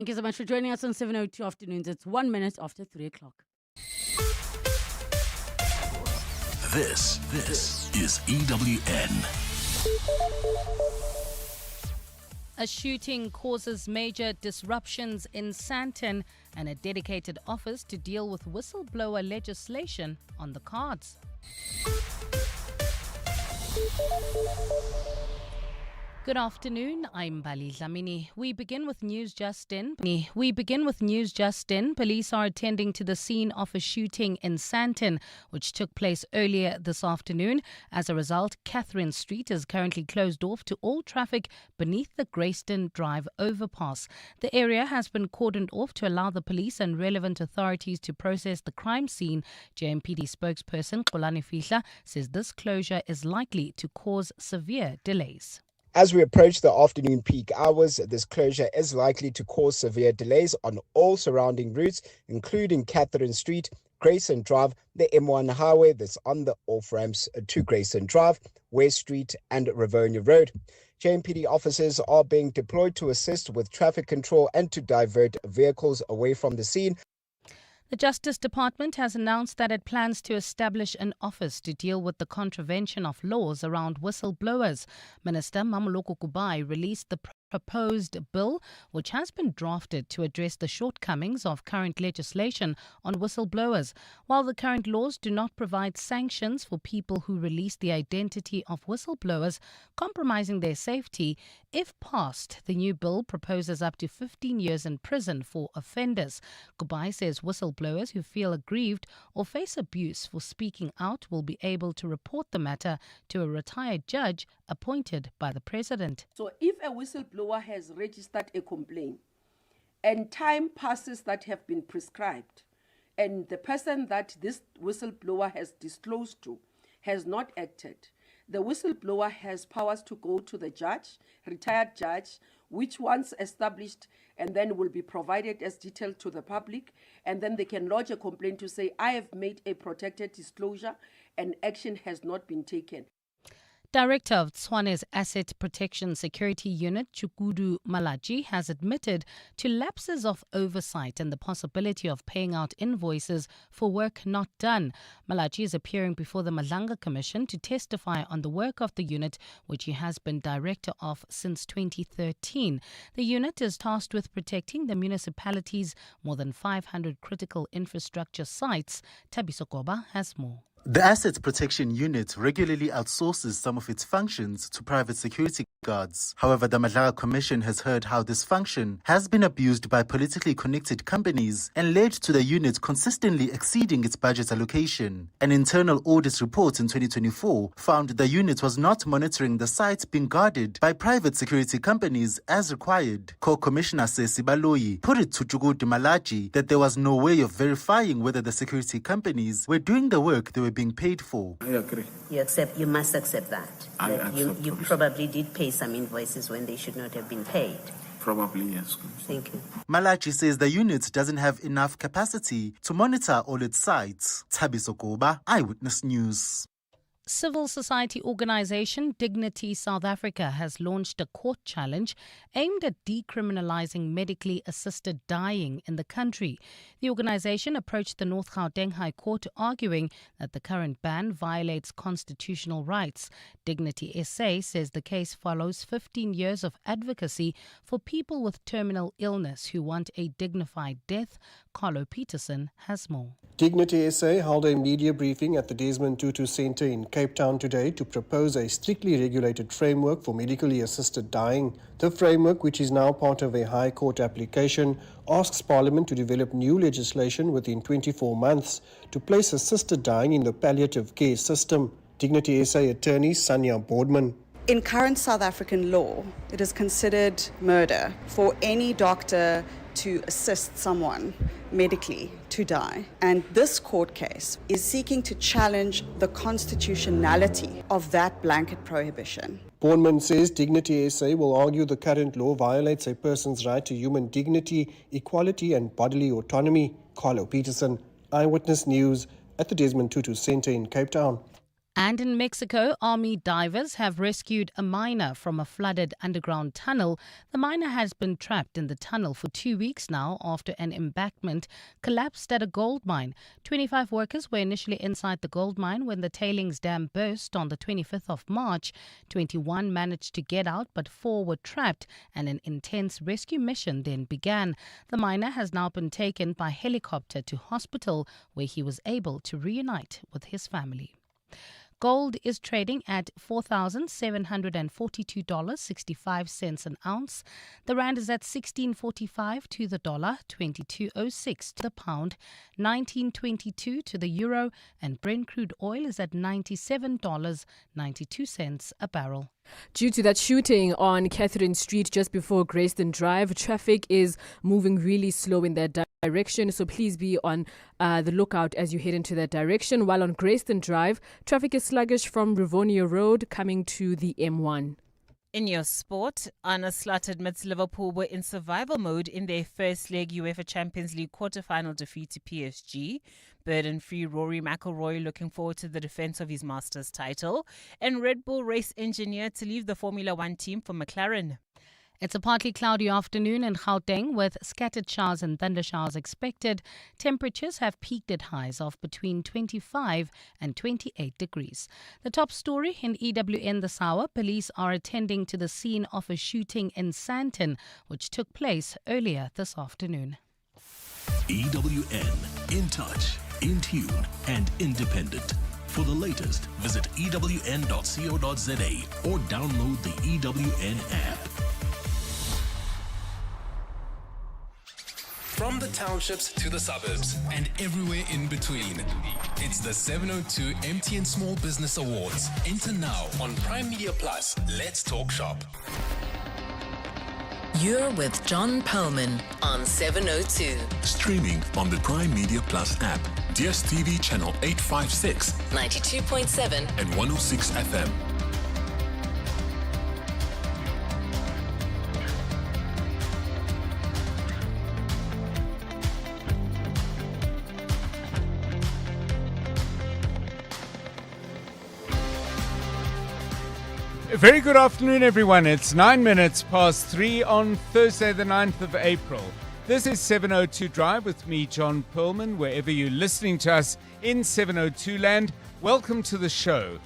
Thank you so much for joining us on 7:02 afternoons. It's 1 minute after 3 o'clock. This is EWN. A shooting causes major disruptions in Sandton and a dedicated office to deal with whistleblower legislation on the cards. Good afternoon, I'm Bali Dlamini. We begin with news just in. Police are attending to the scene of a shooting in Sandton, which took place earlier this afternoon. As a result, Catherine Street is currently closed off to all traffic beneath the Grayston Drive overpass. The area has been cordoned off to allow the police and relevant authorities to process the crime scene. JMPD spokesperson Xolani Fihla says this closure is likely to cause severe delays. As we approach the afternoon peak hours, this closure is likely to cause severe delays on all surrounding routes, including Catherine Street, Grayson Drive, the M1 highway that's on the off-ramps to Grayson Drive, West Street and Rivonia Road. JMPD officers are being deployed to assist with traffic control and to divert vehicles away from the scene. The Justice Department has announced that it plans to establish an office to deal with the contravention of laws around whistleblowers. Minister Mamoloko Kubai released the proposed bill, which has been drafted to address the shortcomings of current legislation on whistleblowers. While the current laws do not provide sanctions for people who release the identity of whistleblowers, compromising their safety, if passed, the new bill proposes up to 15 years in prison for offenders. Kubai says whistleblowers who feel aggrieved or face abuse for speaking out will be able to report the matter to a retired judge appointed by the president. So if a whistleblower has registered a complaint and time passes that have been prescribed and the person that this whistleblower has disclosed to has not acted, the whistleblower has powers to go to the judge, retired judge, which once established and then will be provided as detail to the public, and then they can lodge a complaint to say, I have made a protected disclosure and action has not been taken. Director of Tshwane's Asset Protection Security Unit, Chukudu Malachi, has admitted to lapses of oversight and the possibility of paying out invoices for work not done. Malachi is appearing before the Malanga Commission to testify on the work of the unit, which he has been director of since 2013. The unit is tasked with protecting the municipality's more than 500 critical infrastructure sites. Thabiso Koba has more. The Asset Protection Unit regularly outsources some of its functions to private security guards. However, the Malanga Commission has heard how this function has been abused by politically connected companies and led to the unit consistently exceeding its budget allocation. An internal audit report in 2024 found the unit was not monitoring the sites being guarded by private security companies as required. Co-Commissioner Sesi Baloyi put it to Chukudu Malachi that there was no way of verifying whether the security companies were doing the work they were being paid for. I agree. You must accept that. I accept you probably did pay some invoices when they should not have been paid. Probably, yes. Thank you. Malachi says the unit doesn't have enough capacity to monitor all its sites. Thabiso Koba, Eyewitness News. Civil society organisation Dignity South Africa has launched a court challenge aimed at decriminalising medically assisted dying in the country. The organisation approached the North Gauteng High Court arguing that the current ban violates constitutional rights. Dignity SA says the case follows 15 years of advocacy for people with terminal illness who want a dignified death. Carlo Peterson has more. Dignity SA held a media briefing at the Desmond Tutu Centre in Cape Town today to propose a strictly regulated framework for medically assisted dying. The framework, which is now part of a High Court application, asks Parliament to develop new legislation within 24 months to place assisted dying in the palliative care system. Dignity SA attorney Sanya Boardman. In current South African law, it is considered murder for any doctor to assist someone medically to die. And this court case is seeking to challenge the constitutionality of that blanket prohibition. Boardman says Dignity SA will argue the current law violates a person's right to human dignity, equality and bodily autonomy. Carlo Peterson, Eyewitness News at the Desmond Tutu Centre in Cape Town. And in Mexico, Army divers have rescued a miner from a flooded underground tunnel. The miner has been trapped in the tunnel for 2 weeks now after an embankment collapsed at a gold mine. 25 workers were initially inside the gold mine when the tailings dam burst on the 25th of March. 21 managed to get out, but 4 were trapped, and an intense rescue mission then began. The miner has now been taken by helicopter to hospital, where he was able to reunite with his family. Gold is trading at $4,742.65 an ounce. The rand is at 16.45 to the dollar, 22.06 to the pound, 19.22 to the euro, and Brent crude oil is at $97.92 a barrel. Due to that shooting on Catherine Street just before Grayston Drive, traffic is moving really slow in that direction, so please be on the lookout as you head into that direction. While on Grayston Drive, traffic is sluggish from Rivonia Road coming to the M1. In your sport, Arsenal Slot admits Liverpool were in survival mode in their first leg UEFA Champions League quarter-final defeat to PSG. Burden-free Rory McIlroy looking forward to the defence of his Masters title. And Red Bull race engineer to leave the Formula One team for McLaren. It's a partly cloudy afternoon in Gauteng with scattered showers and thundershowers expected. Temperatures have peaked at highs of between 25 and 28 degrees. The top story in EWN this hour, police are attending to the scene of a shooting in Sandton, which took place earlier this afternoon. EWN, in touch, in tune, and independent. For the latest, visit ewn.co.za or download the EWN app. From the townships to the suburbs and everywhere in between, it's the 702 MTN Small Business Awards. Enter now on Prime Media Plus. Let's talk shop. You're with John Perlman on 702. Streaming on the Prime Media Plus app, DSTV channel 856, 92.7 and 106 FM. A very good afternoon, everyone. It's 9 minutes past 3 on Thursday, the 9th of April. This is 702 Drive with me, John Perlman. Wherever you're listening to us in 702 land, welcome to the show.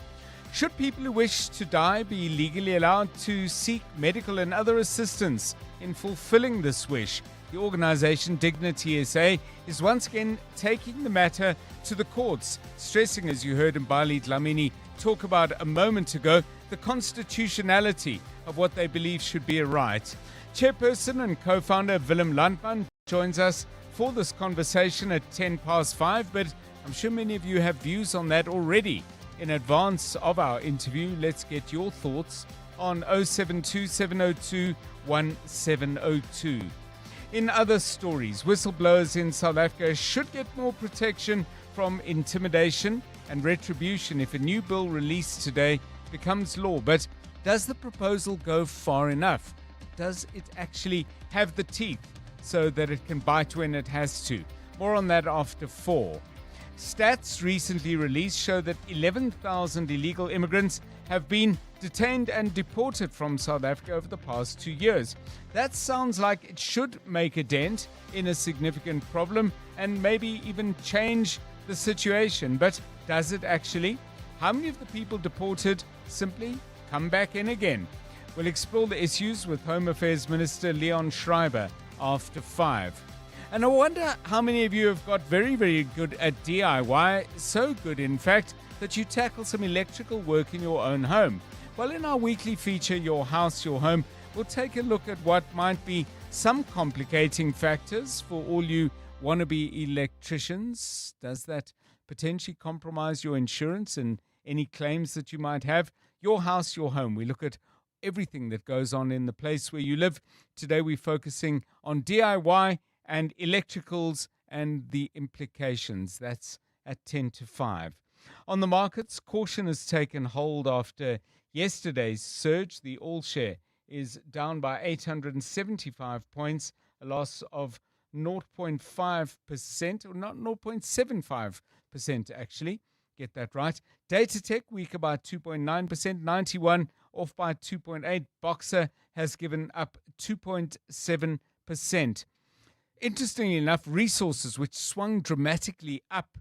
Should people who wish to die be legally allowed to seek medical and other assistance in fulfilling this wish? The organization Dignity SA is once again taking the matter to the courts, stressing, as you heard Mbali Dlamini talk about a moment ago, the constitutionality of what they believe should be a right. Chairperson and co-founder Willem Landman joins us for this conversation at 10 past 5, but I'm sure many of you have views on that already. In advance of our interview, let's get your thoughts on 072 702 1702. In other stories, whistleblowers in South Africa should get more protection from intimidation and retribution if a new bill released today becomes law. But does the proposal go far enough? Does it actually have the teeth so that it can bite when it has to? More on that after 4. Stats recently released show that 11,000 illegal immigrants have been detained and deported from South Africa over the past 2 years. That sounds like it should make a dent in a significant problem and maybe even change the situation. But does it actually? How many of the people deported simply come back in again? We'll explore the issues with Home Affairs Minister Leon Schreiber after 5. And I wonder how many of you have got very, very good at DIY, so good in fact that you tackle some electrical work in your own home. Well, in our weekly feature, Your House, Your Home, we'll take a look at what might be some complicating factors for all you wannabe electricians. Does that potentially compromise your insurance and any claims that you might have? Your House, Your Home. We look at everything that goes on in the place where you live. Today we're focusing on DIY and electricals and the implications. That's at 10 to 5. On the markets, caution has taken hold after yesterday's surge. The All Share is down by 875 points, a loss of 0.5%, or not 0.75% actually. get that right. Data Tech weaker by 2.9%. 91 off by 2.8. Boxer has given up 2.7%. Interestingly enough, resources, which swung dramatically up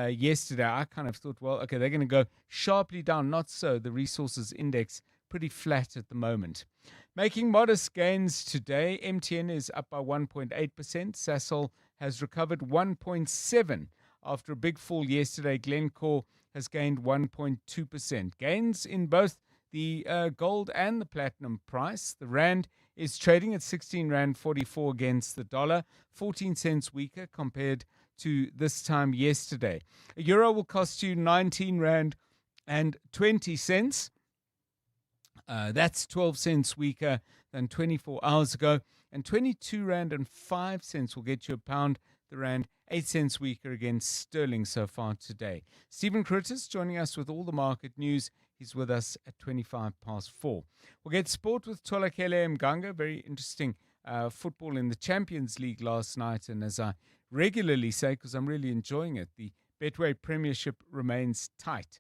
yesterday, I kind of thought, well, okay, they're going to go sharply down. Not so. The resources index pretty flat at the moment. Making modest gains today. MTN is up by 1.8%. Sasol has recovered 1.7%. After a big fall yesterday, Glencore has gained 1.2%. Gains in both the gold and the platinum price. The rand is trading at 16 Rand 44 against the dollar, 14 cents weaker compared to this time yesterday. A euro will cost you 19 Rand and 20 cents. That's 12 cents weaker than 24 hours ago. And 22 Rand and 5 cents will get you a pound. The rand 8 cents weaker against sterling so far today. Stephen Critters joining us with all the market news. He's with us at 4:25. We'll get sport with Tolakele Mganga. Very interesting football in the Champions League last night. And as I regularly say, because I'm really enjoying it, the Betway Premiership remains tight.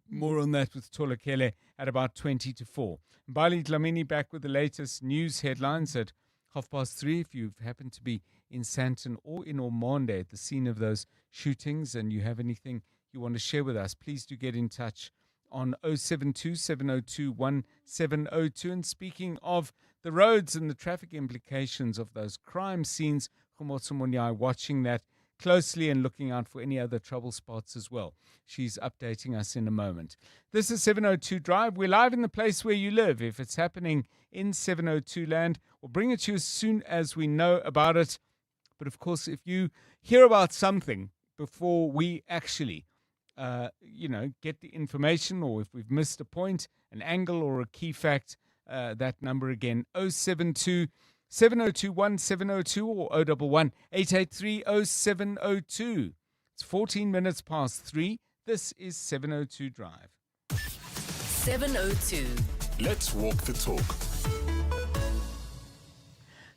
More on that with Tolakele at about 4:20. Bali Dlamini back with the latest news headlines at 3:30. If you've happened to be in Sandton or in Ormonde at the scene of those shootings and you have anything you want to share with us, please do get in touch on 072 702 1702. And speaking of the roads and the traffic implications of those crime scenes, Khomotso Monyai watching that closely and looking out for any other trouble spots as well. She's updating us in a moment. This is 702 Drive. We're live in the place where you live. If it's happening in 702 land, we'll bring it to you as soon as we know about it. But of course, if you hear about something before we actually get the information, or if we've missed a point, an angle, or a key fact, that number again, 072 702 1702 or 011 883 0702. It's 14 minutes past 3. This is 702 Drive. 702. Let's walk the talk.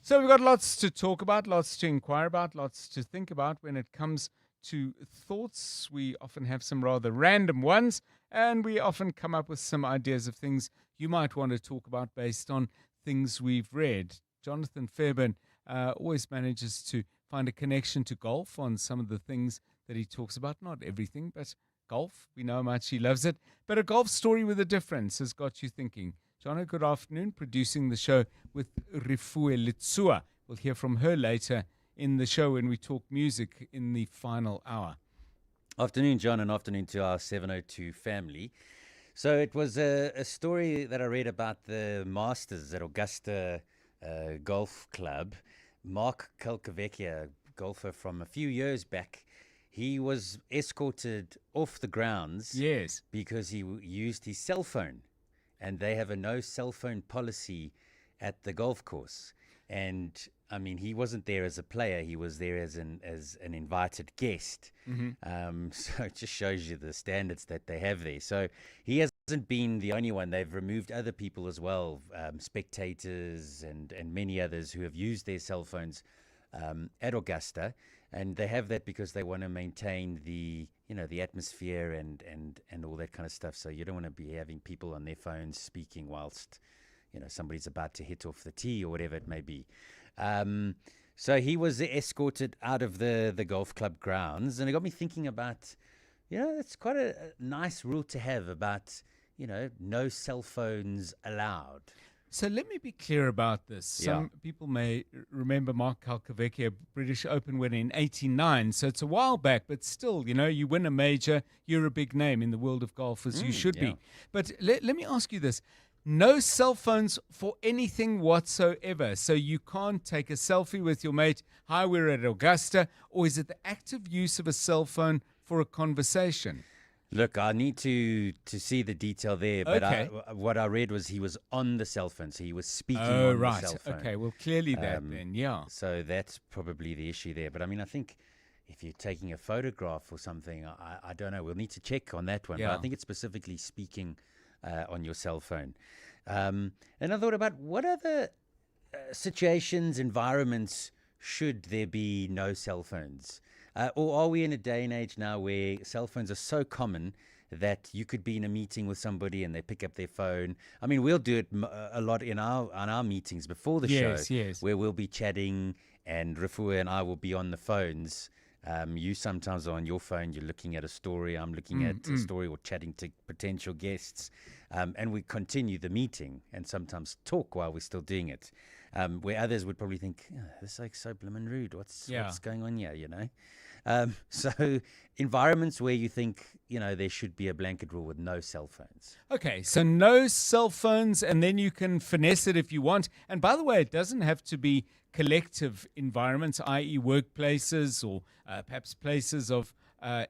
So we've got lots to talk about, lots to inquire about, lots to think about when it comes to thoughts. We often have some rather random ones, and we often come up with some ideas of things you might want to talk about based on things we've read. Jonathan Fairbairn always manages to find a connection to golf on some of the things that he talks about. Not everything, but golf. We know how much he loves it. But a golf story with a difference has got you thinking. Jono, good afternoon. Producing the show with Rifue Litsua. We'll hear from her later in the show when we talk music in the final hour. Afternoon, John, and afternoon to our 702 family. So it was a story that I read about the Masters at Augusta Golf Club. Mark Kalkavecchia, golfer from a few years back, he was escorted off the grounds. Yes, because he used his cell phone, and they have a no cell phone policy at the golf course. And I mean, he wasn't there as a player; he was there as an invited guest. Mm-hmm. So it just shows you the standards that they have there. So he hasn't been the only one. They've removed other people as well, spectators and many others who have used their cell phones at Augusta, and they have that because they want to maintain the atmosphere and all that kind of stuff. So you don't want to be having people on their phones speaking whilst somebody's about to hit off the tee or whatever it may be. So he was escorted out of the golf club grounds, and it got me thinking about, it's quite a nice rule to have about, no cell phones allowed. So let me be clear about this. Some people may remember Mark Kalkavecchia, British Open winner in 89. So it's a while back, but still, you win a major, you're a big name in the world of golf, as you should be. But let me ask you this. No cell phones for anything whatsoever. So you can't take a selfie with your mate, hi, we're at Augusta, or is it the active use of a cell phone for a conversation? Look, I need to see the detail there, but okay. What I read was he was on the cell phone, so he was speaking on the cell phone. Okay, well, clearly that then, yeah. So that's probably the issue there. But I mean, I think if you're taking a photograph or something, I don't know, we'll need to check on that one. Yeah. But I think it's specifically speaking on your cell phone. And I thought about what other situations, environments should there be no cell phones? Or are we in a day and age now where cell phones are so common that you could be in a meeting with somebody and they pick up their phone? I mean, we'll do it a lot on our meetings before the show, where we'll be chatting and Rafua and I will be on the phones. You sometimes are on your phone, you're looking at a story, I'm looking at a story or chatting to potential guests, and we continue the meeting and sometimes talk while we're still doing it. Where others would probably think, this is like so bloomin' rude, what's going on here, you know? So environments where you think, there should be a blanket rule with no cell phones. Okay, so no cell phones, and then you can finesse it if you want. And by the way, it doesn't have to be collective environments, i.e. workplaces or perhaps places of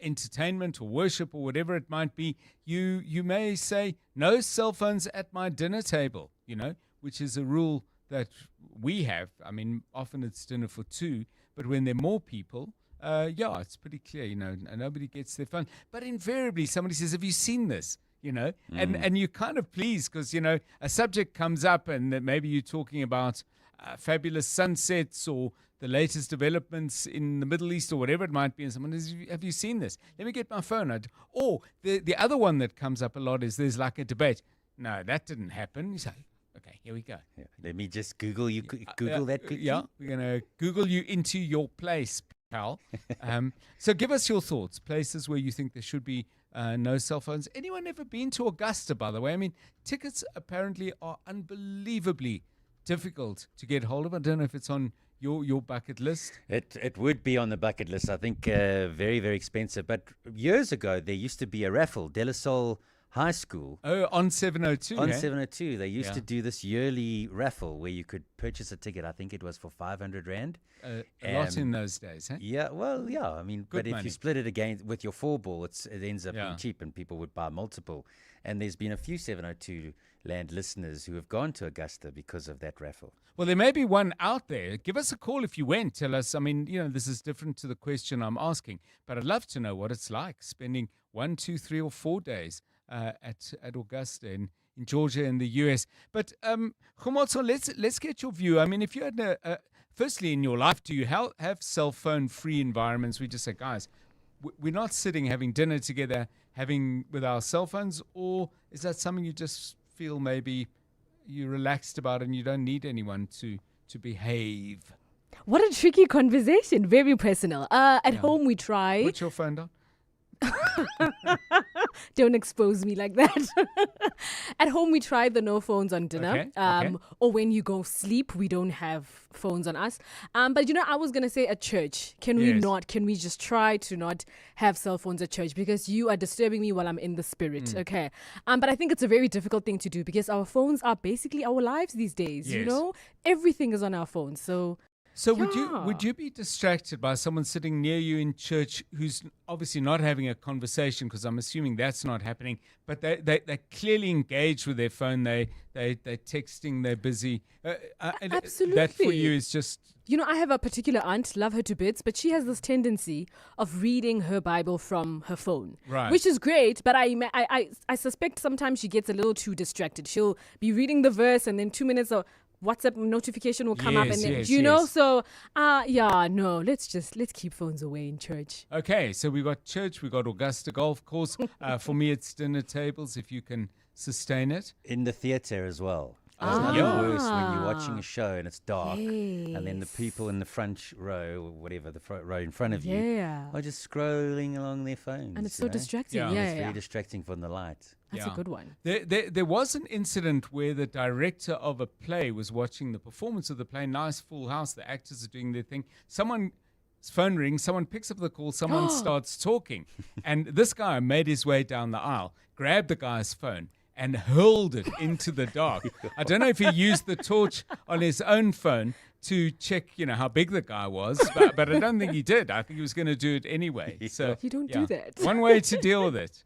entertainment or worship or whatever it might be. You may say, no cell phones at my dinner table, which is a rule that we have. I mean, often it's dinner for two, but when there are more people, it's pretty clear, nobody gets their phone. But invariably, somebody says, have you seen this? And you're kind of pleased because, a subject comes up and that maybe you're talking about fabulous sunsets or the latest developments in the Middle East or whatever it might be. And someone says, have you seen this? Let me get my phone out. Or the other one that comes up a lot is there's like a debate. No, that didn't happen. You say, okay, here we go. Yeah. Let me just Google you. Google that quickly. Yeah, we're going to Google you into your place, pal. So give us your thoughts. Places where you think there should be no cell phones. Anyone ever been to Augusta, by the way? I mean, tickets apparently are unbelievably difficult to get hold of. I don't know if it's on your bucket list. It would be on the bucket list. I think very, very expensive. But years ago, there used to be a raffle. De La Salle High School. Oh, on 702. On 702. They used to do this yearly raffle where you could purchase a ticket. I think it was for 500 Rand. A lot in those days, huh? Yeah, well, yeah. I mean, Good but money. if you split it again with your four ball, it ends up being cheap and people would buy multiple. And there's been a few 702 Land listeners who have gone to Augusta because of that raffle. Well, there may be one out there. Give us a call if you went. Tell us. I mean, this is different to the question I'm asking, but I'd love to know what it's like spending 1, 2, 3, or 4 days at Augusta in Georgia in the US. But Khumotso, let's get your view. I mean, if you had firstly in your life, do you have cell phone free environments? We just say, guys, we're not sitting having dinner together, with our cell phones, or is that something you just feel maybe you're relaxed about and you don't need anyone to behave? What a tricky conversation. Very personal. At home we try. Put your phone down. Don't expose me like that. At home we try the no phones on dinner. Okay. Or when you go sleep, we don't have phones on us. But I was gonna say at church, can we just try to not have cell phones at church, because you are disturbing me while I'm in the spirit. Okay. But I think it's a very difficult thing to do because our phones are basically our lives these days. Yes. Everything is on our phones. So would you be distracted by someone sitting near you in church who's obviously not having a conversation, because I'm assuming that's not happening, but they're clearly engaged with their phone, they're texting, they're busy. Absolutely. That for you is just... I have a particular aunt, love her to bits, but she has this tendency of reading her Bible from her phone, right, which is great, but I suspect sometimes she gets a little too distracted. She'll be reading the verse and then 2 minutes of WhatsApp notification will come up, and then, so let's keep phones away in church. Okay, so we got church, we got Augusta Golf Course. For me, it's dinner tables, if you can sustain it. In the theater as well. There's nothing worse when you're watching a show and it's dark, and then the people in the front row, or whatever, the front row in front of you, are just scrolling along their phones. And it's so distracting. It's very distracting from the light. That's a good one. There was an incident where the director of a play was watching the performance of the play. Nice full house. The actors are doing their thing. Someone's phone rings. Someone picks up the call. Someone starts talking. And this guy made his way down the aisle, grabbed the guy's phone, and hurled it into the dark. I don't know if he used the torch on his own phone to check, how big the guy was, but I don't think he did. I think he was going to do it anyway. So you don't do that. One way to deal with it.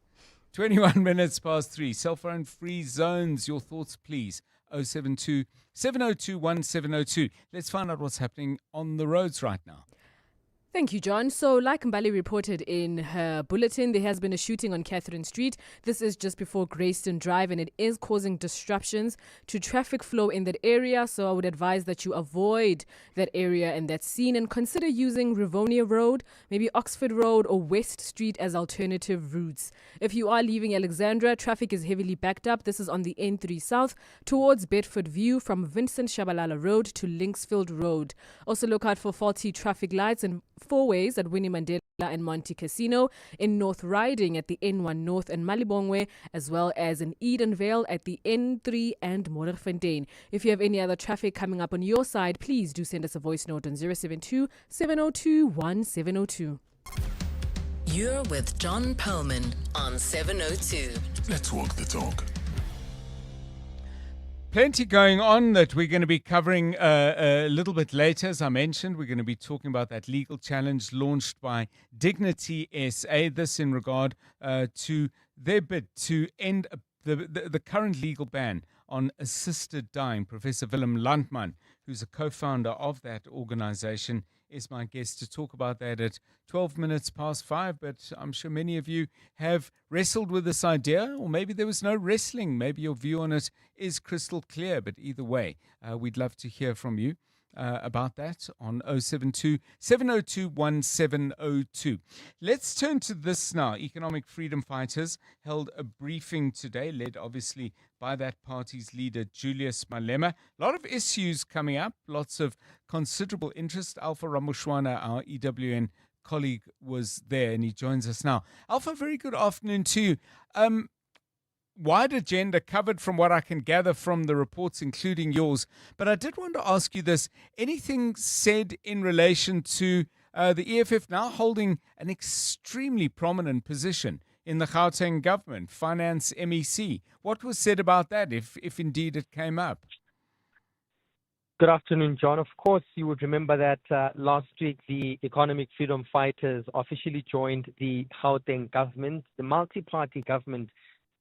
21 minutes past 3. Cell phone free zones. Your thoughts, please. 072 702 1702. Let's find out what's happening on the roads right now. Thank you, John. So, like Mbali reported in her bulletin, there has been a shooting on Catherine Street. This is just before Greyston Drive, and it is causing disruptions to traffic flow in that area. So, I would advise that you avoid that area and that scene and consider using Rivonia Road, maybe Oxford Road or West Street as alternative routes. If you are leaving Alexandra, traffic is heavily backed up. This is on the N3 South towards Bedford View from Vincent Shabalala Road to Linksfield Road. Also, look out for faulty traffic lights and four ways at Winnie Mandela and Monte Casino, in North Riding at the N1 North and Malibongwe, as well as in Edenvale at the N3 and Modderfontein. If you have any other traffic coming up on your side, please do send us a voice note on 072 702 1702. You're with John Perlman on 702. Let's walk the talk. Plenty going on that we're going to be covering a little bit later. As I mentioned, we're going to be talking about that legal challenge launched by Dignity SA. This in regard to their bid to end the current legal ban on assisted dying. Professor Willem Landman, who's a co-founder of that organization, is my guest to talk about that at 12 minutes past 5. But I'm sure many of you have wrestled with this idea, or maybe there was no wrestling. Maybe your view on it is crystal clear. But either way, we'd love to hear from you about that on 072 702 1702. Let's turn to this now. Economic freedom fighters held a briefing today, led obviously by that party's leader, Julius Malema. A lot of issues coming up, lots of considerable interest. Alpha Ramushwana, our EWN colleague, was there and he joins us now. Alpha, very good afternoon to you. Wide agenda covered from what I can gather from the reports, including yours. But I did want to ask you this. Anything said in relation to the EFF now holding an extremely prominent position in the Gauteng government, Finance MEC? What was said about that, if indeed it came up? Good afternoon, John. Of course, you would remember that last week the Economic Freedom Fighters officially joined the Gauteng government, the multi-party government,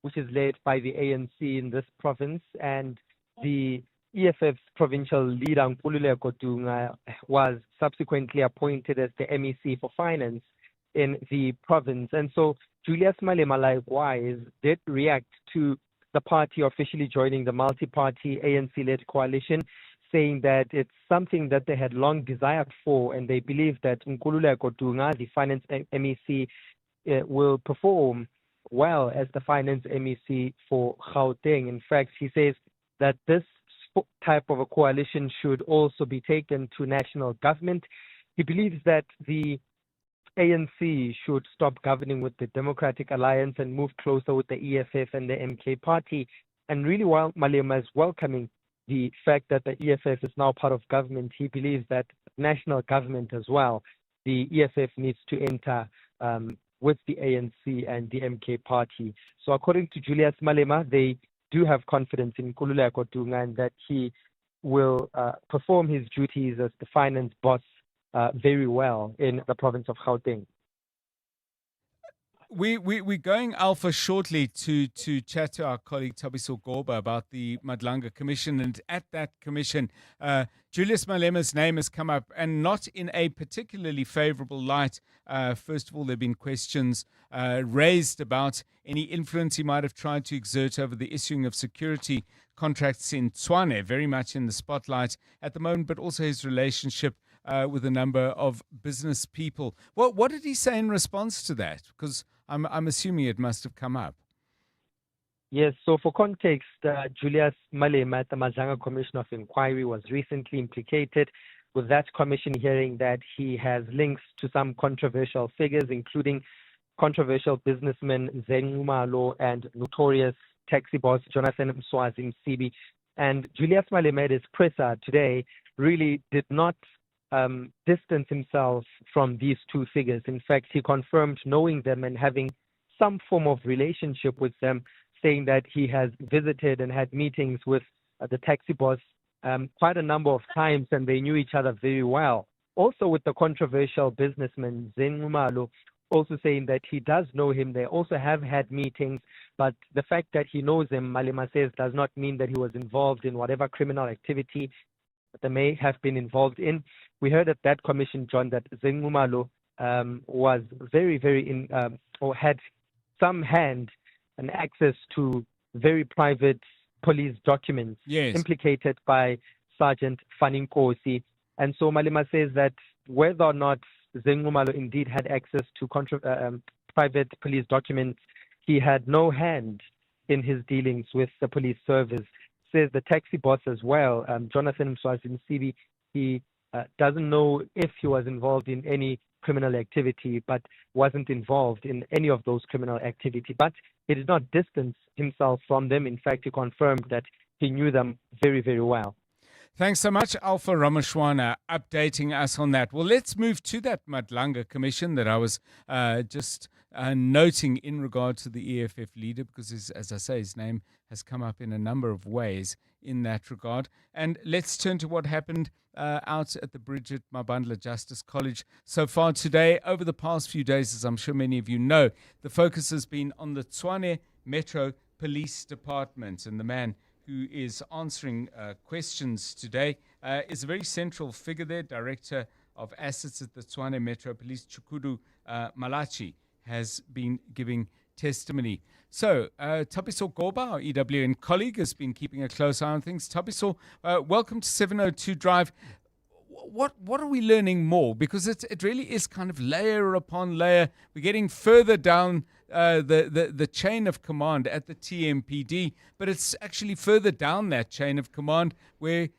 which is led by the ANC in this province, and the EFF's provincial leader, Nkululeko Dunga, was subsequently appointed as the MEC for Finance in the province. And so Julius Malema, likewise, did react to the party officially joining the multi-party ANC-led coalition, saying that it's something that they had long desired for, and they believe that Nkululeko Dunga, the Finance MEC, will perform well as the Finance MEC for Gauteng. In fact, he says that this type of a coalition should also be taken to national government. He believes that the ANC should stop governing with the Democratic Alliance and move closer with the EFF and the MK party. And really, while Malema is welcoming the fact that the EFF is now part of government, he believes that national government as well, the EFF needs to enter with the ANC and the MK party. So according to Julius Malema, they do have confidence in Nkululeko Dunga and that he will perform his duties as the finance boss very well in the province of Gauteng. We're going, Alpha, shortly to chat to our colleague Thabiso Goba about the Madlanga Commission. And at that commission, Julius Malema's name has come up, and not in a particularly favorable light. First of all, there have been questions raised about any influence he might have tried to exert over the issuing of security contracts in Tshwane, very much in the spotlight at the moment, but also his relationship with a number of business people. What did he say in response to that? Because I'm assuming it must have come up. Yes, so for context, Julius Malema at the Madlanga Commission of Inquiry was recently implicated with that commission hearing that he has links to some controversial figures, including controversial businessman Zen Ngumalo and notorious taxi boss Jonathan Mswazi Msibi. And Julius Malema at his presser today really did not distance himself from these two figures. In fact, he confirmed knowing them and having some form of relationship with them, saying that he has visited and had meetings with the taxi boss quite a number of times, and they knew each other very well. Also with the controversial businessman Zen Ngumalo, also saying that he does know him. They also have had meetings, but the fact that he knows him, Malema says, does not mean that he was involved in whatever criminal activity. that they may have been involved in. We heard at that commission, John, that Zengumalo was very or had some hand and access to very private police documents implicated by Sergeant Faninkosi. And so Malema says that whether or not Zengumalo indeed had access to private police documents, he had no hand in his dealings with the police service. Says the taxi boss as well, Jonathan Mswazini, he doesn't know if he was involved in any criminal activity, but wasn't involved in any of those criminal activity. But he did not distance himself from them. In fact, he confirmed that he knew them very well. Thanks so much, Alpha Ramashwana, updating us on that. Well, let's move to that Madlanga Commission that I was just noting in regard to the EFF leader, because, as I say, his name has come up in a number of ways in that regard. And let's turn to what happened out at the Bridget Mabandla Justice College so far today. Over the past few days, as I'm sure many of you know, the focus has been on the Tshwane Metro Police Department, and the man who is answering questions today is a very central figure there. Director of Assets at the Tshwane Metro Police, Chukudu Malachi, has been giving testimony. So, Tapiso Goba, our EWN colleague, has been keeping a close eye on things. Tapiso, welcome to 702 Drive. What are we learning more? Because it really is kind of layer upon layer. We're getting further down the chain of command at the TMPD, but it's actually further down that chain of command where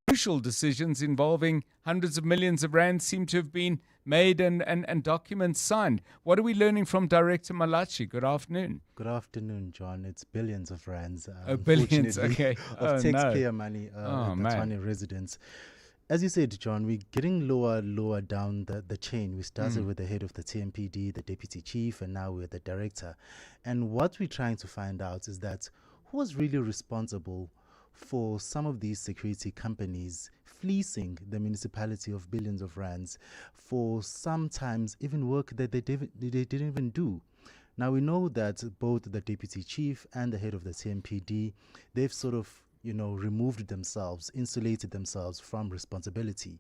crucial decisions involving hundreds of millions of rands seem to have been made and documents signed. What are we learning from Director Malachi? Good afternoon. Good afternoon, John. It's billions of rands. Billions, okay. Of taxpayer money at the Tshwane residents. As you said, John, we're getting lower down the chain. We started with the head of the TMPD, the deputy chief, and now we're the director. And what we're trying to find out is that who was really responsible for some of these security companies fleecing the municipality of billions of rands for sometimes even work that they didn't even do. Now, we know that both the deputy chief and the head of the TMPD, they've sort of removed themselves, insulated themselves from responsibility.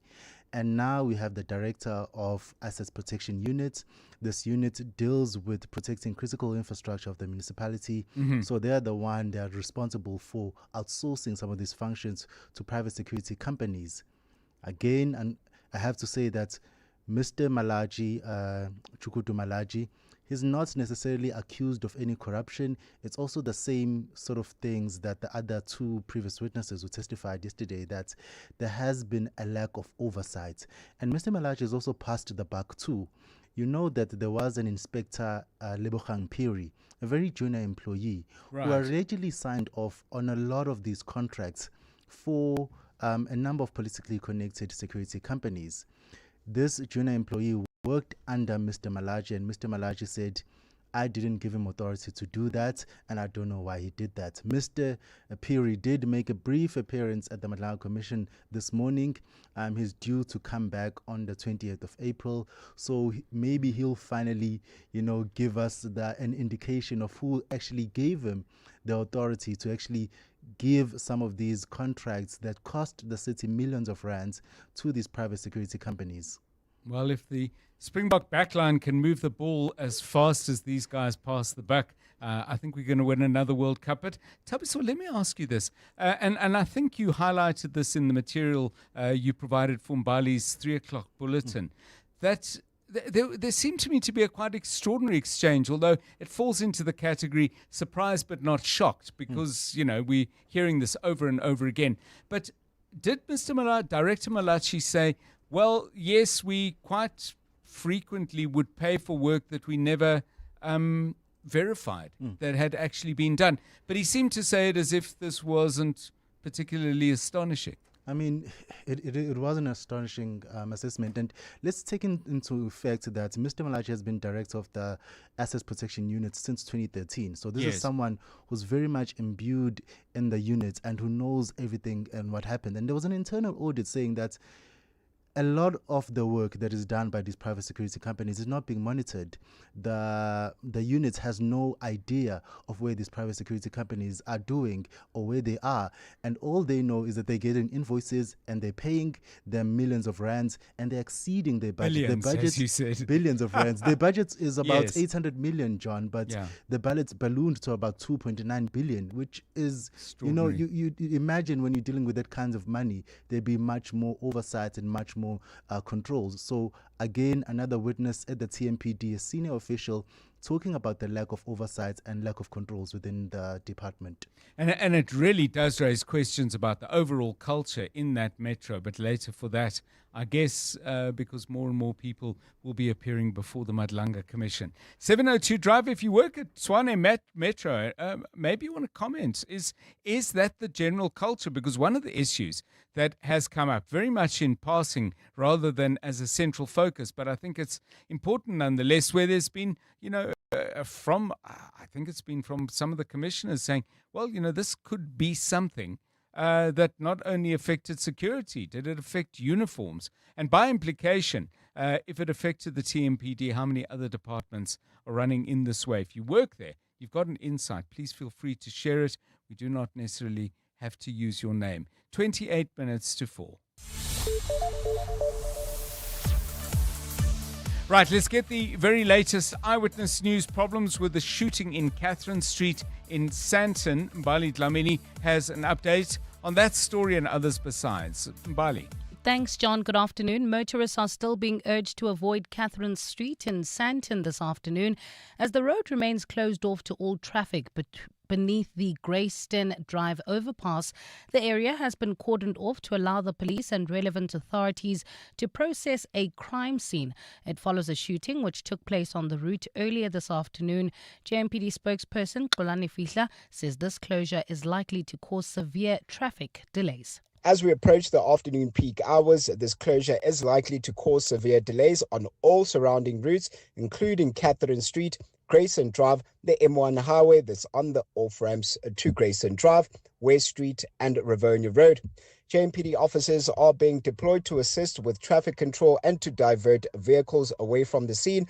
And now we have the Director of Assets Protection Unit. This unit deals with protecting critical infrastructure of the municipality. So they are responsible for outsourcing some of these functions to private security companies. Again, and I have to say that Mr. Malachi, Chukudu Malachi, he's not necessarily accused of any corruption. It's also the same sort of things that the other two previous witnesses who testified yesterday, that there has been a lack of oversight. And Mr. Malachi has also passed the buck too. You know that there was an inspector, Lebogang Piri, a very junior employee, who allegedly signed off on a lot of these contracts for a number of politically connected security companies. This junior employee worked under Mr. Malachi, and Mr. Malachi said, I didn't give him authority to do that, and I don't know why he did that. Mr. Piri did make a brief appearance at the Madlanga Commission this morning. He's due to come back on the 20th of April, so maybe he'll finally, give us an indication of who actually gave him the authority to actually give some of these contracts that cost the city millions of rands to these private security companies. Well, if the Springbok backline can move the ball as fast as these guys pass the buck, I think we're going to win another World Cup. But Tabiso, let me ask you this, and I think you highlighted this in the material you provided for Mbali's 3 o'clock bulletin, that there seemed to me to be a quite extraordinary exchange, although it falls into the category surprised but not shocked, because, we're hearing this over and over again. But did Mr. Director Malachi say, well, yes, we quite frequently would pay for work that we never verified that had actually been done? But he seemed to say it as if this wasn't particularly astonishing. I mean, it was an astonishing assessment. And let's take into effect that Mr. Malachi has been director of the Assets Protection Unit since 2013. So this is someone who's very much imbued in the unit and who knows everything and what happened. And there was an internal audit saying that a lot of the work that is done by these private security companies is not being monitored. The unit has no idea of where these private security companies are doing or where they are, and all they know is that they're getting invoices and they're paying them millions of rands and they're exceeding their budget. Billions, their budget, as you said. Billions of rands. Their budget is about Yes. 800 million, John, but the budget's ballooned to about 2.9 billion, which is, you imagine when you're dealing with that kinds of money, there'd be much more oversight and much more controls. So again, another witness at the TMPD, a senior official, talking about the lack of oversight and lack of controls within the department. And it really does raise questions about the overall culture in that metro. But later for that, I guess, because more and more people will be appearing before the Madlanga Commission. 702 Drive, if you work at Tshwane Metro, maybe you want to comment. Is that the general culture? Because one of the issues that has come up very much in passing rather than as a central focus, but I think it's important nonetheless, where there's been, I think it's been from some of the commissioners saying, well, this could be something that not only affected security, did it affect uniforms? And by implication, if it affected the TMPD, how many other departments are running in this way? If you work there, you've got an insight, please feel free to share it. We do not necessarily have to use your name. 28 minutes to 4. Right, let's get the very latest eyewitness news. Problems with the shooting in Catherine Street in Sandton. Mbali Dlamini has an update on that story and others besides. Mbali. Thanks, John. Good afternoon. Motorists are still being urged to avoid Catherine Street in Sandton this afternoon as the road remains closed off to all traffic beneath the Greyston Drive overpass. The area has been cordoned off to allow the police and relevant authorities to process a crime scene. It follows a shooting which took place on the route earlier this afternoon. JMPD spokesperson Xolani Fihla says this closure is likely to cause severe traffic delays. As we approach the afternoon peak hours, this closure is likely to cause severe delays on all surrounding routes, including Catherine Street, Grayson Drive, the M1 highway that's on the off-ramps to Grayson Drive, West Street and Rivonia Road. JMPD officers are being deployed to assist with traffic control and to divert vehicles away from the scene.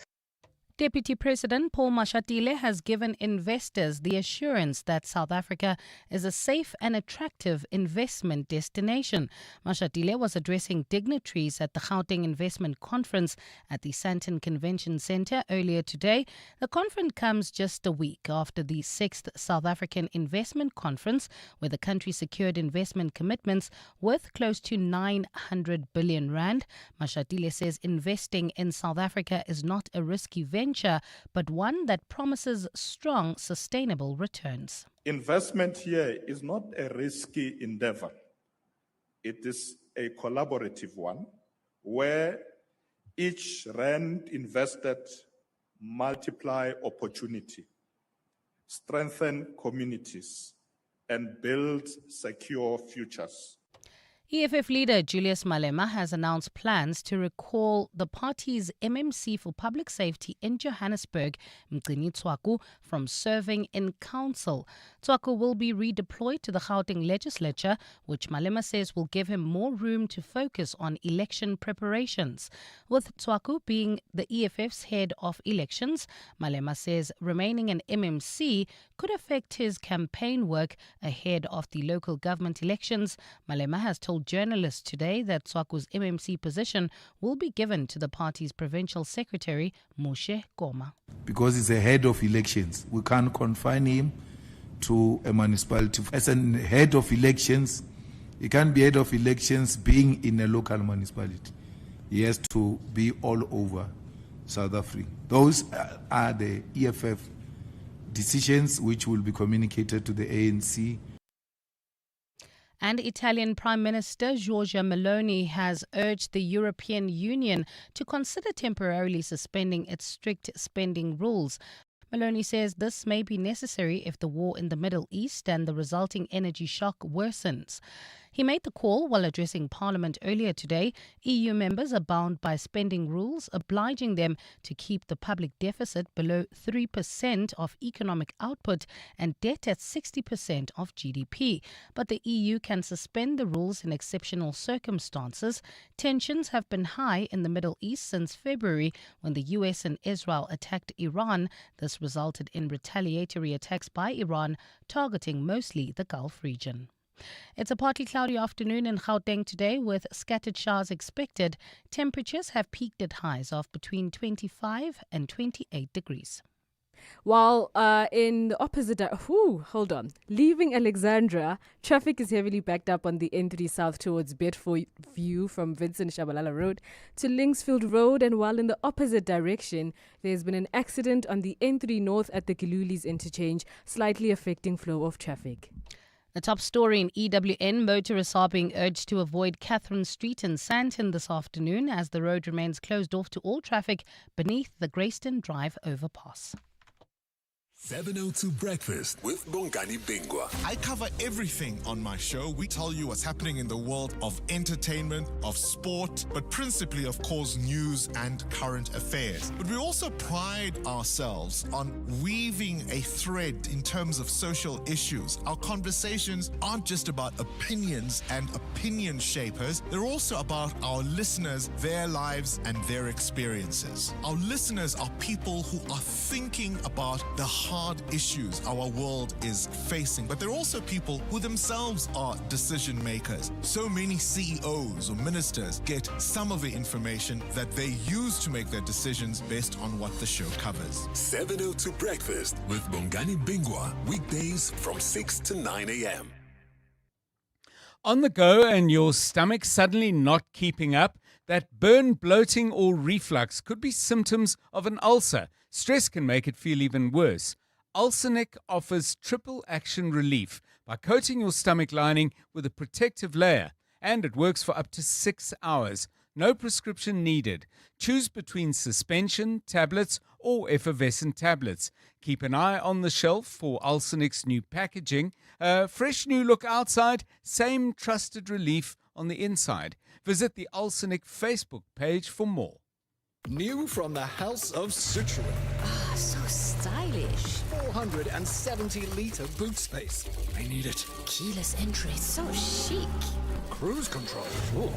Deputy President Paul Mashatile has given investors the assurance that South Africa is a safe and attractive investment destination. Mashatile was addressing dignitaries at the Gauteng Investment Conference at the Sandton Convention Centre earlier today. The conference comes just a week after the 6th South African Investment Conference, where the country secured investment commitments worth close to 900 billion rand. Mashatile says investing in South Africa is not a risky venture, but one that promises strong, sustainable returns. Investment here is not a risky endeavor. It is a collaborative one where each rand invested multiply opportunity, strengthen communities, and build secure futures. EFF leader Julius Malema has announced plans to recall the party's MMC for Public Safety in Johannesburg, Mgcini Tswaku, from serving in council. Tswaku will be redeployed to the Gauteng legislature, which Malema says will give him more room to focus on election preparations. With Tswaku being the EFF's head of elections, Malema says remaining an MMC could affect his campaign work ahead of the local government elections. Malema has told journalists today that Tswaku's MMC position will be given to the party's provincial secretary, Moshe Koma. Because he's a head of elections, we can't confine him to a municipality. As a head of elections, he can't be head of elections being in a local municipality. He has to be all over South Africa. Those are the EFF decisions which will be communicated to the ANC. And Italian Prime Minister Giorgia Meloni has urged the European Union to consider temporarily suspending its strict spending rules. Meloni says this may be necessary if the war in the Middle East and the resulting energy shock worsens. He made the call while addressing Parliament earlier today. EU members are bound by spending rules, obliging them to keep the public deficit below 3% of economic output and debt at 60% of GDP. But the EU can suspend the rules in exceptional circumstances. Tensions have been high in the Middle East since February when the US and Israel attacked Iran. This resulted in retaliatory attacks by Iran, targeting mostly the Gulf region. It's a partly cloudy afternoon in Gauteng today with scattered showers expected. Temperatures have peaked at highs of between 25 and 28 degrees. While in the opposite, leaving Alexandra, traffic is heavily backed up on the N3 South towards Bedford View from Vincent Shabalala Road to Linksfield Road. And while in the opposite direction, there's been an accident on the N3 North at the Gilulis interchange, slightly affecting flow of traffic. The top story in EWN, motorists are being urged to avoid Catherine Street in Sandton this afternoon as the road remains closed off to all traffic beneath the Grayston Drive overpass. 702 Breakfast with Bongani Bingwa. I cover everything on my show. We tell you what's happening in the world of entertainment, of sport, but principally, of course, news and current affairs. But we also pride ourselves on weaving a thread in terms of social issues. Our conversations aren't just about opinions and opinion shapers. They're also about our listeners, their lives and their experiences. Our listeners are people who are thinking about the hard issues our world is facing, but they're also people who themselves are decision makers. So many CEOs or ministers get some of the information that they use to make their decisions based on what the show covers. 702 Breakfast with Bongani Bingwa, weekdays from 6 to 9 a.m. On the go and your stomach suddenly not keeping up, that burn, bloating or reflux could be symptoms of an ulcer. Stress can make it feel even worse. Ulcernic offers triple action relief by coating your stomach lining with a protective layer, and it works for up to 6 hours. No prescription needed. Choose between suspension, tablets, or effervescent tablets. Keep an eye on the shelf for Ulcernic's new packaging. Fresh new look outside, same trusted relief on the inside. Visit the Ulcernic Facebook page for more. New from the House of Citroën. Ah, so stylish. 470-litre boot space. I need it. Keyless entry, so chic. Cruise control. Ooh,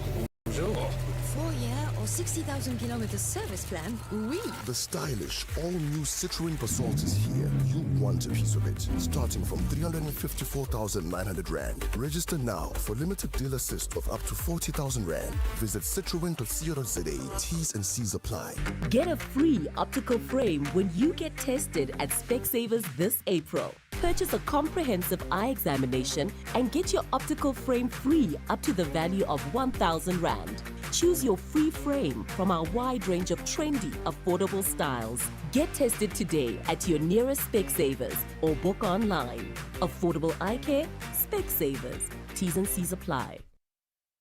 bonjour. 4-year or 60,000 kilometer service plan? Oui. The stylish, all-new Citroën Basalt is here. You want a piece of it. Starting from 354,900 Rand. Register now for limited deal assist of up to 40,000 Rand. Visit citroen.co.za. T's and C's apply. Get a free optical frame when you get tested at Specsavers this April. Purchase a comprehensive eye examination and get your optical frame free up to the value of 1,000 Rand. Choose your free frame from our wide range of trendy, affordable styles. Get tested today at your nearest Specsavers or book online. Affordable eye care, Specsavers. T's and C's apply.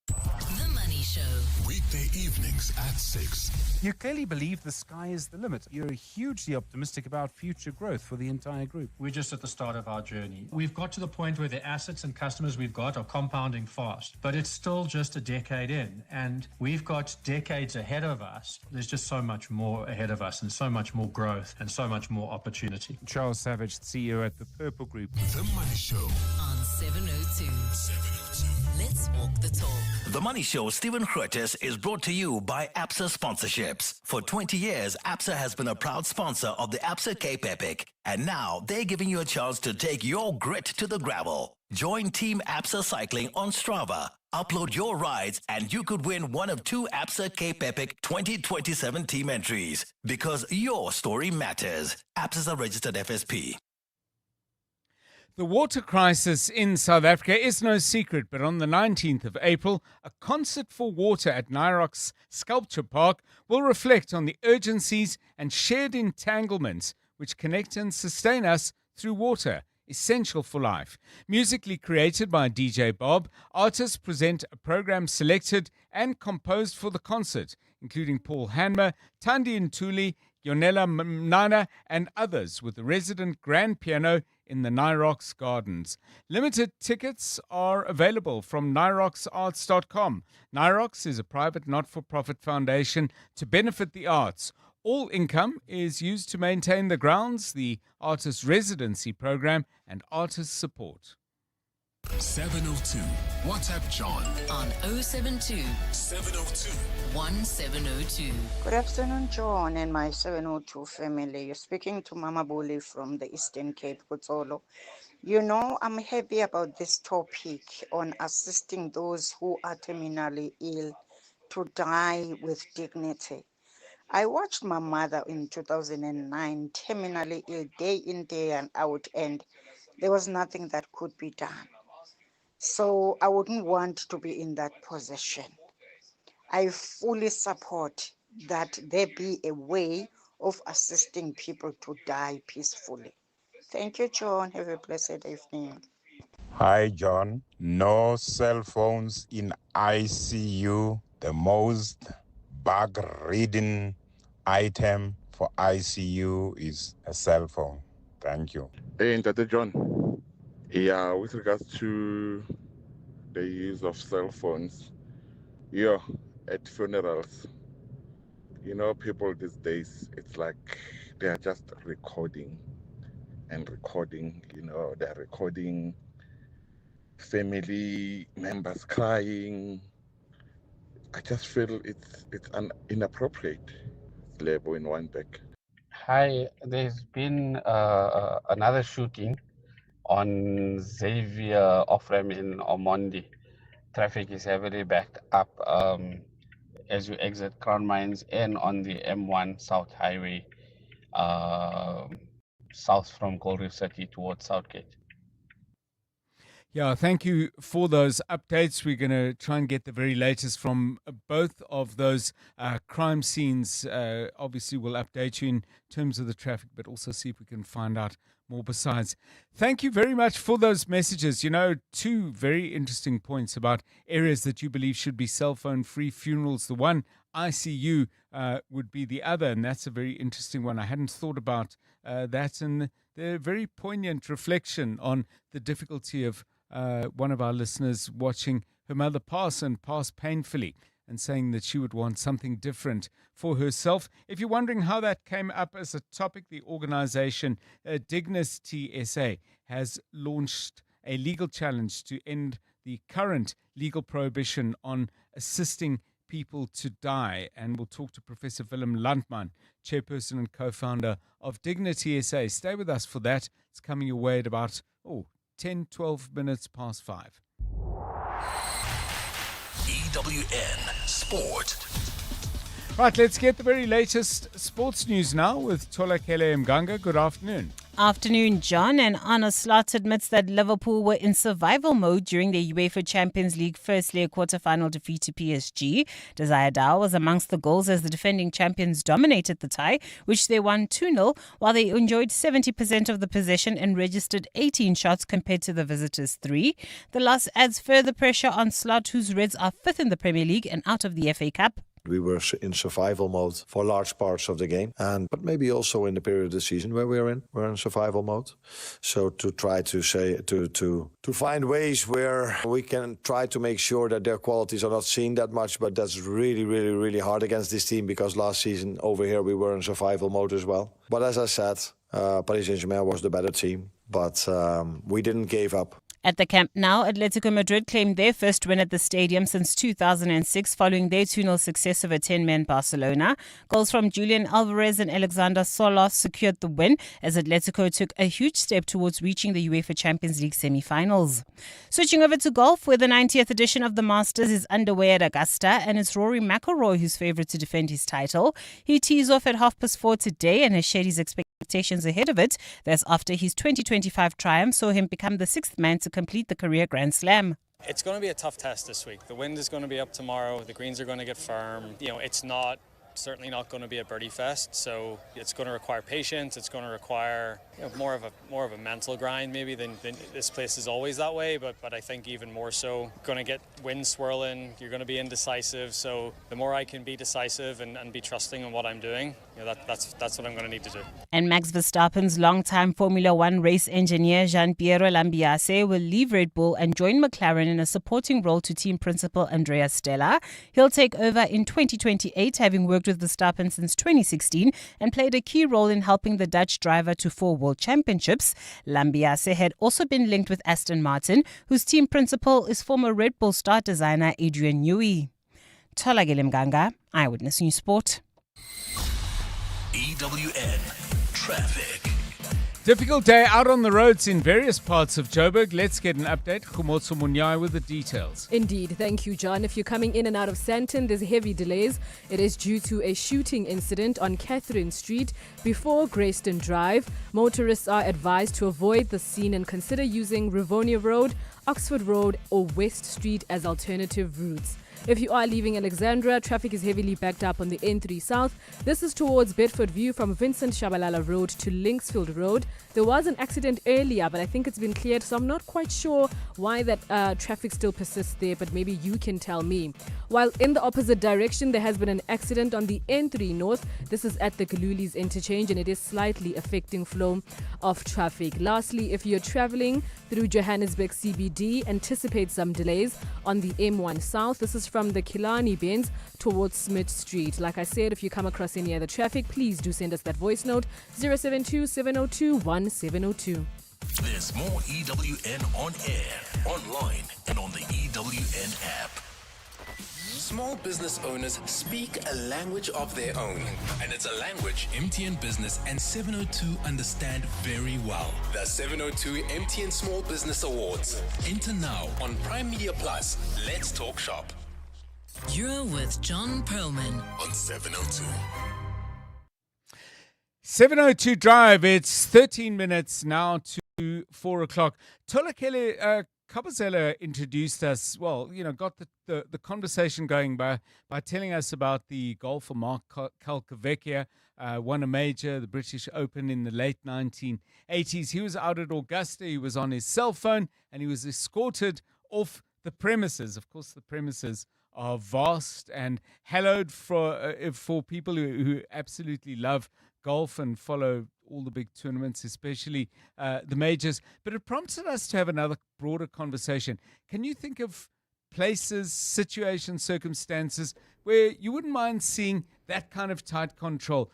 The Money Show. Weekday evenings at 6. You clearly believe the sky is the limit. You're hugely optimistic about future growth for the entire group. We're just at the start of our journey. We've got to the point where the assets and customers we've got are compounding fast, but it's still just a decade in, and we've got decades ahead of us. There's just so much more ahead of us and so much more growth and so much more opportunity. Charles Savage, CEO at the Purple Group. The Money Show on 702. Let's walk the talk. The Money Show, Stephen Curtis, is brought to you by ABSA Sponsorships. For 20 years, ABSA has been a proud sponsor of the ABSA Cape Epic. And now they're giving you a chance to take your grit to the gravel. Join Team ABSA Cycling on Strava. Upload your rides and you could win one of 2 ABSA Cape Epic 2027 team entries. Because your story matters. ABSA is a registered FSP. The water crisis in South Africa is no secret, but on the 19th of April, a concert for water at Nyrox Sculpture Park will reflect on the urgencies and shared entanglements which connect and sustain us through water, essential for life. Musically created by DJ Bob, artists present a program selected and composed for the concert, including Paul Hanmer, Thandi Ntuli, Yonela Mnana, and others, with the resident grand piano in the Nyrox Gardens. Limited tickets are available from nyroxarts.com. Nyrox is a private not-for-profit foundation to benefit the arts. All income is used to maintain the grounds, the artist residency program, and artist support. 702. WhatsApp John on 072 702 1702. Good afternoon, John and my 702 family. You're speaking to Mama Bully from the Eastern Cape, Kutsolo. You know, I'm happy about this topic on assisting those who are terminally ill to die with dignity. I watched my mother in 2009, terminally ill, day in, day out, and there was nothing that could be done. So I wouldn't want to be in that position. I fully support that there be a way of assisting people to die peacefully. Thank you, John. Have a blessed evening. Hi, John. No cell phones in ICU. The most bug-ridden item for ICU is a cell phone. Thank you. Hey, Dr. John. Yeah, with regards to the use of cell phones, at funerals, people these days, it's like they are just recording and recording, they're recording family members crying. I just feel it's inappropriate. It's label in one back. Hi, there's been another shooting on Xavier Off-Ram in Omondi. Traffic is heavily backed up as you exit Crown Mines and on the M1 South Highway, south from Gold Reef City towards Southgate. Yeah, thank you for those updates. We're going to try and get the very latest from both of those crime scenes. Obviously, we'll update you in terms of the traffic, but also see if we can find out more besides. Thank you very much for those messages. Two very interesting points about areas that you believe should be cell phone free. Funerals, the one, ICU would be the other, and that's a very interesting one. I hadn't thought about that, and the very poignant reflection on the difficulty of one of our listeners watching her mother pass and pass painfully, and saying that she would want something different for herself. If you're wondering how that came up as a topic, the organization Dignity SA has launched a legal challenge to end the current legal prohibition on assisting people to die. And we'll talk to Professor Willem Landman, chairperson and co-founder of Dignity SA. Stay with us for that. It's coming your way at about 10, 12 minutes past 5. EWN Sport. Right, let's get the very latest sports news now with Tolakele Mganga. Good afternoon. Afternoon, John. And Arne Slot admits that Liverpool were in survival mode during the UEFA Champions League first leg quarter-final defeat to PSG. Desire Dow was amongst the goals as the defending champions dominated the tie, which they won 2-0, while they enjoyed 70% of the possession and registered 18 shots compared to the visitors' 3. The loss adds further pressure on Slot, whose Reds are 5th in the Premier League and out of the FA Cup. We were in survival mode for large parts of the game, but maybe also in the period of the season where we're in survival mode. So to try to say to find ways where we can try to make sure that their qualities are not seen that much, but that's really, really, really hard against this team because last season over here we were in survival mode as well. But as I said, Paris Saint-Germain was the better team, but we didn't give up. At the Camp Nou, Atletico Madrid claimed their first win at the stadium since 2006 following their 2-0 success over 10-man Barcelona. Goals from Julian Alvarez and Alexander Solos secured the win as Atletico took a huge step towards reaching the UEFA Champions League semi-finals. Switching over to golf, where the 90th edition of the Masters is underway at Augusta, and it's Rory McIlroy who's favourite to defend his title. He tees off at 4:30 today and has shared his expectations ahead of it. That's after his 2025 triumph saw him become the 6th man to complete the career Grand Slam. It's going to be a tough test this week. The wind is going to be up tomorrow. The greens are going to get firm. It's not certainly not going to be a birdie fest. So it's going to require patience. It's going to require more of a mental grind maybe than this place is always that way. But I think even more so, going to get wind swirling. You're going to be indecisive. So the more I can be decisive and be trusting in what I'm doing, that's what I'm going to need to do. And Max Verstappen's longtime Formula One race engineer Jean Lambiase will leave Red Bull and join McLaren in a supporting role to team principal Andrea Stella. He'll take over in 2028, having worked with Verstappen since 2016 and played a key role in helping the Dutch driver to 4 world championships. Lambiase had also been linked with Aston Martin, whose team principal is former Red Bull star designer Adrian Newey. Tolagile Mganga, Eyewitness News Sport. EWN Traffic. Difficult day out on the roads in various parts of Joburg. Let's get an update. Khumotso Munyai with the details. Indeed. Thank you, John. If you're coming in and out of Sandton, there's heavy delays. It is due to a shooting incident on Catherine Street before Grayston Drive. Motorists are advised to avoid the scene and consider using Rivonia Road, Oxford Road or West Street as alternative routes. If you are leaving Alexandra, traffic is heavily backed up on the N3 South. This is towards Bedford View from Vincent Shabalala Road to Linksfield Road. There was an accident earlier, but I think it's been cleared, so I'm not quite sure why that traffic still persists there, but maybe you can tell me. While in the opposite direction, there has been an accident on the N3 North. This is at the Galulis interchange, and it is slightly affecting flow of traffic. Lastly, if you're traveling through Johannesburg CBD, anticipate some delays on the M1 South. This is from the Killarney bends towards Smith Street. Like I said, if you come across any other traffic, please do send us that voice note 072-702-1702. There's more EWN on air, online, and on the EWN app. Small business owners speak a language of their own, and it's a language MTN Business and 702 understand very well. The 702 MTN Small Business Awards. Enter now on Prime Media Plus. Let's talk shop. You're with John Perlman on 702. 702 Drive. It's 13 minutes now to 4 o'clock. Tolakele Kabazela introduced us, got the conversation going by telling us about the golfer Mark Calcavecchia, won a major, the British Open in the late 1980s. He was out at Augusta. He was on his cell phone and he was escorted off the premises. Of course, the premises are vast and hallowed for people who absolutely love golf and follow all the big tournaments, especially the majors. But it prompted us to have another broader conversation. Can you think of places, situations, circumstances where you wouldn't mind seeing that kind of tight control?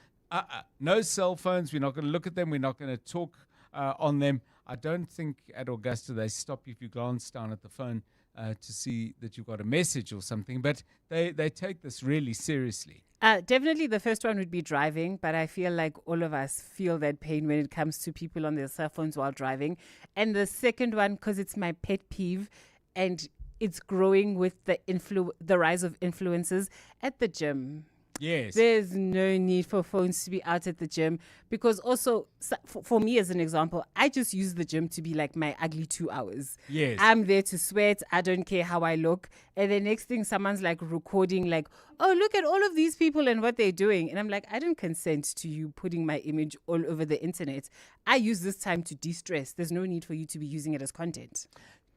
No cell phones. We're not going to look at them. We're not going to talk on them. I don't think at Augusta they stop you if you glance down at the phone to see that you've got a message or something. But they take this really seriously. Definitely the first one would be driving, but I feel like all of us feel that pain when it comes to people on their cell phones while driving. And the second one, because it's my pet peeve, and it's growing with the rise of influencers at the gym. Yes. There's no need for phones to be out at the gym, because also for me as an example, I just use the gym to be like my ugly 2 hours. Yes. I'm there to sweat. I don't care how I look. And the next thing someone's like recording like, oh, look at all of these people and what they're doing. And I'm like, I don't consent to you putting my image all over the internet. I use this time to de-stress. There's no need for you to be using it as content.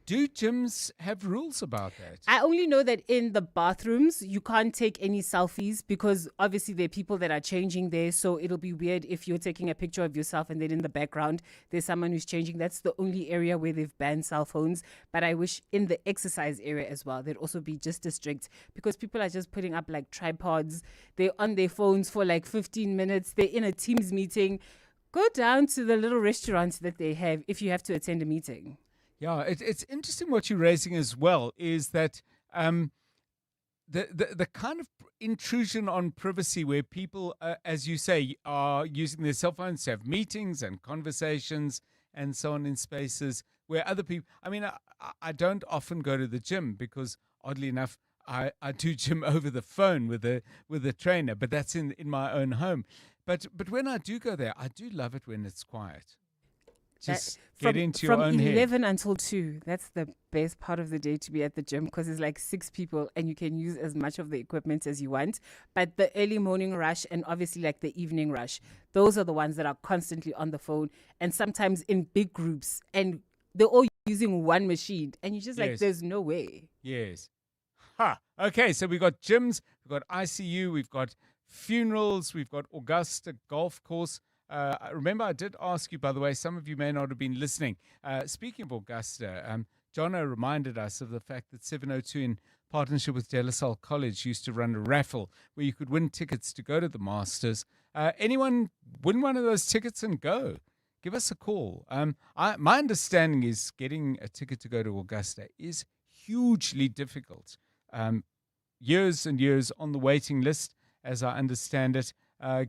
Do gyms have rules about that? I only know that in the bathrooms, you can't take any selfies because obviously there are people that are changing there. So it'll be weird if you're taking a picture of yourself and then in the background, there's someone who's changing. That's the only area where they've banned cell phones. But I wish in the exercise area as well, they'd also be just as strict, because people are just putting up like tripods. They're on their phones for like 15 minutes. They're in a Teams meeting. Go down to the little restaurants that they have if you have to attend a meeting. Yeah, it's interesting what you're raising as well, is that the kind of intrusion on privacy where people, as you say, are using their cell phones to have meetings and conversations and so on in spaces where other people, I don't often go to the gym because oddly enough, I do gym over the phone with a trainer, but that's in my own home. But when I do go there, I do love it when it's quiet. just get into your own From head. 11 until 2, that's the best part of the day to be at the gym, because it's like 6 people and you can use as much of the equipment as you want. But the early morning rush and obviously like the evening rush, those are the ones that are constantly on the phone and sometimes in big groups, and they're all using one machine and you're just like, Yes. there's no way. Yes. Ha. Okay, so we've got gyms, we've got ICU, we've got funerals, we've got Augusta Golf Course. Remember, I did ask you, by the way, some of you may not have been listening. Speaking of Augusta, Jono reminded us of the fact that 702 in partnership with De La Salle College used to run a raffle where you could win tickets to go to the Masters. Anyone win one of those tickets and go? Give us a call. My understanding is getting a ticket to go to Augusta is hugely difficult. Years and years on the waiting list, as I understand it.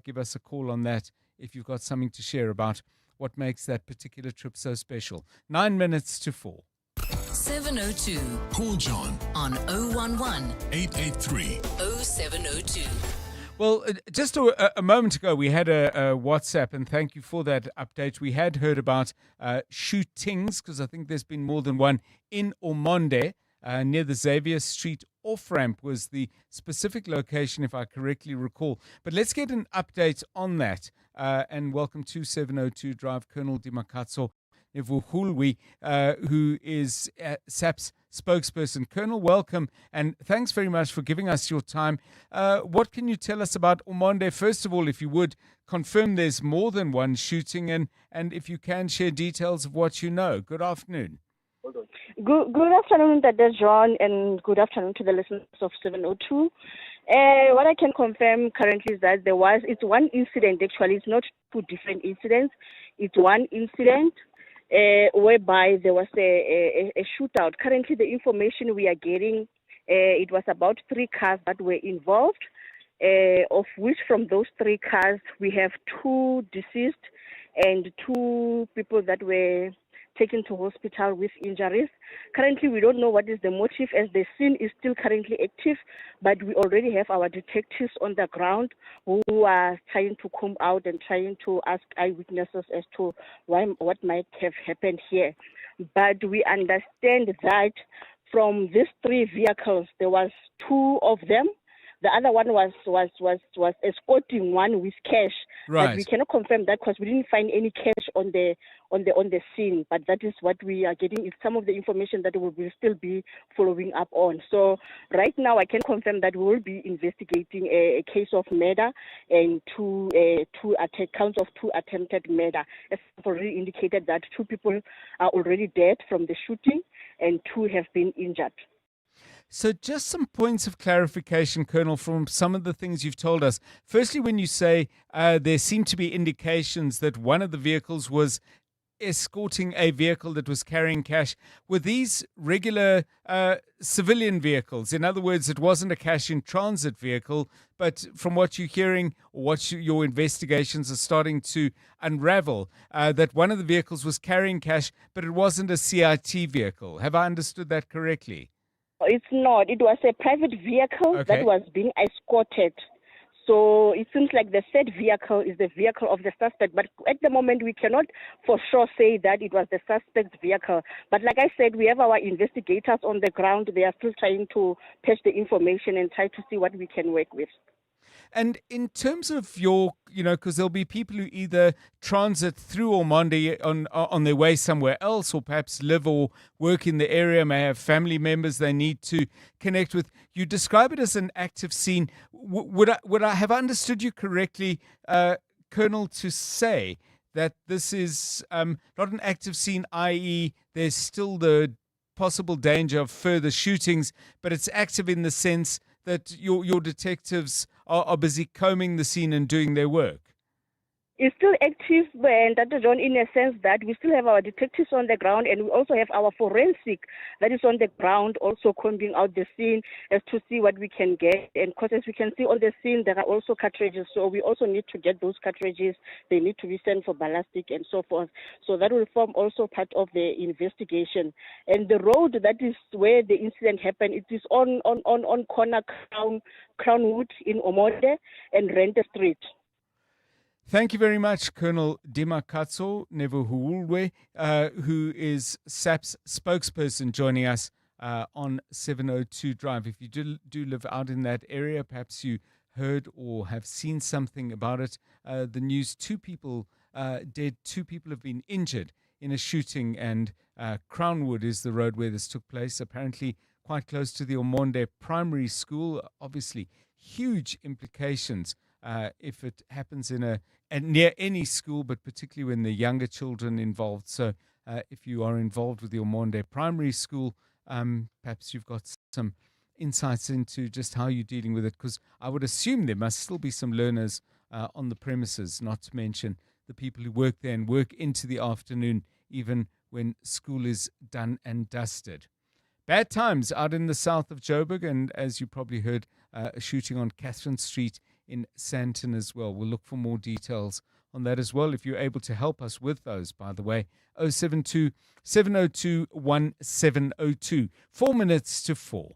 Give us a call on that if you've got something to share about what makes that particular trip so special. 9 minutes to 4. 702 Call John on 011 883 0702. Well, just a moment ago, we had a WhatsApp, and thank you for that update. We had heard about shootings, because I think there's been more than one in Ormonde, near the Xavier Street off-ramp was the specific location, if I correctly recall. But let's get an update on that. And welcome to 702 Drive, Colonel Dimakatso Nevuhulwi, who is SAP's spokesperson. Colonel, welcome, and thanks very much for giving us your time. What can you tell us about Ormonde? First of all, if you would, confirm there's more than one shooting, and if you can, share details of what you know. Good afternoon. Good afternoon, Dr. John, and good afternoon to the listeners of 702. What I can confirm currently is that it's one incident actually. It's not two different incidents. It's one incident whereby there was a shootout. Currently, the information we are getting, it was about 3 cars that were involved, of which from those 3 cars, we have 2 deceased and 2 people that were taken to hospital with injuries. Currently, we don't know what is the motive, as the scene is still currently active, but we already have our detectives on the ground who are trying to come out and trying to ask eyewitnesses as to what might have happened here. But we understand that from these 3 vehicles, there was 2 of them. The other one was escorting one with cash. Right. But we cannot confirm that because we didn't find any cash on the scene. But that is what we are getting. It's some of the information that we will still be following up on. So right now, I can confirm that we will be investigating a case of murder and 2 counts of 2 attempted murder. As I've already indicated, that 2 people are already dead from the shooting and 2 have been injured. So just some points of clarification, Colonel, from some of the things you've told us. Firstly, when you say there seem to be indications that one of the vehicles was escorting a vehicle that was carrying cash, were these regular civilian vehicles? In other words, it wasn't a cash-in-transit vehicle, but from what you're hearing, or what your investigations are starting to unravel, that one of the vehicles was carrying cash, but it wasn't a CIT vehicle. Have I understood that correctly? It's not. It was a private vehicle that was being escorted. So it seems like the third vehicle is the vehicle of the suspect. But at the moment, we cannot for sure say that it was the suspect's vehicle. But like I said, we have our investigators on the ground. They are still trying to patch the information and try to see what we can work with. And in terms of your, because there'll be people who either transit through Ormonde on their way somewhere else, or perhaps live or work in the area, may have family members they need to connect with. You describe it as an active scene. Would I have understood you correctly, Colonel, to say that this is not an active scene, i.e. there's still the possible danger of further shootings, but it's active in the sense that your detectives are busy combing the scene and doing their work? It's still active, and Dr. John, in a sense that we still have our detectives on the ground, and we also have our forensic that is on the ground also combing out the scene as to see what we can get. And because as we can see on the scene, there are also cartridges, so we also need to get those cartridges. They need to be sent for ballistic and so forth. So that will form also part of the investigation. And the road that is where the incident happened, it is on corner Crownwood in Ormonde and Renter Street. Thank you very much, Colonel Dimakatso Nevuhulwe, who is SAP's spokesperson, joining us on 702 Drive. If you do live out in that area, perhaps you heard or have seen something about it. The news, 2 people dead, 2 people have been injured in a shooting, and Crownwood is the road where this took place, apparently quite close to the Omonde Primary School. Obviously, huge implications if it happens in near any school, but particularly when the younger children involved. So if you are involved with the Omonde Primary School, perhaps you've got some insights into just how you're dealing with it, because I would assume there must still be some learners on the premises, not to mention the people who work there and work into the afternoon, even when school is done and dusted. Bad times out in the south of Joburg, and as you probably heard, a shooting on Catherine Street in Sandton as well. We'll look for more details on that as well, if you're able to help us with those, by the way. 072 702 1702. 4 minutes to 4.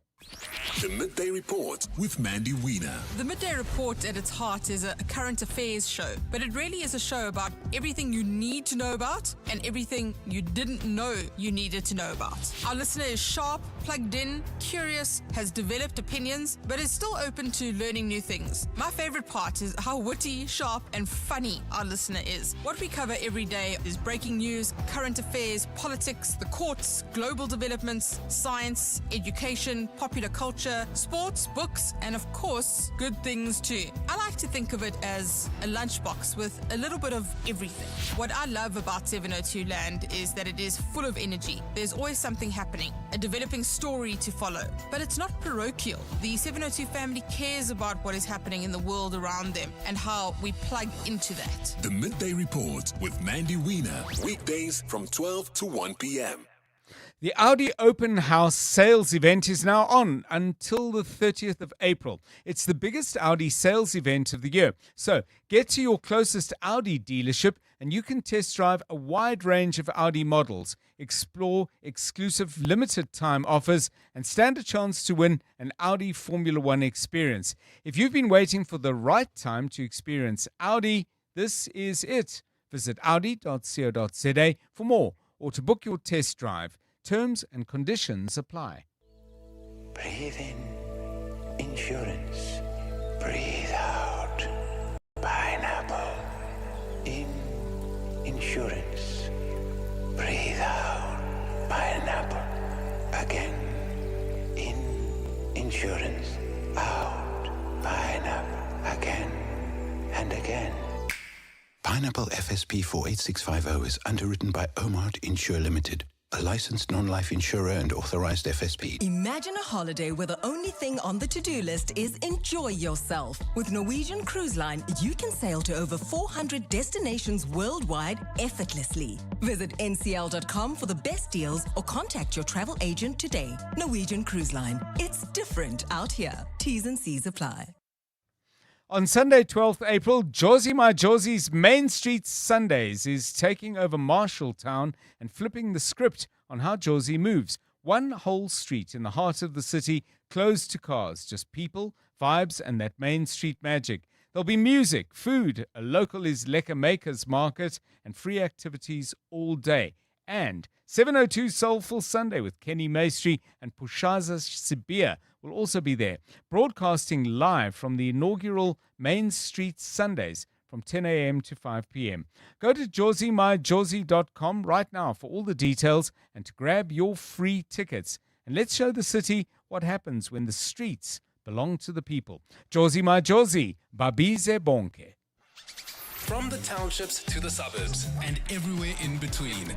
The Midday Report with Mandy Wiener. The Midday Report at its heart is a current affairs show, but it really is a show about everything you need to know about and everything you didn't know you needed to know about. Our listener is sharp, plugged in, curious, has developed opinions, but is still open to learning new things. My favorite part is how witty, sharp, and funny our listener is. What we cover every day is breaking news, current affairs, politics, the courts, global developments, science, education, popular culture, sports, books, and of course, good things too. I like to think of it as a lunchbox with a little bit of everything. What I love about 702 Land is that it is full of energy. There's always something happening, a developing story to follow. But it's not parochial. The 702 family cares about what is happening in the world around them and how we plug into that. The Midday Report with Mandy Wiener. Weekdays from 12 to 1 p.m. The Audi Open House sales event is now on until the 30th of April. It's the biggest Audi sales event of the year. So get to your closest Audi dealership and you can test drive a wide range of Audi models, explore exclusive limited time offers, and stand a chance to win an Audi Formula One experience. If you've been waiting for the right time to experience Audi, this is it. Visit audi.co.za for more or to book your test drive. Terms and conditions apply. Breathe in, insurance. Breathe out, pineapple. In, insurance. Breathe out, pineapple. Again, in, insurance. Out, pineapple. Again and again. Pineapple FSP 48650 is underwritten by Omart Insure Limited, a licensed non-life insurer and authorized FSP. Imagine a holiday where the only thing on the to-do list is enjoy yourself. With Norwegian Cruise Line, you can sail to over 400 destinations worldwide effortlessly. Visit ncl.com for the best deals or contact your travel agent today. Norwegian Cruise Line. It's different out here. T's and C's apply. On Sunday, 12th April, Josie My Josie's Main Street Sundays is taking over Marshalltown and flipping the script on how Josie moves. One whole street in the heart of the city, closed to cars, just people, vibes, and that Main Street magic. There'll be music, food, a local Lekker Makers market, and free activities all day. And 702 Soulful Sunday with Kenny Maestri and Pushaza Sibia will also be there, broadcasting live from the inaugural Main Street Sundays from 10 a.m. to 5 p.m. Go to josiemyjosie.com right now for all the details and to grab your free tickets. And let's show the city what happens when the streets belong to the people. Josie My Josie, Babize Bonke. From the townships to the suburbs and everywhere in between,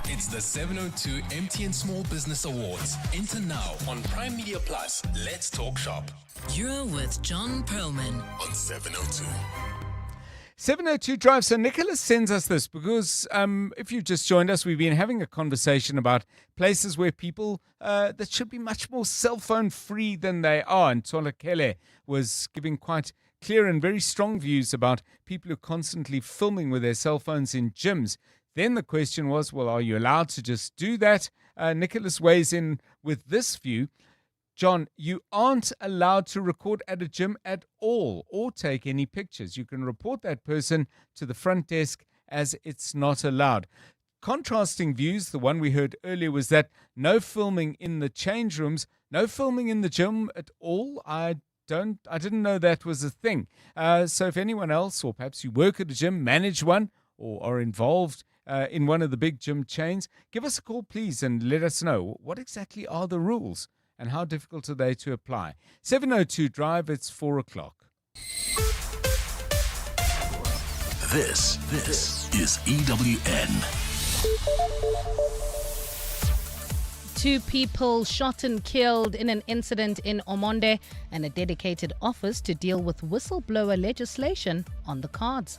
it's the 702 MTN Small Business Awards. Enter now on Prime Media Plus. Let's talk shop. You're with John Perlman on 702. 702 Drive. So Nicholas sends us this because if you've just joined us, we've been having a conversation about places where people that should be much more cell phone free than they are. And Tolakele was giving quite clear and very strong views about people who are constantly filming with their cell phones in gyms. Then the question was, well, are you allowed to just do that? Nicholas weighs in with this view. John, you aren't allowed to record at a gym at all or take any pictures. You can report that person to the front desk as it's not allowed. Contrasting views, the one we heard earlier was that no filming in the change rooms, no filming in the gym at all. I didn't know that was a thing. So if anyone else, or perhaps you work at a gym, manage one, or are involved in one of the big gym chains, give us a call, please, and let us know what exactly are the rules and how difficult are they to apply. 702 Drive, it's 4 o'clock. This is EWN. 2 people shot and killed in an incident in Omonde, and a dedicated office to deal with whistleblower legislation on the cards.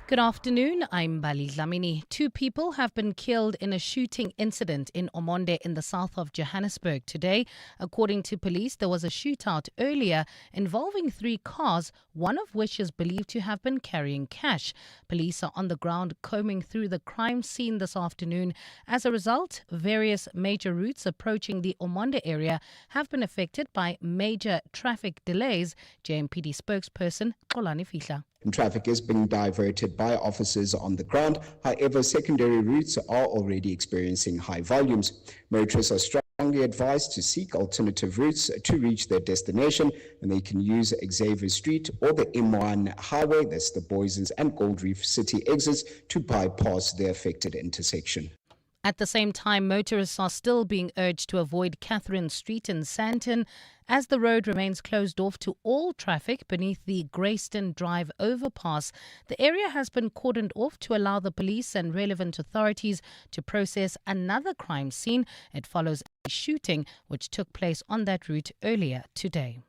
Good afternoon, I'm Bali Dlamini. 2 people have been killed in a shooting incident in Omonde in the south of Johannesburg today. According to police, there was a shootout earlier involving 3 cars, one of which is believed to have been carrying cash. Police are on the ground combing through the crime scene this afternoon. As a result, various major routes approaching the Omonde area have been affected by major traffic delays. JMPD spokesperson Xolani Fihla. Traffic is being diverted by officers on the ground. However, secondary routes are already experiencing high volumes. Motorists are strongly advised to seek alternative routes to reach their destination, and they can use Xavier Street or the M1 highway, that's the Boysons and Gold Reef City exits, to bypass the affected intersection. At the same time, motorists are still being urged to avoid Catherine Street in Sandton as the road remains closed off to all traffic beneath the Greyston Drive overpass. The area has been cordoned off to allow the police and relevant authorities to process another crime scene. It follows a shooting which took place on that route earlier today.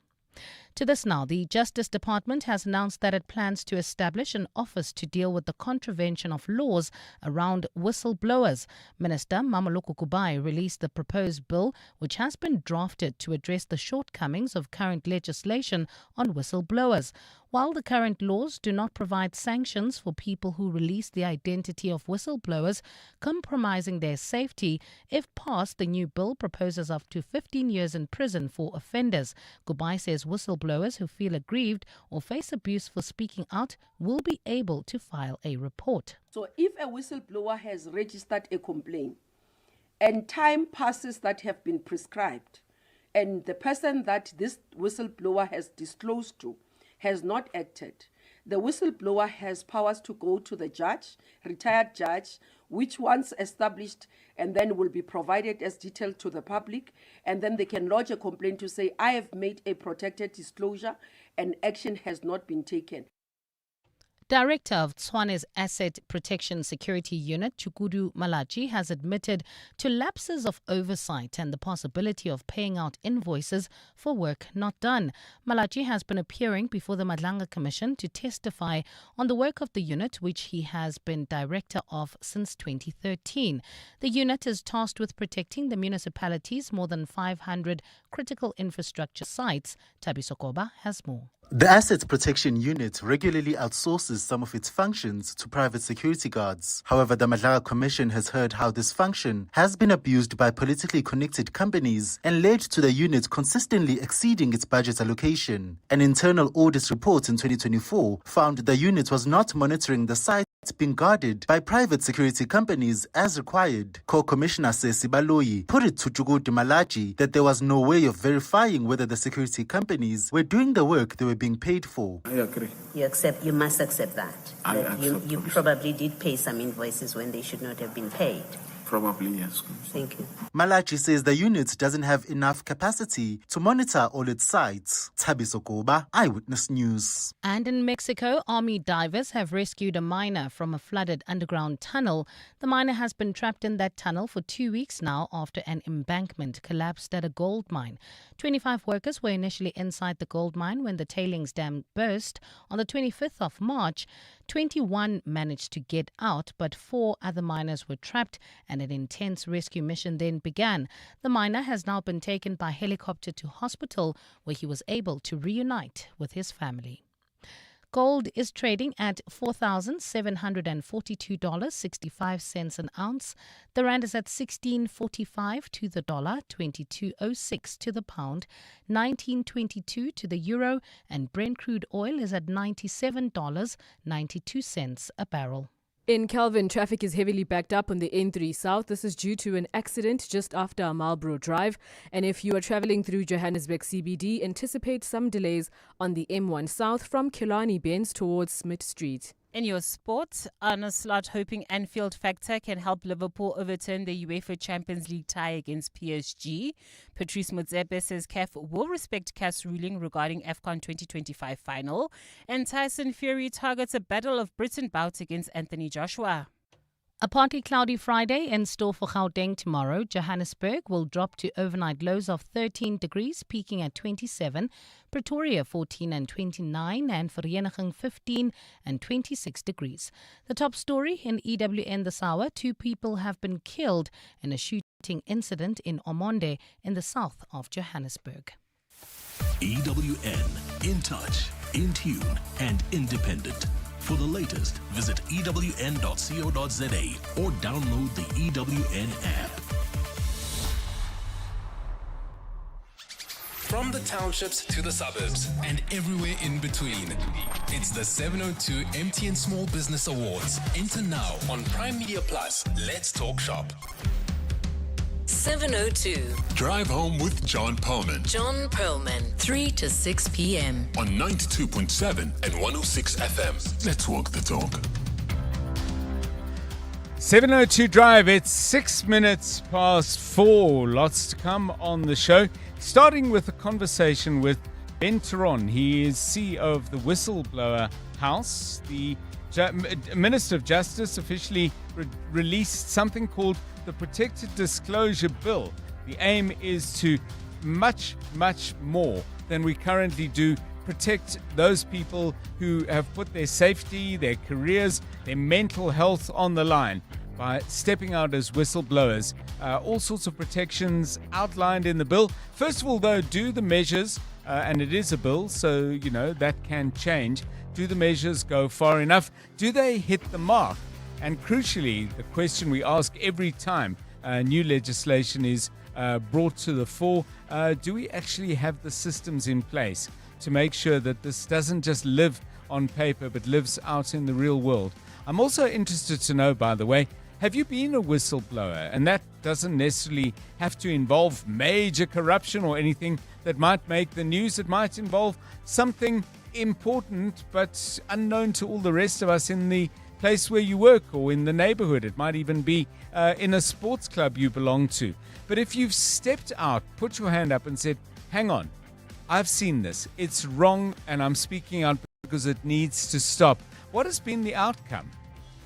To this now, the Justice Department has announced that it plans to establish an office to deal with the contravention of laws around whistleblowers. Minister Mameloko Kubai released the proposed bill, which has been drafted to address the shortcomings of current legislation on whistleblowers. While the current laws do not provide sanctions for people who release the identity of whistleblowers, compromising their safety, if passed, the new bill proposes up to 15 years in prison for offenders. Kubai says whistleblowers who feel aggrieved or face abuse for speaking out will be able to file a report. So if a whistleblower has registered a complaint and time passes that have been prescribed, and the person that this whistleblower has disclosed to has not acted, the whistleblower has powers to go to the judge, retired judge, which once established and then will be provided as detail to the public, and then they can lodge a complaint to say, I have made a protected disclosure and action has not been taken. Director of Tshwane's Asset Protection Security Unit, Chukudu Malachi, has admitted to lapses of oversight and the possibility of paying out invoices for work not done. Malachi has been appearing before the Madlanga Commission to testify on the work of the unit, which he has been director of since 2013. The unit is tasked with protecting the municipality's more than 500 critical infrastructure sites. Tabiso Koba has more. The Assets Protection Unit regularly outsources some of its functions to private security guards. However, the Madlanga Commission has heard how this function has been abused by politically connected companies and led to the unit consistently exceeding its budget allocation. An internal audit report in 2024 found the unit was not monitoring the sites being guarded by private security companies as required. Co-Commissioner Sesi Baloyi put it to Chukudu Malachi that there was no way of verifying whether the security companies were doing the work they were being paid for. I agree. You must accept that. You probably did pay some invoices when they should not have been paid. Probably, yes. Thank you. Malachi says the unit doesn't have enough capacity to monitor all its sites. Tabiso Koba, Eyewitness News. And in Mexico, army divers have rescued a miner from a flooded underground tunnel. The miner has been trapped in that tunnel for 2 weeks now after an embankment collapsed at a gold mine. 25 workers were initially inside the gold mine when the tailings dam burst. On the 25th of March, 21 managed to get out, but 4 other miners were trapped, and an intense rescue mission then began. The miner has now been taken by helicopter to hospital, where he was able to reunite with his family. Gold is trading at $4,742.65 an ounce. The rand is at 16.45 to the dollar, 22.06 to the pound, 19.22 to the euro, and Brent crude oil is at $97.92 a barrel. In Kelvin, traffic is heavily backed up on the N3 South. This is due to an accident just after Marlborough Drive. And if you are travelling through Johannesburg CBD, anticipate some delays on the M1 South from Killarney Bends towards Smith Street. In your sport, Arne Slot hoping Anfield factor can help Liverpool overturn the UEFA Champions League tie against PSG. Patrice Motsepe says CAF will respect CAF's ruling regarding AFCON 2025 final. And Tyson Fury targets a Battle of Britain bout against Anthony Joshua. A partly cloudy Friday in store for Gauteng tomorrow. Johannesburg will drop to overnight lows of 13 degrees, peaking at 27. Pretoria 14 and 29, and Vereeniging 15 and 26 degrees. The top story in EWN this hour: 2 people have been killed in a shooting incident in Omonde in the south of Johannesburg. EWN, in touch, in tune, and independent. For the latest, visit ewn.co.za or download the EWN app. From the townships to the suburbs and everywhere in between, it's the 702 MTN Small Business Awards. Enter now on Prime Media Plus. Let's talk shop. 702. Drive home with John Perlman John Perlman, 3 to 6 p.m. on 92.7 and 106 FM. Let's walk the talk. 702 Drive, it's 6 minutes past 4. Lots to come on the show. Starting with a conversation with Ben Teron. He is CEO of the Whistleblower House. The Minister of Justice officially released something called the Protected Disclosure Bill. The aim is to much, much more than we currently do protect those people who have put their safety, their careers, their mental health on the line by stepping out as whistleblowers. All sorts of protections outlined in the bill. First of all, though, do the measures, and it is a bill, so, you know, that can change. Do the measures go far enough? Do they hit the mark? And crucially, the question we ask every time new legislation is brought to the fore, do we actually have the systems in place to make sure that this doesn't just live on paper but lives out in the real world? I'm also interested to know, by the way, have you been a whistleblower? And that doesn't necessarily have to involve major corruption or anything that might make the news. It might involve something important but unknown to all the rest of us in the place where you work or in the neighborhood. It might even be in a sports club you belong to. But if you've stepped out, put your hand up and said, hang on, I've seen this. It's wrong and I'm speaking out because it needs to stop. What has been the outcome?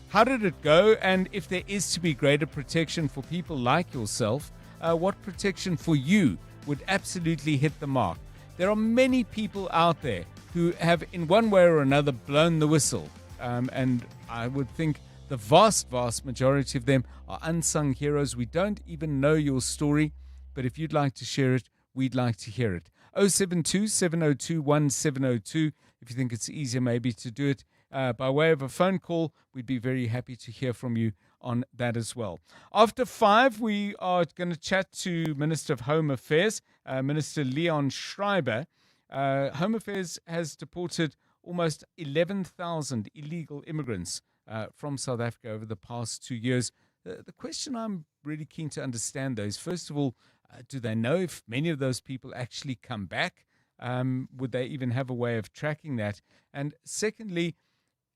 How did it go? And if there is to be greater protection for people like yourself, what protection for you would absolutely hit the mark? There are many people out there who have in one way or another blown the whistle. And I would think the vast, vast majority of them are unsung heroes. We don't even know your story, but if you'd like to share it, we'd like to hear it. 072-702-1702. If you think it's easier maybe to do it by way of a phone call, we'd be very happy to hear from you on that as well. After 5, we are going to chat to Minister of Home Affairs, Minister Leon Schreiber. Home Affairs has deported almost 11,000 illegal immigrants from South Africa over the past 2 years. The question I'm really keen to understand, though, is first of all, do they know if many of those people actually come back? Would they even have a way of tracking that? And secondly,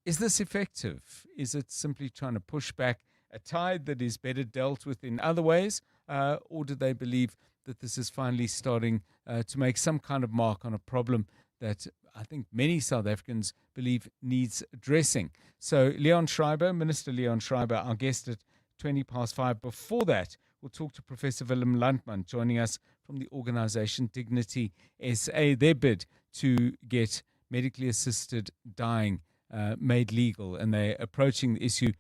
is this effective? Is it simply trying to push back a tide that is better dealt with in other ways? Or do they believe that this is finally starting to make some kind of mark on a problem that I think many South Africans believe needs addressing? So Leon Schreiber, Minister Leon Schreiber, our guest at 20 past 5. Before that, we'll talk to Professor Willem Landman, joining us from the organization Dignity SA, their bid to get medically assisted dying made legal. And they're approaching the issue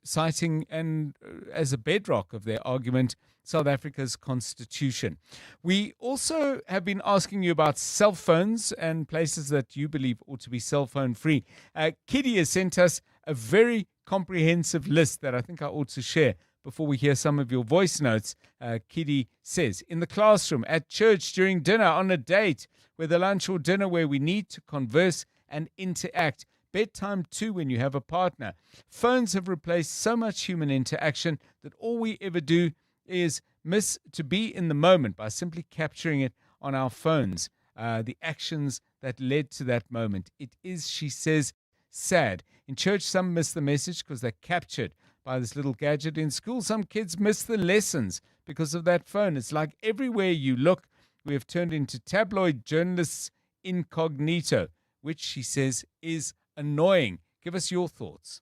citing and as a bedrock of their argument, South Africa's constitution. We also have been asking you about cell phones and places that you believe ought to be cell phone free. Kitty has sent us a very comprehensive list that I think I ought to share before we hear some of your voice notes. Kitty says, in the classroom, at church, during dinner, on a date, whether lunch or dinner, where we need to converse and interact. Bedtime too, when you have a partner. Phones have replaced so much human interaction that all we ever do is miss to be in the moment by simply capturing it on our phones, the actions that led to that moment. It is, she says, sad. In church, some miss the message because they're captured by this little gadget. In school, some kids miss the lessons because of that phone. It's like everywhere you look, we have turned into tabloid journalists incognito, which she says is annoying. Give us your thoughts.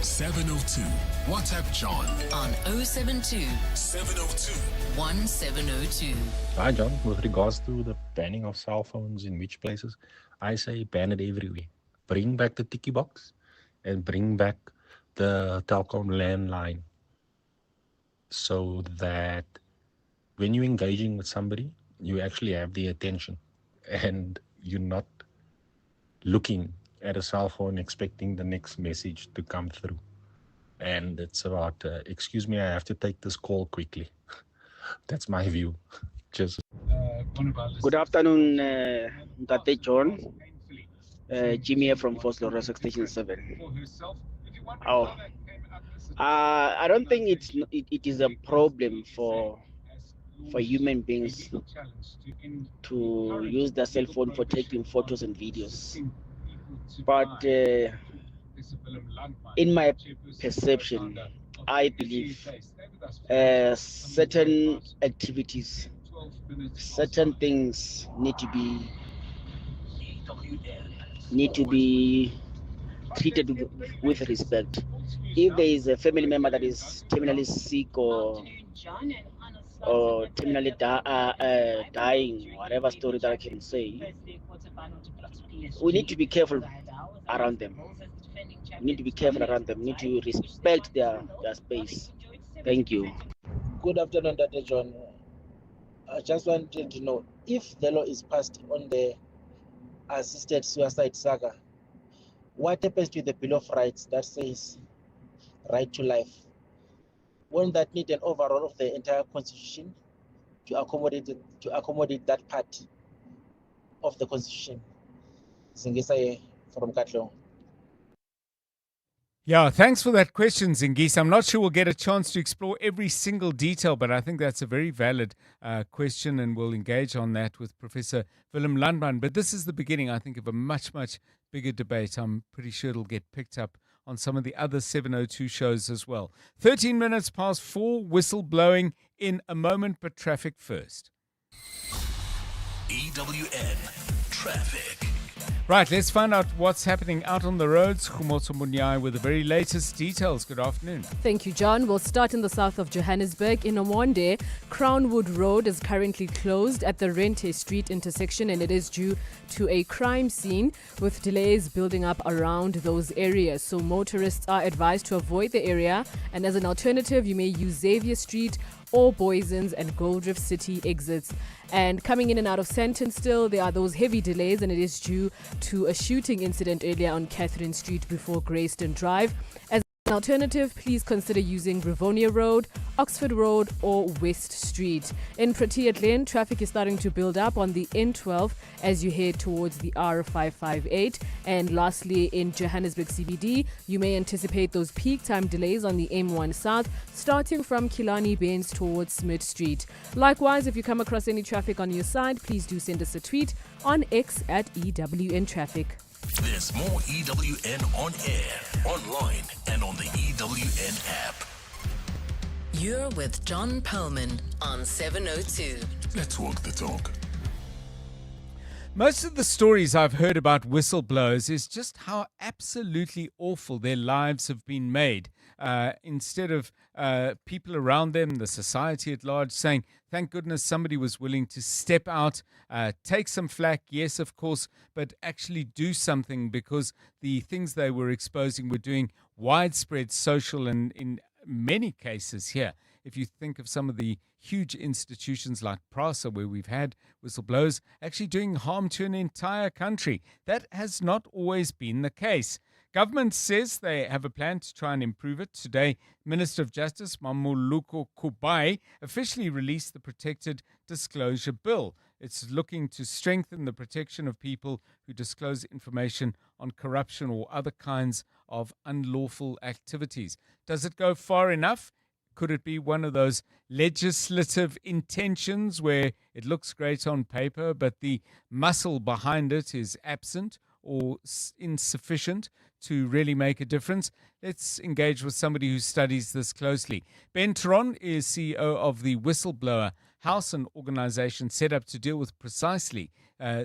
702. WhatsApp John on 072 702 1702. Hi, John. With regards to the banning of cell phones in which places, I say ban it everywhere. Bring back the tiki box and bring back the telecom landline so that when you're engaging with somebody, you actually have their attention and you're not looking at a cell phone expecting the next message to come through. And it's about, excuse me, I have to take this call quickly. That's my view. Just. Good afternoon, Ntate John. Jimmy here from Fort Lawrence Station 7. Oh, I don't think it is a problem for human beings to use their cell phone for taking photos and videos. But in my perception, I believe certain activities, certain things need to be treated with respect. If there is a family member that is terminally sick or terminally dying, whatever story that I can say, we need to be careful around them. We need to be careful around them. We need to respect their space. Thank you. Good afternoon, Dr. John. I just wanted to know if the law is passed on the assisted suicide saga, what happens to the Bill of Rights that says right to life? Won't that need an overhaul of the entire constitution to accommodate that part of the constitution? Zingisa from Katlong. Yeah, thanks for that question, Zingis. I'm not sure we'll get a chance to explore every single detail, but I think that's a very valid question, and we'll engage on that with Professor Willem Landman. But this is the beginning, I think, of a much, much bigger debate. I'm pretty sure it'll get picked up on some of the other 702 shows as well. 13 minutes past 4, whistle blowing in a moment, but traffic first. EWN Traffic. Right, let's find out what's happening out on the roads. Khumotso Munyai with the very latest details. Good afternoon. Thank you, John. We'll start in the south of Johannesburg. In Omonde, Crownwood Road is currently closed at the Rente Street intersection, and it is due to a crime scene with delays building up around those areas. So motorists are advised to avoid the area, and as an alternative, you may use Xavier Street or Boysons and Goldrift City exits. And coming in and out of Sandton still, there are those heavy delays, and it is due to a shooting incident earlier on Catherine Street before Grayston Drive. As an alternative, please consider using Rivonia Road, Oxford Road or West Street. In Protea Glen, traffic is starting to build up on the N12 as you head towards the R558. And lastly, in Johannesburg CBD, you may anticipate those peak time delays on the M1 South, starting from Killarney Bends towards Smith Street. Likewise, if you come across any traffic on your side, please do send us a tweet on X at EWN Traffic. There's more EWN on air, online, and on the EWN app. You're with John Perlman on 702. Let's walk the talk. Most of the stories I've heard about whistleblowers is just how absolutely awful their lives have been made. Instead of people around them, the society at large, saying, thank goodness somebody was willing to step out, take some flack, yes, of course, but actually do something, because the things they were exposing were doing widespread social and, in many cases here, if you think of some of the huge institutions like PRASA, where we've had whistleblowers actually doing harm to an entire country. That has not always been the case. Government says they have a plan to try and improve it. Today, Minister of Justice Mamuluko Kubai officially released the Protected Disclosure Bill. It's looking to strengthen the protection of people who disclose information on corruption or other kinds of unlawful activities. Does it go far enough? Could it be one of those legislative intentions where it looks great on paper, but the muscle behind it is absent or insufficient to really make a difference? Let's engage with somebody who studies this closely. Ben Tron is CEO of the Whistleblower House, an organization set up to deal with precisely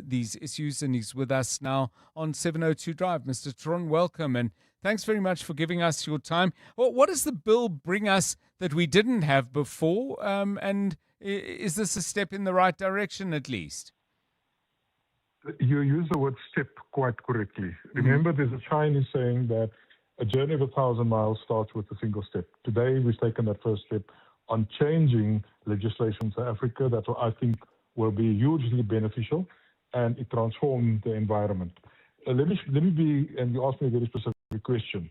these issues, and he's with us now on 702 Drive. Mr. Tron, welcome, and thanks very much for giving us your time. What does the bill bring us that we didn't have before, and is this a step in the right direction at least? You use the word step quite correctly. Remember, there's a Chinese saying that a journey of 1,000 miles starts with a single step. Today, we've taken that first step on changing legislation in South Africa that I think will be hugely beneficial, and it transforms the environment. Let me be, and you asked me a very specific question.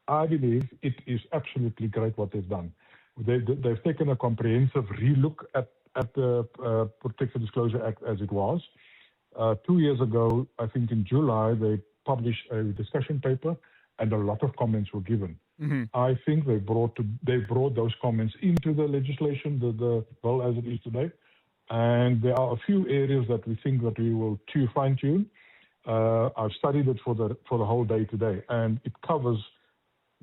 I believe it is absolutely great what they've done. They've taken a comprehensive relook at the Protected Disclosure Act as it was. 2 years ago, I think in July, they published a discussion paper, and a lot of comments were given. I think they brought those comments into the legislation, the bill as it is today. And there are a few areas that we think that we will fine-tune. I've studied it for the whole day today, and it covers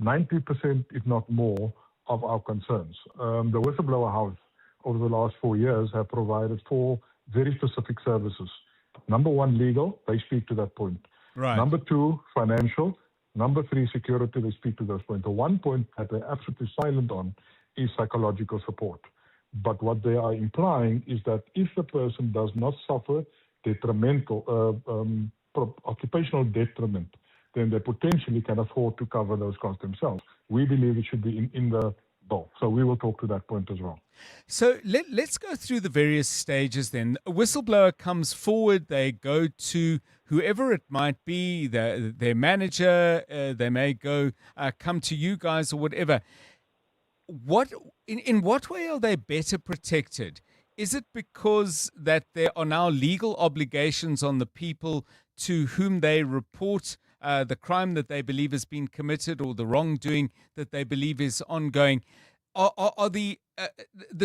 90%, if not more, of our concerns. The Whistleblower House, over the last 4 years, have provided 4 very specific services. Number 1, legal, they speak to that point. Right. Number 2, financial. Number 3, security, they speak to those points. The one point that they're absolutely silent on is psychological support. But what they are implying is that if the person does not suffer detrimental, occupational detriment, then they potentially can afford to cover those costs themselves. We believe it should be in the bill. So we will talk to that point as well. So let's go through the various stages then. A whistleblower comes forward, they go to whoever it might be, their manager, they may come to you guys or whatever. In what way are they better protected? Is it because that there are now legal obligations on the people to whom they report the crime that they believe has been committed or the wrongdoing that they believe is ongoing? Are the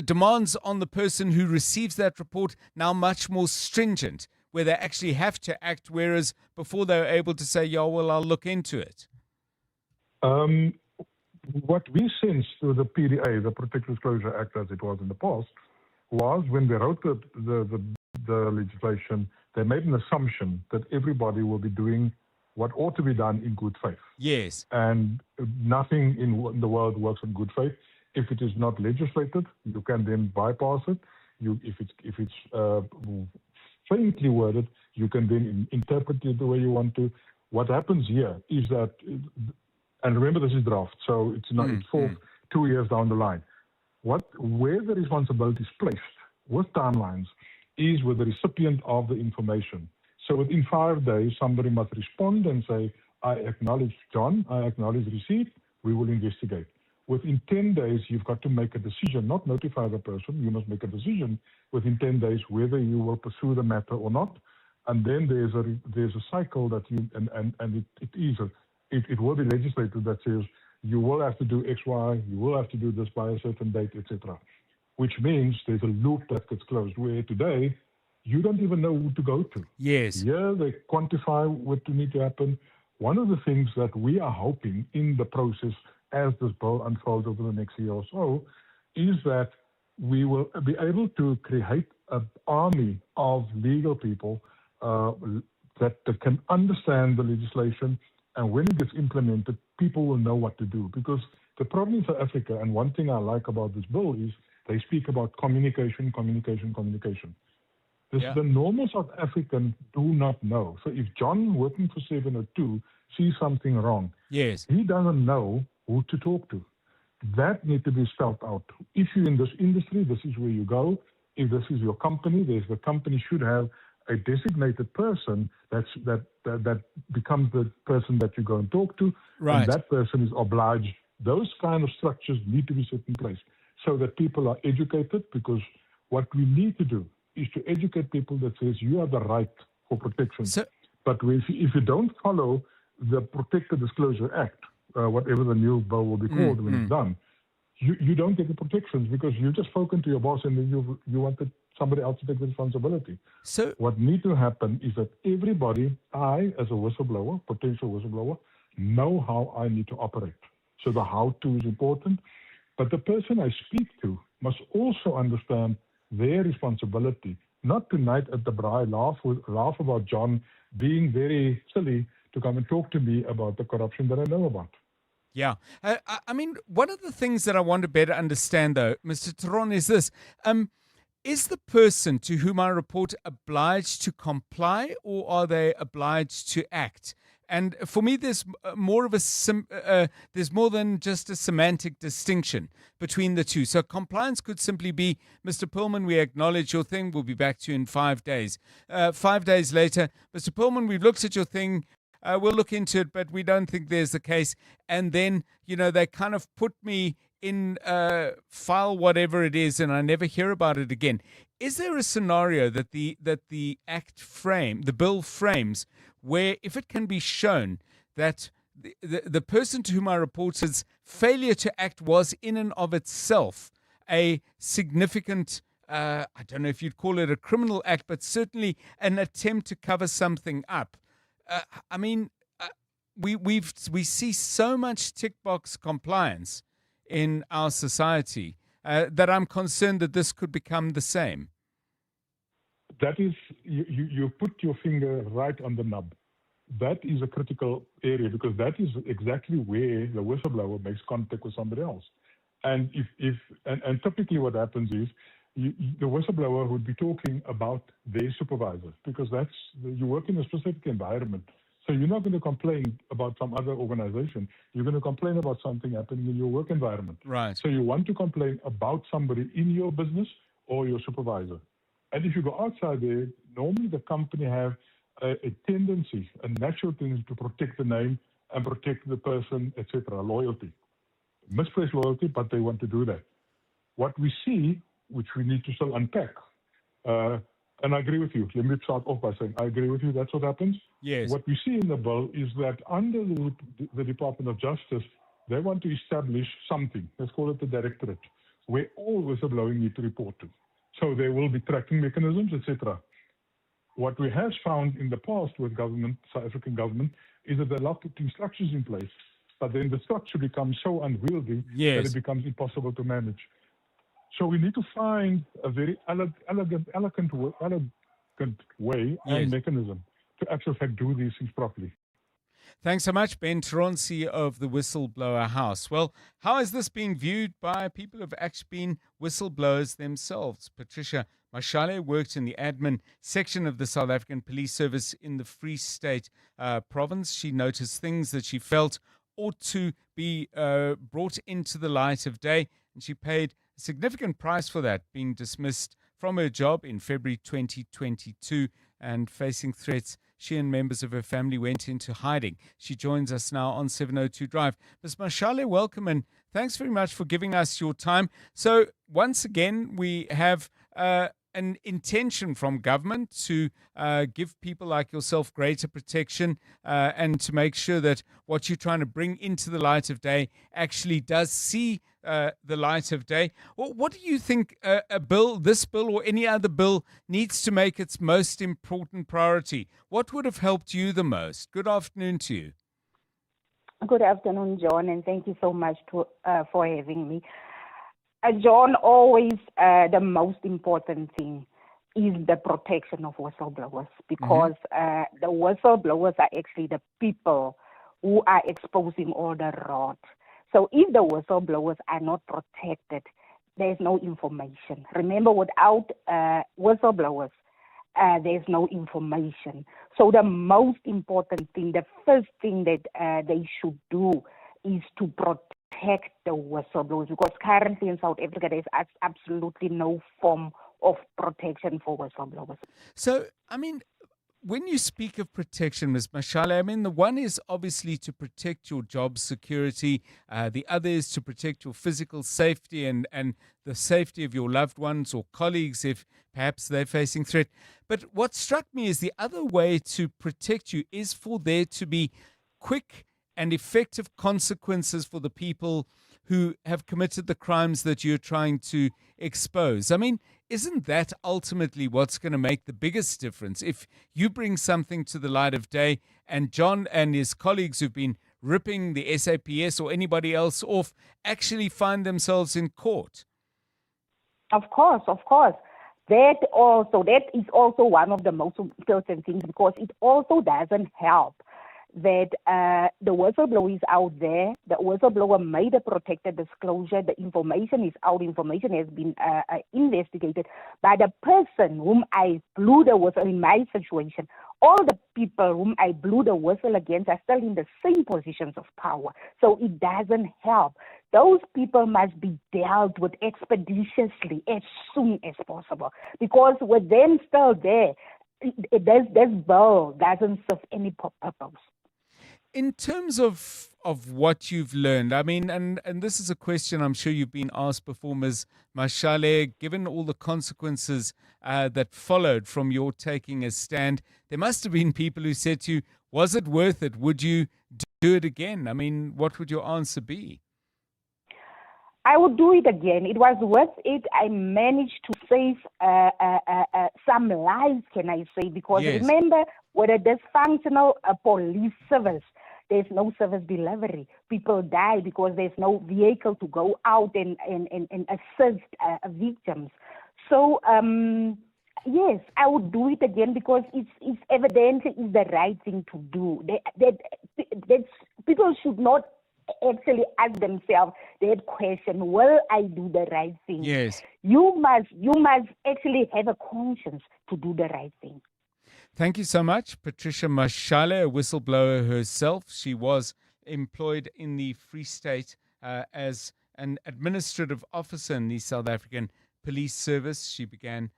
demands on the person who receives that report now much more stringent, where they actually have to act, whereas before they were able to say, yeah, well, I'll look into it? What we sensed through the PDA, the Protected Disclosure Act as it was in the past, was when they wrote the legislation, they made an assumption that everybody will be doing what ought to be done in good faith. Yes. And nothing in the world works in good faith. If it is not legislated, you can then bypass it. If it's faintly worded, you can then interpret it the way you want to. What happens here is that, and remember this is draft, so it's not it's for 2 years down the line. Where the responsibility is placed with timelines is with the recipient of the information. So within 5 days, somebody must respond and say, I acknowledge John, I acknowledge receipt, we will investigate. Within 10 days, you've got to make a decision, not notify the person. You must make a decision within 10 days whether you will pursue the matter or not. And then there's a cycle that it will be legislated that says you will have to do X, Y, you will have to do this by a certain date, etc. Which means there's a loop that gets closed, where today you don't even know who to go to. Yes. Yeah, they quantify what needs to happen. One of the things that we are hoping in the process as this bill unfolds over the next year or so is that we will be able to create an army of legal people that can understand the legislation, and when it gets implemented, people will know what to do. Because the problem in South Africa, and one thing I like about this bill is they speak about communication. The normal South African do not know. So if John working for 702 sees something wrong, yes, he doesn't know who to talk to. That needs to be spelled out. If you're in this industry, this is where you go. If this is your company, the company should have a designated person that becomes the person that you go and talk to, right. And that person is obliged. Those kind of structures need to be set in place so that people are educated, because what we need to do is to educate people that says you have the right for protection. But if you don't follow the Protector Disclosure Act, whatever the new bill will be called when it's done, you don't get the protections because you've just spoken to your boss and then you wanted somebody else to take the responsibility. So what needs to happen is that everybody, I as a whistleblower, potential whistleblower, know how I need to operate. So the how-to is important, but the person I speak to must also understand their responsibility, not tonight at the braai laugh about John being very silly to come and talk to me about the corruption that I know about. Yeah. I mean, one of the things that I want to better understand, though, Mr. Theron, is this. Is the person to whom I report obliged to comply, or are they obliged to act? And for me, there's more of there's more than just a semantic distinction between the two. So compliance could simply be, Mr. Perlman, we acknowledge your thing. We'll be back to you in 5 days. 5 days later, Mr. Perlman, we've looked at your thing. We'll look into it, but we don't think there's the case. And then, they kind of put me in file whatever it is, and I never hear about it again. Is there a scenario that the bill frames, where if it can be shown that the person to whom I reported's failure to act was in and of itself a significant, I don't know if you'd call it a criminal act, but certainly an attempt to cover something up? We see so much tick box compliance in our society that I'm concerned that this could become the same. That is, you put your finger right on the nub. That is a critical area, because that is exactly where the whistleblower makes contact with somebody else. And and typically what happens is the whistleblower would be talking about their supervisor, because you work in a specific environment. So you're not going to complain about some other organization. You're going to complain about something happening in your work environment. Right. So you want to complain about somebody in your business or your supervisor. And if you go outside there, normally the company have a tendency, a natural tendency to protect the name and protect the person, etc., loyalty. Misplaced loyalty, but they want to do that. What we see, which we need to still unpack, and I agree with you. Let me start off by saying I agree with you. That's what happens. Yes. What we see in the bill is that under the Department of Justice, they want to establish something. Let's call it the directorate, where all whistleblowing need to report to. So there will be tracking mechanisms, etc. What we have found in the past with government, South African government, is that they love putting structures in place, but then the structure becomes so unwieldy that it becomes impossible to manage. So we need to find a very elegant way and mechanism to actually do these things properly. Thanks so much, Ben Theron, CEO of the Whistleblower House. Well, how is this being viewed by people who have actually been whistleblowers themselves? Patricia Mashale worked in the admin section of the South African Police Service in the Free State province. She noticed things that she felt ought to be brought into the light of day, and she paid a significant price for that, being dismissed from her job in February 2022 and facing threats. She and members of her family went into hiding. She joins us now on 702 Drive. Ms. Mashale, welcome, and thanks very much for giving us your time. So once again, we have an intention from government to give people like yourself greater protection and to make sure that what you're trying to bring into the light of day actually does see the light of day. Well, what do you think this bill or any other bill needs to make its most important priority? What would have helped you the most? Good afternoon to you. Good afternoon, John, and thank you so much for having me. John, always the most important thing is the protection of whistleblowers, because the whistleblowers are actually the people who are exposing all the rot. So if the whistleblowers are not protected, there's no information. Remember, without whistleblowers, there's no information. So the most important thing, the first thing that they should do is to protect the whistleblowers, because currently in South Africa, there's absolutely no form of protection for whistleblowers. So, I mean, when you speak of protection, Ms. Mashale, I mean, the one is obviously to protect your job security. The other is to protect your physical safety and the safety of your loved ones or colleagues if perhaps they're facing threat. But what struck me is the other way to protect you is for there to be quick and effective consequences for the people who have committed the crimes that you're trying to expose. I mean, isn't that ultimately what's going to make the biggest difference? If you bring something to the light of day and John and his colleagues who've been ripping the SAPS or anybody else off actually find themselves in court? Of course. That is also one of the most important things, because it also doesn't help that the whistleblower is out there. The whistleblower made a protected disclosure. The information is out. Information has been investigated. But the person whom I blew the whistle, in my situation, all the people whom I blew the whistle against are still in the same positions of power. So it doesn't help. Those people must be dealt with expeditiously as soon as possible, because with them still there, this bill doesn't serve any purpose. In terms of what you've learned, I mean, and this is a question I'm sure you've been asked before, Ms. Mashale, given all the consequences that followed from your taking a stand, there must have been people who said to you, was it worth it? Would you do it again? I mean, what would your answer be? I would do it again. It was worth it. I managed to save some lives, can I say, because remember, with a dysfunctional police service, there's no service delivery. People die because there's no vehicle to go out and assist victims. So, yes, I would do it again, because it's evidently is the right thing to do. That people should not actually ask themselves that question, will I do the right thing? Yes. You must actually have a conscience to do the right thing. Thank you so much, Patricia Mashale, a whistleblower herself. She was employed in the Free State as an administrative officer in the South African Police Service. She began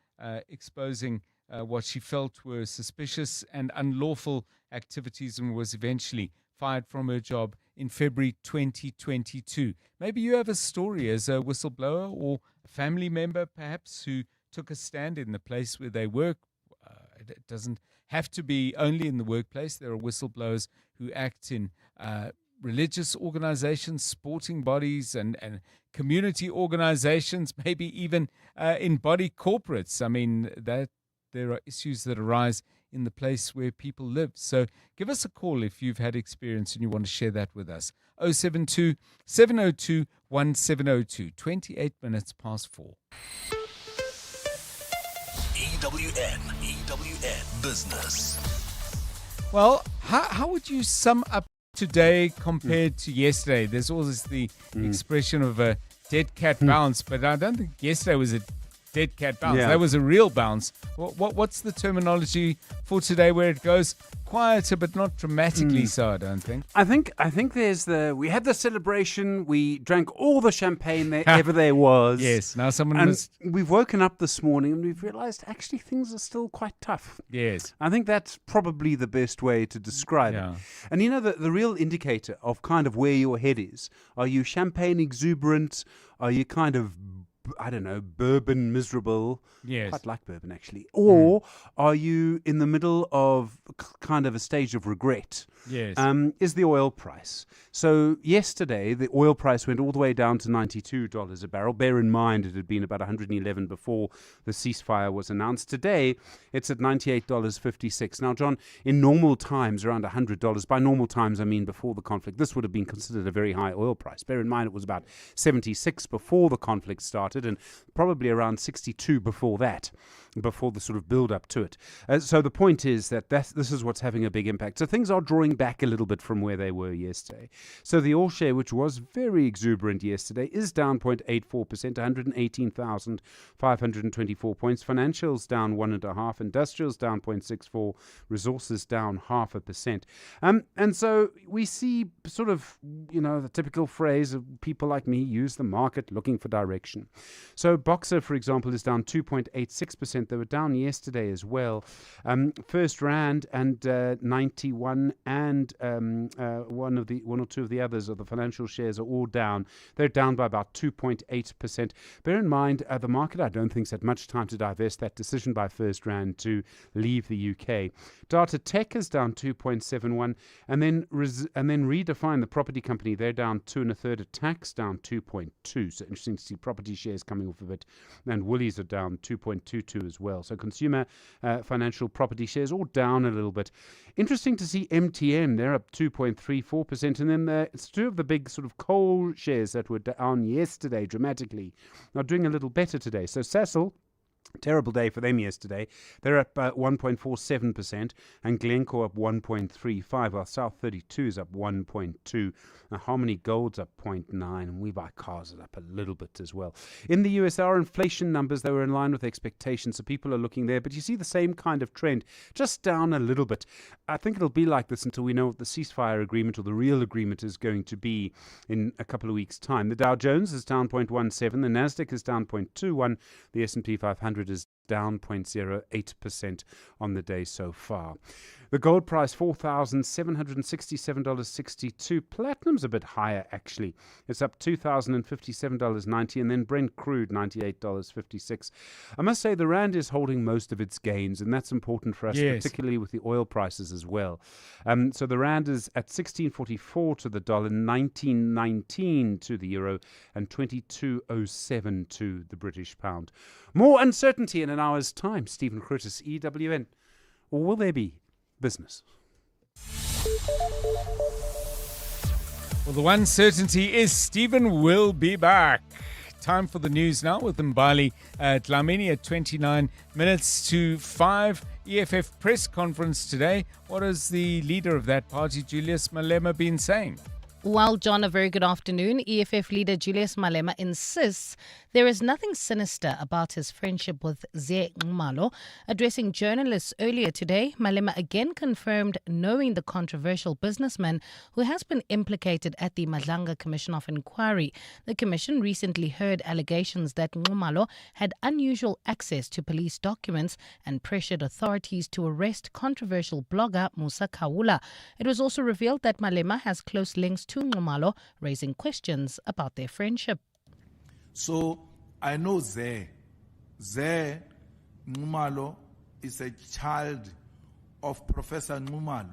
exposing what she felt were suspicious and unlawful activities and was eventually fired from her job in February 2022. Maybe you have a story as a whistleblower or a family member, perhaps, who took a stand in the place where they work. It doesn't have to be only in the workplace. There are whistleblowers who act in religious organizations, sporting bodies, and community organizations, maybe even in body corporates. I mean, that there are issues that arise in the place where people live. So give us a call if you've had experience and you want to share that with us. 072 702 1702, 28 minutes past 4. EWN Business. Well, how would you sum up today compared to yesterday? There's always the expression of a dead cat bounce, but I don't think yesterday was a dead cat bounce. Yeah. That was a real bounce. What's the terminology for today where it goes quieter but not dramatically so, I don't think? I think we had the celebration, we drank all the champagne there ever there was. Yes, now we've woken up this morning and we've realized actually things are still quite tough. Yes. I think that's probably the best way to describe it. And you know, the real indicator of kind of where your head is, are you champagne exuberant? Are you kind of, I don't know, bourbon miserable? Yes. Quite like bourbon, actually. Or are you in the middle of kind of a stage of regret? Yes. Is the oil price. So yesterday, the oil price went all the way down to $92 a barrel. Bear in mind, it had been about $111 before the ceasefire was announced. Today, it's at $98.56. Now, John, in normal times, around $100. By normal times, I mean before the conflict. This would have been considered a very high oil price. Bear in mind, it was about 76 before the conflict started. started, and probably around 62 before that, before the sort of build-up to it. So the point is that this is what's having a big impact. So things are drawing back a little bit from where they were yesterday. So the All Share, which was very exuberant yesterday, is down 0.84%, 118,524 points. Financials down 1.5%, industrials down 0.64%, resources down 0.5%. And so we see sort of, the typical phrase of people like me use the market looking for direction. So Boxer, for example, is down 2.86%. They were down yesterday as well. First Rand and 91 and one or two of the others of the financial shares are all down. They're down by about 2.8%. Bear in mind, the market, I don't think, has had much time to digest that decision by First Rand to leave the UK. Data Tech is down 2.71, and then Redefine, the property company, they're down 2 1/3. Attacks down 2.2. So interesting to see property shares coming off of it, and Woolies are down 2.22 as well. So consumer financial property shares all down a little bit. Interesting to see MTN, they're up 2.34%, and then it's two of the big sort of coal shares that were down yesterday dramatically are doing a little better today. So Sasol, terrible day for them yesterday. They're up 1.47%, and Glencore up 1.35%, while South 32 is up 1.2%. Harmony Gold's up 0.9%, and We Buy Cars is up a little bit as well. In the US, our inflation numbers, they were in line with expectations, so people are looking there. But you see the same kind of trend, just down a little bit. I think it'll be like this until we know what the ceasefire agreement or the real agreement is going to be in a couple of weeks' time. The Dow Jones is down 0.17%, the Nasdaq is down 0.21%, the S&P 500 is down 0.08% on the day so far. The gold price, $4,767.62. Platinum's a bit higher, actually. It's up $2,057.90, and then Brent crude, $98.56. I must say the Rand is holding most of its gains, and that's important for us, particularly with the oil prices as well. So the Rand is at 16.44 to the dollar, 19.19 to the euro, and 22.07 to the British pound. More uncertainty in an hour's time. Stephen Curtis, EWN. Or will there be business? Well, the one certainty is Stephen will be back. Time for the news now with Mbali at Dlamini at 29 minutes to 5. EFF press conference today. What has the leader of that party, Julius Malema, been saying? Well, John, a very good afternoon. EFF leader Julius Malema insists there is nothing sinister about his friendship with Zé Nxumalo. Addressing journalists earlier today, Malema again confirmed knowing the controversial businessman who has been implicated at the Madlanga Commission of Inquiry. The commission recently heard allegations that Nxumalo had unusual access to police documents and pressured authorities to arrest controversial blogger Musa Khawula. It was also revealed that Malema has close links to Nxumalo, raising questions about their friendship. So I know Zé Nxumalo is a child of Professor Nxumalo,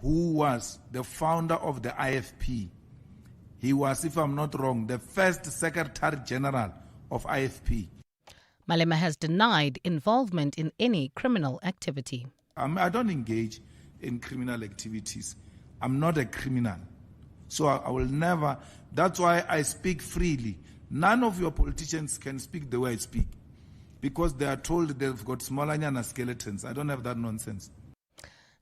who was the founder of the IFP. He was, if I'm not wrong, the first Secretary General of IFP. Malema has denied involvement in any criminal activity. I don't engage in criminal activities. I'm not a criminal. So I will never, that's why I speak freely. None of your politicians can speak the way I speak, because they are told they've got smaller skeletons. I don't have that nonsense.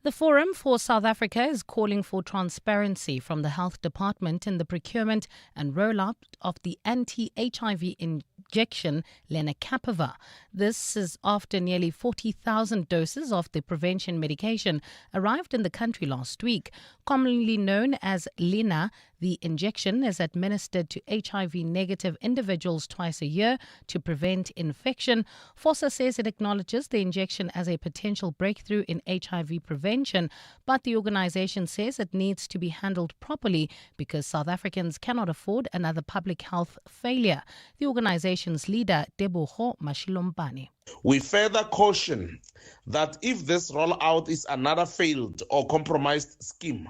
The Forum for South Africa is calling for transparency from the Health Department in the procurement and rollout of the anti-HIV injection lenacapavir. This is after nearly 40,000 doses of the prevention medication arrived in the country last week. Commonly known as Lena, the injection is administered to HIV-negative individuals twice a year to prevent infection. FOSA says it acknowledges the injection as a potential breakthrough in HIV prevention, but the organization says it needs to be handled properly because South Africans cannot afford another public health failure. The organization's leader, Tebogo Mashilompane. We further caution that if this rollout is another failed or compromised scheme,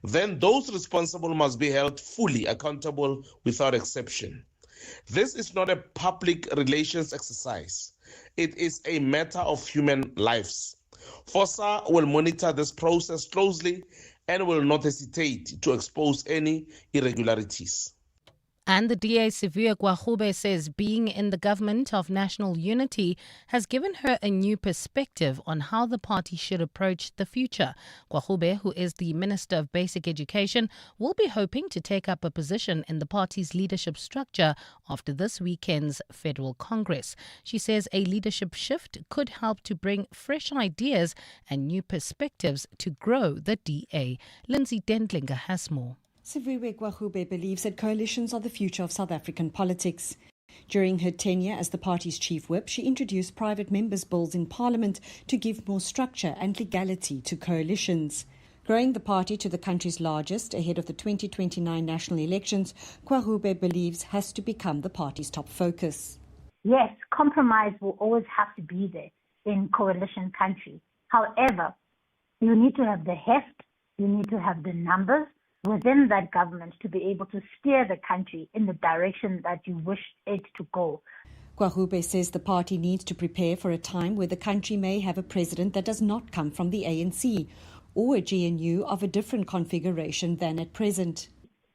then those responsible must be held fully accountable without exception. This is not a public relations exercise. It is a matter of human lives. FOSA will monitor this process closely and will not hesitate to expose any irregularities. And the DA Sivuya Gwagube says being in the government of national unity has given her a new perspective on how the party should approach the future. Gwagube, who is the Minister of Basic Education, will be hoping to take up a position in the party's leadership structure after this weekend's Federal Congress. She says a leadership shift could help to bring fresh ideas and new perspectives to grow the DA. Lindsay Dentlinger has more. Sivuya Gwagube believes that coalitions are the future of South African politics. During her tenure as the party's chief whip, she introduced private members' bills in Parliament to give more structure and legality to coalitions. Growing the party to the country's largest ahead of the 2029 national elections, Gwagube believes has to become the party's top focus. Yes, compromise will always have to be there in coalition country. However, you need to have the heft, you need to have the numbers within that government to be able to steer the country in the direction that you wish it to go. Gwagube says the party needs to prepare for a time where the country may have a president that does not come from the ANC or a GNU of a different configuration than at present.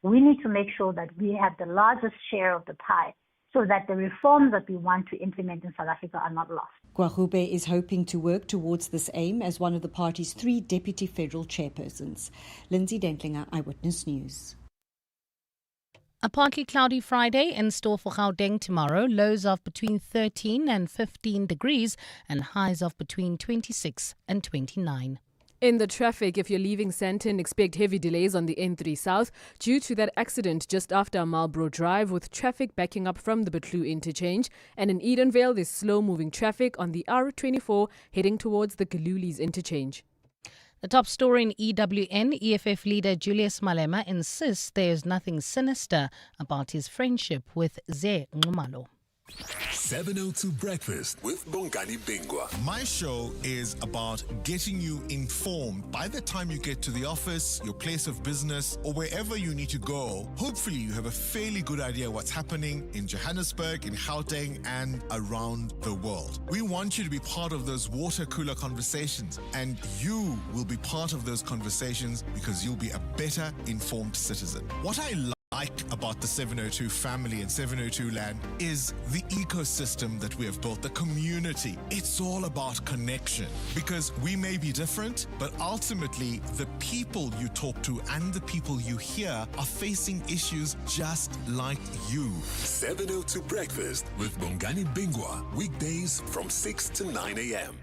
We need to make sure that we have the largest share of the pie so that the reforms that we want to implement in South Africa are not lost. Gwagube is hoping to work towards this aim as one of the party's 3 deputy federal chairpersons. Lindsay Dentlinger, Eyewitness News. A partly cloudy Friday in store for Gauteng tomorrow. Lows of between 13 and 15 degrees and highs of between 26 and 29. In the traffic, if you're leaving Sandton, expect heavy delays on the N3 South due to that accident just after Marlborough Drive, with traffic backing up from the Betlu interchange. And in Edenvale, there's slow-moving traffic on the R24 heading towards the Galulis interchange. The top story in EWN, EFF leader Julius Malema insists there is nothing sinister about his friendship with Ze Nxumalo. 702 Breakfast with Bongani Bingwa. My show is about getting you informed by the time you get to the office, your place of business, or wherever you need to go. Hopefully you have a fairly good idea what's happening in Johannesburg, in Gauteng, and around the world. We want you to be part of those water cooler conversations, and you will be part of those conversations because you'll be a better informed citizen. What I like about the 702 family and 702 land is the ecosystem that we have built, the community. It's all about connection because we may be different, but ultimately the people you talk to and the people you hear are facing issues just like you. 702 Breakfast with Bongani Bingwa, weekdays from 6 to 9 a.m.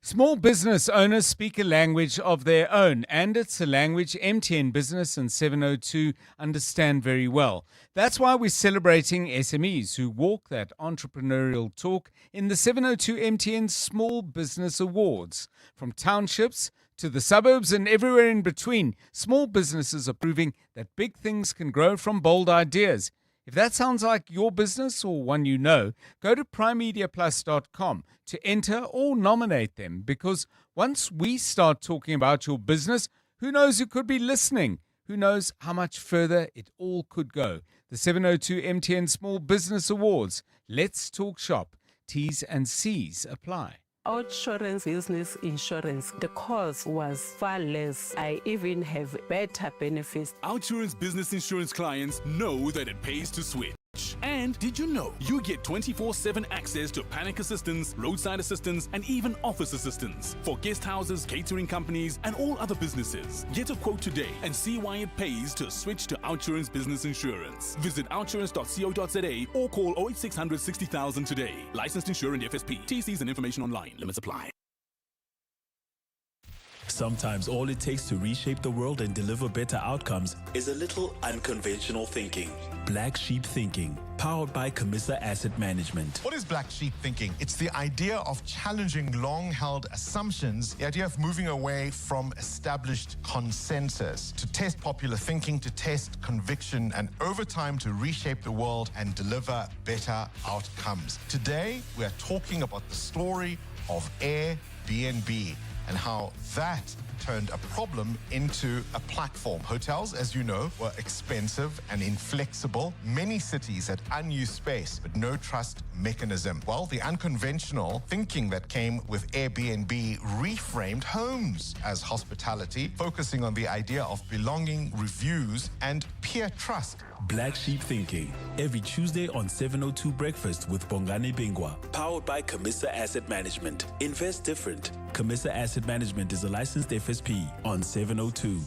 Small business owners speak a language of their own, and it's a language MTN Business and 702 understand very well. That's why we're celebrating SMEs who walk that entrepreneurial talk in the 702 MTN Small Business Awards. From townships to the suburbs and everywhere in between, small businesses are proving that big things can grow from bold ideas. If that sounds like your business or one you know, go to primemediaplus.com to enter or nominate them, because once we start talking about your business, who knows who could be listening? Who knows how much further it all could go? The 702 MTN Small Business Awards. Let's talk shop. T's and C's apply. Outsurance business insurance, the cost was far less. I even have better benefits. Outsurance business insurance clients know that it pays to switch. And did you know you get 24/7 access to panic assistance, roadside assistance, and even office assistance for guest houses, catering companies, and all other businesses? Get a quote today and see why it pays to switch to Outsurance business insurance. Visit outsurance.co.za or call 08600 60,000 today. Licensed insurer and FSP. TCs and information online. Limits apply. Sometimes all it takes to reshape the world and deliver better outcomes is a little unconventional thinking. Black Sheep Thinking, powered by Camissa Asset Management. What is black sheep thinking? It's the idea of challenging long-held assumptions, the idea of moving away from established consensus, to test popular thinking, to test conviction, and over time to reshape the world and deliver better outcomes. Today, we are talking about the story of Airbnb. and how that turned a problem into a platform. Hotels, as you know, were expensive and inflexible. Many cities had unused space, but no trust mechanism. Well, the unconventional thinking that came with Airbnb reframed homes as hospitality, focusing on the idea of belonging, reviews, and peer trust. Black Sheep Thinking, every Tuesday on 702 Breakfast with Bongani Bingwa. Powered by Camissa Asset Management. Invest different. Camissa Asset Management is a licensed FSP on 702.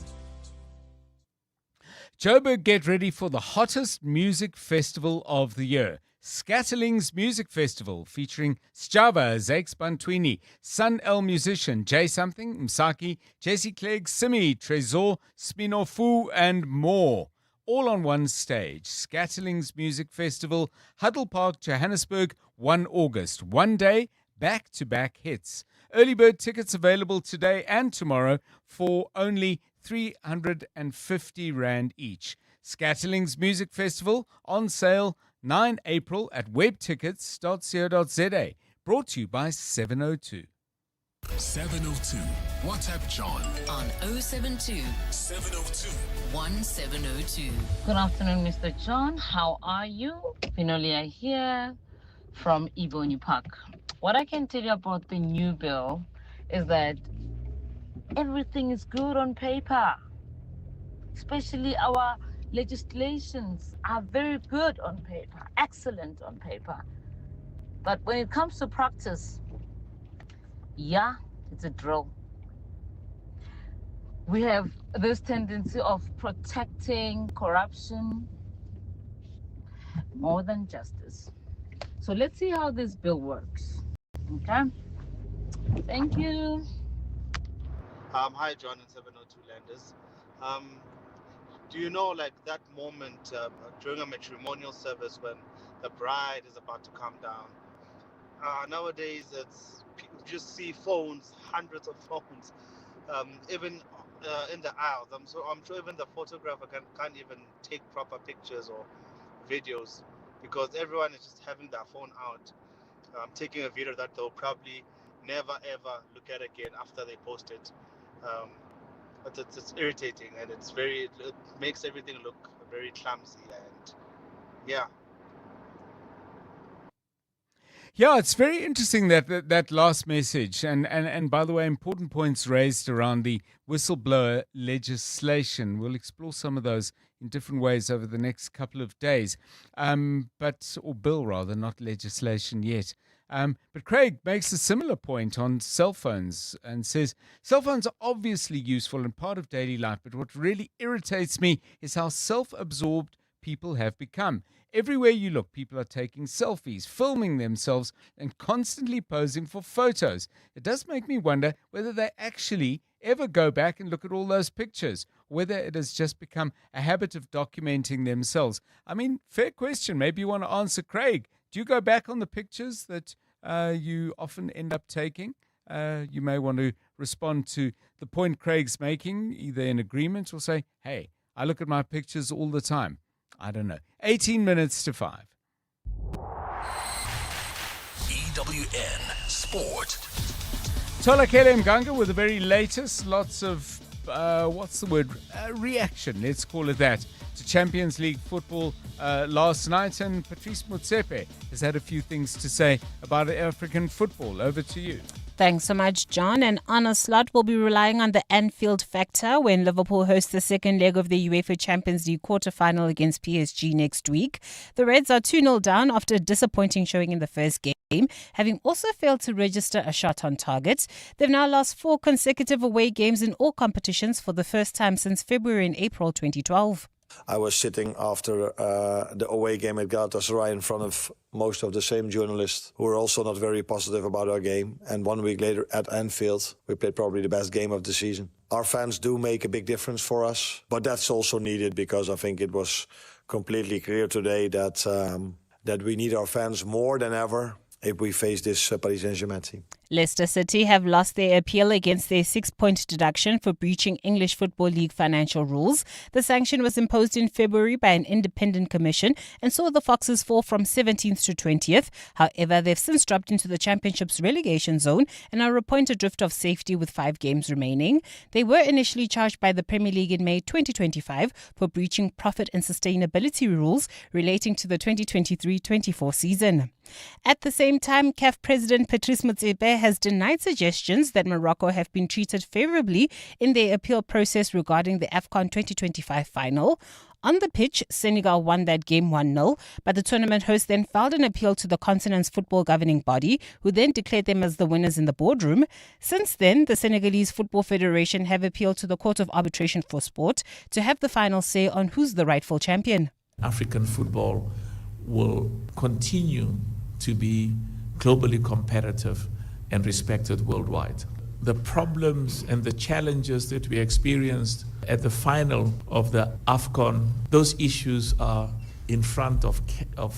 Joburg, get ready for the hottest music festival of the year. Scatterling's Music Festival, featuring Sjava, Zakes Bantwini, Sun El Musician, Jay Something, Msaki, Jesse Clegg, Simi, Trezor, Spinofu, and more. All on one stage. Scatterling's Music Festival, Huddle Park, Johannesburg, 1 August. One day, back-to-back hits. Early bird tickets available today and tomorrow for only 350 Rand each. Scatterling's Music Festival on sale 9 April at webtickets.co.za. Brought to you by 702. 702. WhatsApp John on 072 702 1702. Good afternoon, Mr. John. How are you? Pinolia here from Ebony Park. What I can tell you about the new bill is that everything is good on paper, especially our legislations are very good on paper, excellent on paper. But when it comes to practice, yeah, it's a drill. We have this tendency of protecting corruption more than justice. So let's see how this bill works. Okay? Thank you. Hi, John and 702 Landers. Do you know, like, that moment during a matrimonial service when the bride is about to come down? Nowadays, you just see phones, hundreds of phones, even in the aisles. I'm sure even the photographer can't even take proper pictures or videos because everyone is just having their phone out, taking a video that they'll probably never ever look at again after they post it. But it's irritating and it makes everything look very clumsy and yeah. Yeah, it's very interesting that last message. And by the way, important points raised around the whistleblower legislation. We'll explore some of those in different ways over the next couple of days. Or bill rather, not legislation yet. But Craig makes a similar point on cell phones and says, cell phones are obviously useful and part of daily life, but what really irritates me is how self-absorbed people have become. Everywhere you look, people are taking selfies, filming themselves, and constantly posing for photos. It does make me wonder whether they actually ever go back and look at all those pictures, whether it has just become a habit of documenting themselves. I mean, fair question. Maybe you want to answer, Craig. Do you go back on the pictures that you often end up taking? You may want to respond to the point Craig's making, either in agreement or say, hey, I look at my pictures all the time. I don't know. 18 minutes to 5. EWN Sport. Tola Kele Mganga with the very latest. Lots of, reaction, let's call it that, to Champions League football last night. And Patrice Motsepe has had a few things to say about African football. Over to you. Thanks so much, John. And Arne Slot will be relying on the Anfield factor when Liverpool hosts the second leg of the UEFA Champions League quarter-final against PSG next week. The Reds are 2-0 down after a disappointing showing in the first game, having also failed to register a shot on target. They've now lost 4 consecutive away games in all competitions for the first time since February and April 2012. I was sitting after the away game at Galatasaray in front of most of the same journalists who were also not very positive about our game. And 1 week later at Anfield, we played probably the best game of the season. Our fans do make a big difference for us, but that's also needed because I think it was completely clear today that we need our fans more than ever if we face this Paris Saint-Germain team. Leicester City have lost their appeal against their 6-point deduction for breaching English Football League financial rules. The sanction was imposed in February by an independent commission and saw the Foxes fall from 17th to 20th. However, they've since dropped into the Championship's relegation zone and are a point adrift of safety with 5 games remaining. They were initially charged by the Premier League in May 2025 for breaching profit and sustainability rules relating to the 2023-24 season. At the same time, CAF President Patrice Motsepe has denied suggestions that Morocco have been treated favorably in their appeal process regarding the AFCON 2025 final. On the pitch, Senegal won that game 1-0, but the tournament host then filed an appeal to the continent's football governing body, who then declared them as the winners in the boardroom. Since then, the Senegalese Football Federation have appealed to the Court of Arbitration for Sport to have the final say on who's the rightful champion. African football will continue to be globally competitive and respected worldwide. The problems and the challenges that we experienced at the final of the AFCON, those issues are in front of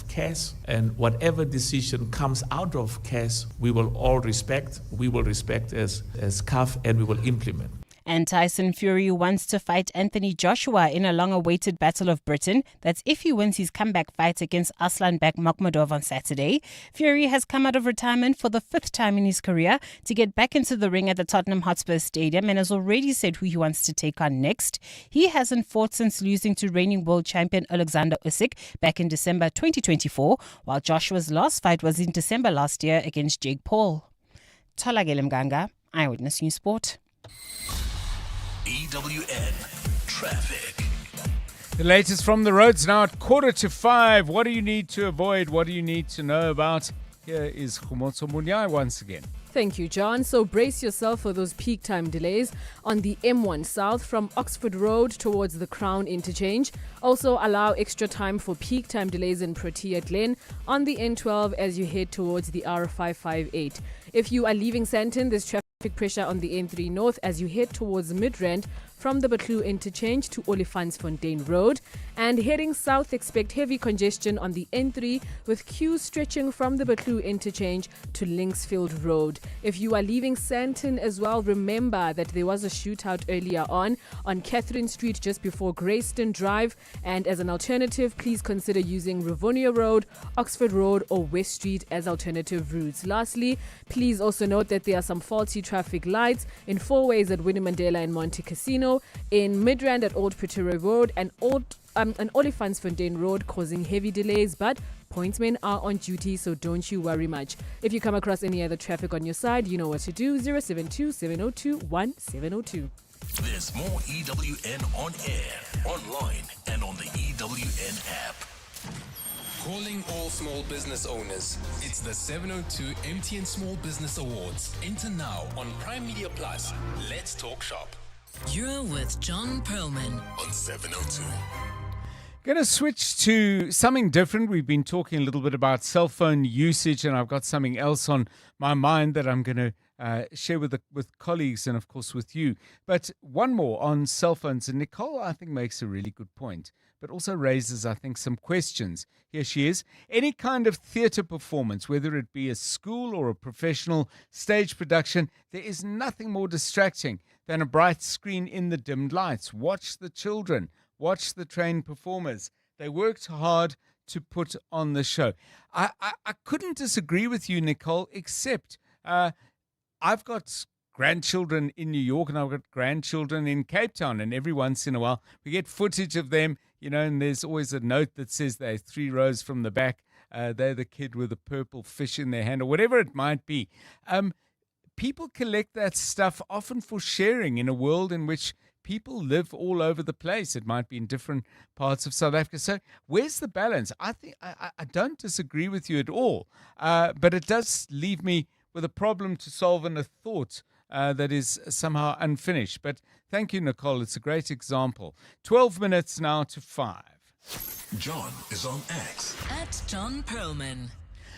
CAS, and whatever decision comes out of CAS, we will all respect. We will respect as CAF, and we will implement. And Tyson Fury wants to fight Anthony Joshua in a long-awaited Battle of Britain. That's if he wins his comeback fight against Aslanbek Makhmudov on Saturday. Fury has come out of retirement for the 5th time in his career to get back into the ring at the Tottenham Hotspur Stadium and has already said who he wants to take on next. He hasn't fought since losing to reigning world champion Alexander Usyk back in December 2024, while Joshua's last fight was in December last year against Jake Paul. Tolagele Mganga, Eyewitness News Sport. EWN Traffic. The latest from the roads now at 4:45. What do you need to avoid? What do you need to know about? Here is Khumotso Munyai once again. Thank you, John. So brace yourself for those peak time delays on the M1 South from Oxford Road towards the Crown Interchange. Also allow extra time for peak time delays in Protea Glen on the N12 as you head towards the R558. If you are leaving Sandton, there's traffic pressure on the N3 North as you head towards Midrand from the Batlu Interchange to Olifantsfontein Road. And heading south, expect heavy congestion on the N3 with queues stretching from the Batlu Interchange to Linksfield Road. If you are leaving Sandton as well, remember that there was a shootout earlier on Catherine Street just before Greyston Drive. And as an alternative, please consider using Rivonia Road, Oxford Road or West Street as alternative routes. Lastly, please also note that there are some faulty traffic lights in 4 ways at Winnie Mandela and Monte Casino, in Midrand at Old Pretoria Road and Olifantsfontein Road, causing heavy delays, but pointsmen are on duty, so don't you worry much. If you come across any other traffic on your side, you know what to do. 072-702-1702. There's more EWN on air, online, and on the EWN app. Calling all small business owners. It's the 702 MTN Small Business Awards. Enter now on Prime Media Plus. Let's talk shop. You're with John Perlman on 702. Going to switch to something different. We've been talking a little bit about cell phone usage, and I've got something else on my mind that I'm going to share with colleagues and, of course, with you. But one more on cell phones. And Nicole, I think, makes a really good point, but also raises, I think, some questions. Here she is. Any kind of theatre performance, whether it be a school or a professional stage production, there is nothing more distracting than a bright screen in the dimmed lights. Watch the children. Watch the trained performers. They worked hard to put on the show. I couldn't disagree with you, Nicole, except I've got grandchildren in New York and I've got grandchildren in Cape Town, and every once in a while we get footage of them, and there's always a note that says they're 3 rows from the back. They're the kid with a purple fish in their hand or whatever it might be. People collect that stuff often for sharing in a world in which people live all over the place. It might be in different parts of South Africa. So where's the balance? I think I don't disagree with you at all, but it does leave me with a problem to solve and a thought that is somehow unfinished. But thank you, Nicole. It's a great example. 12 minutes now to 5. John is on X. At John Perlman.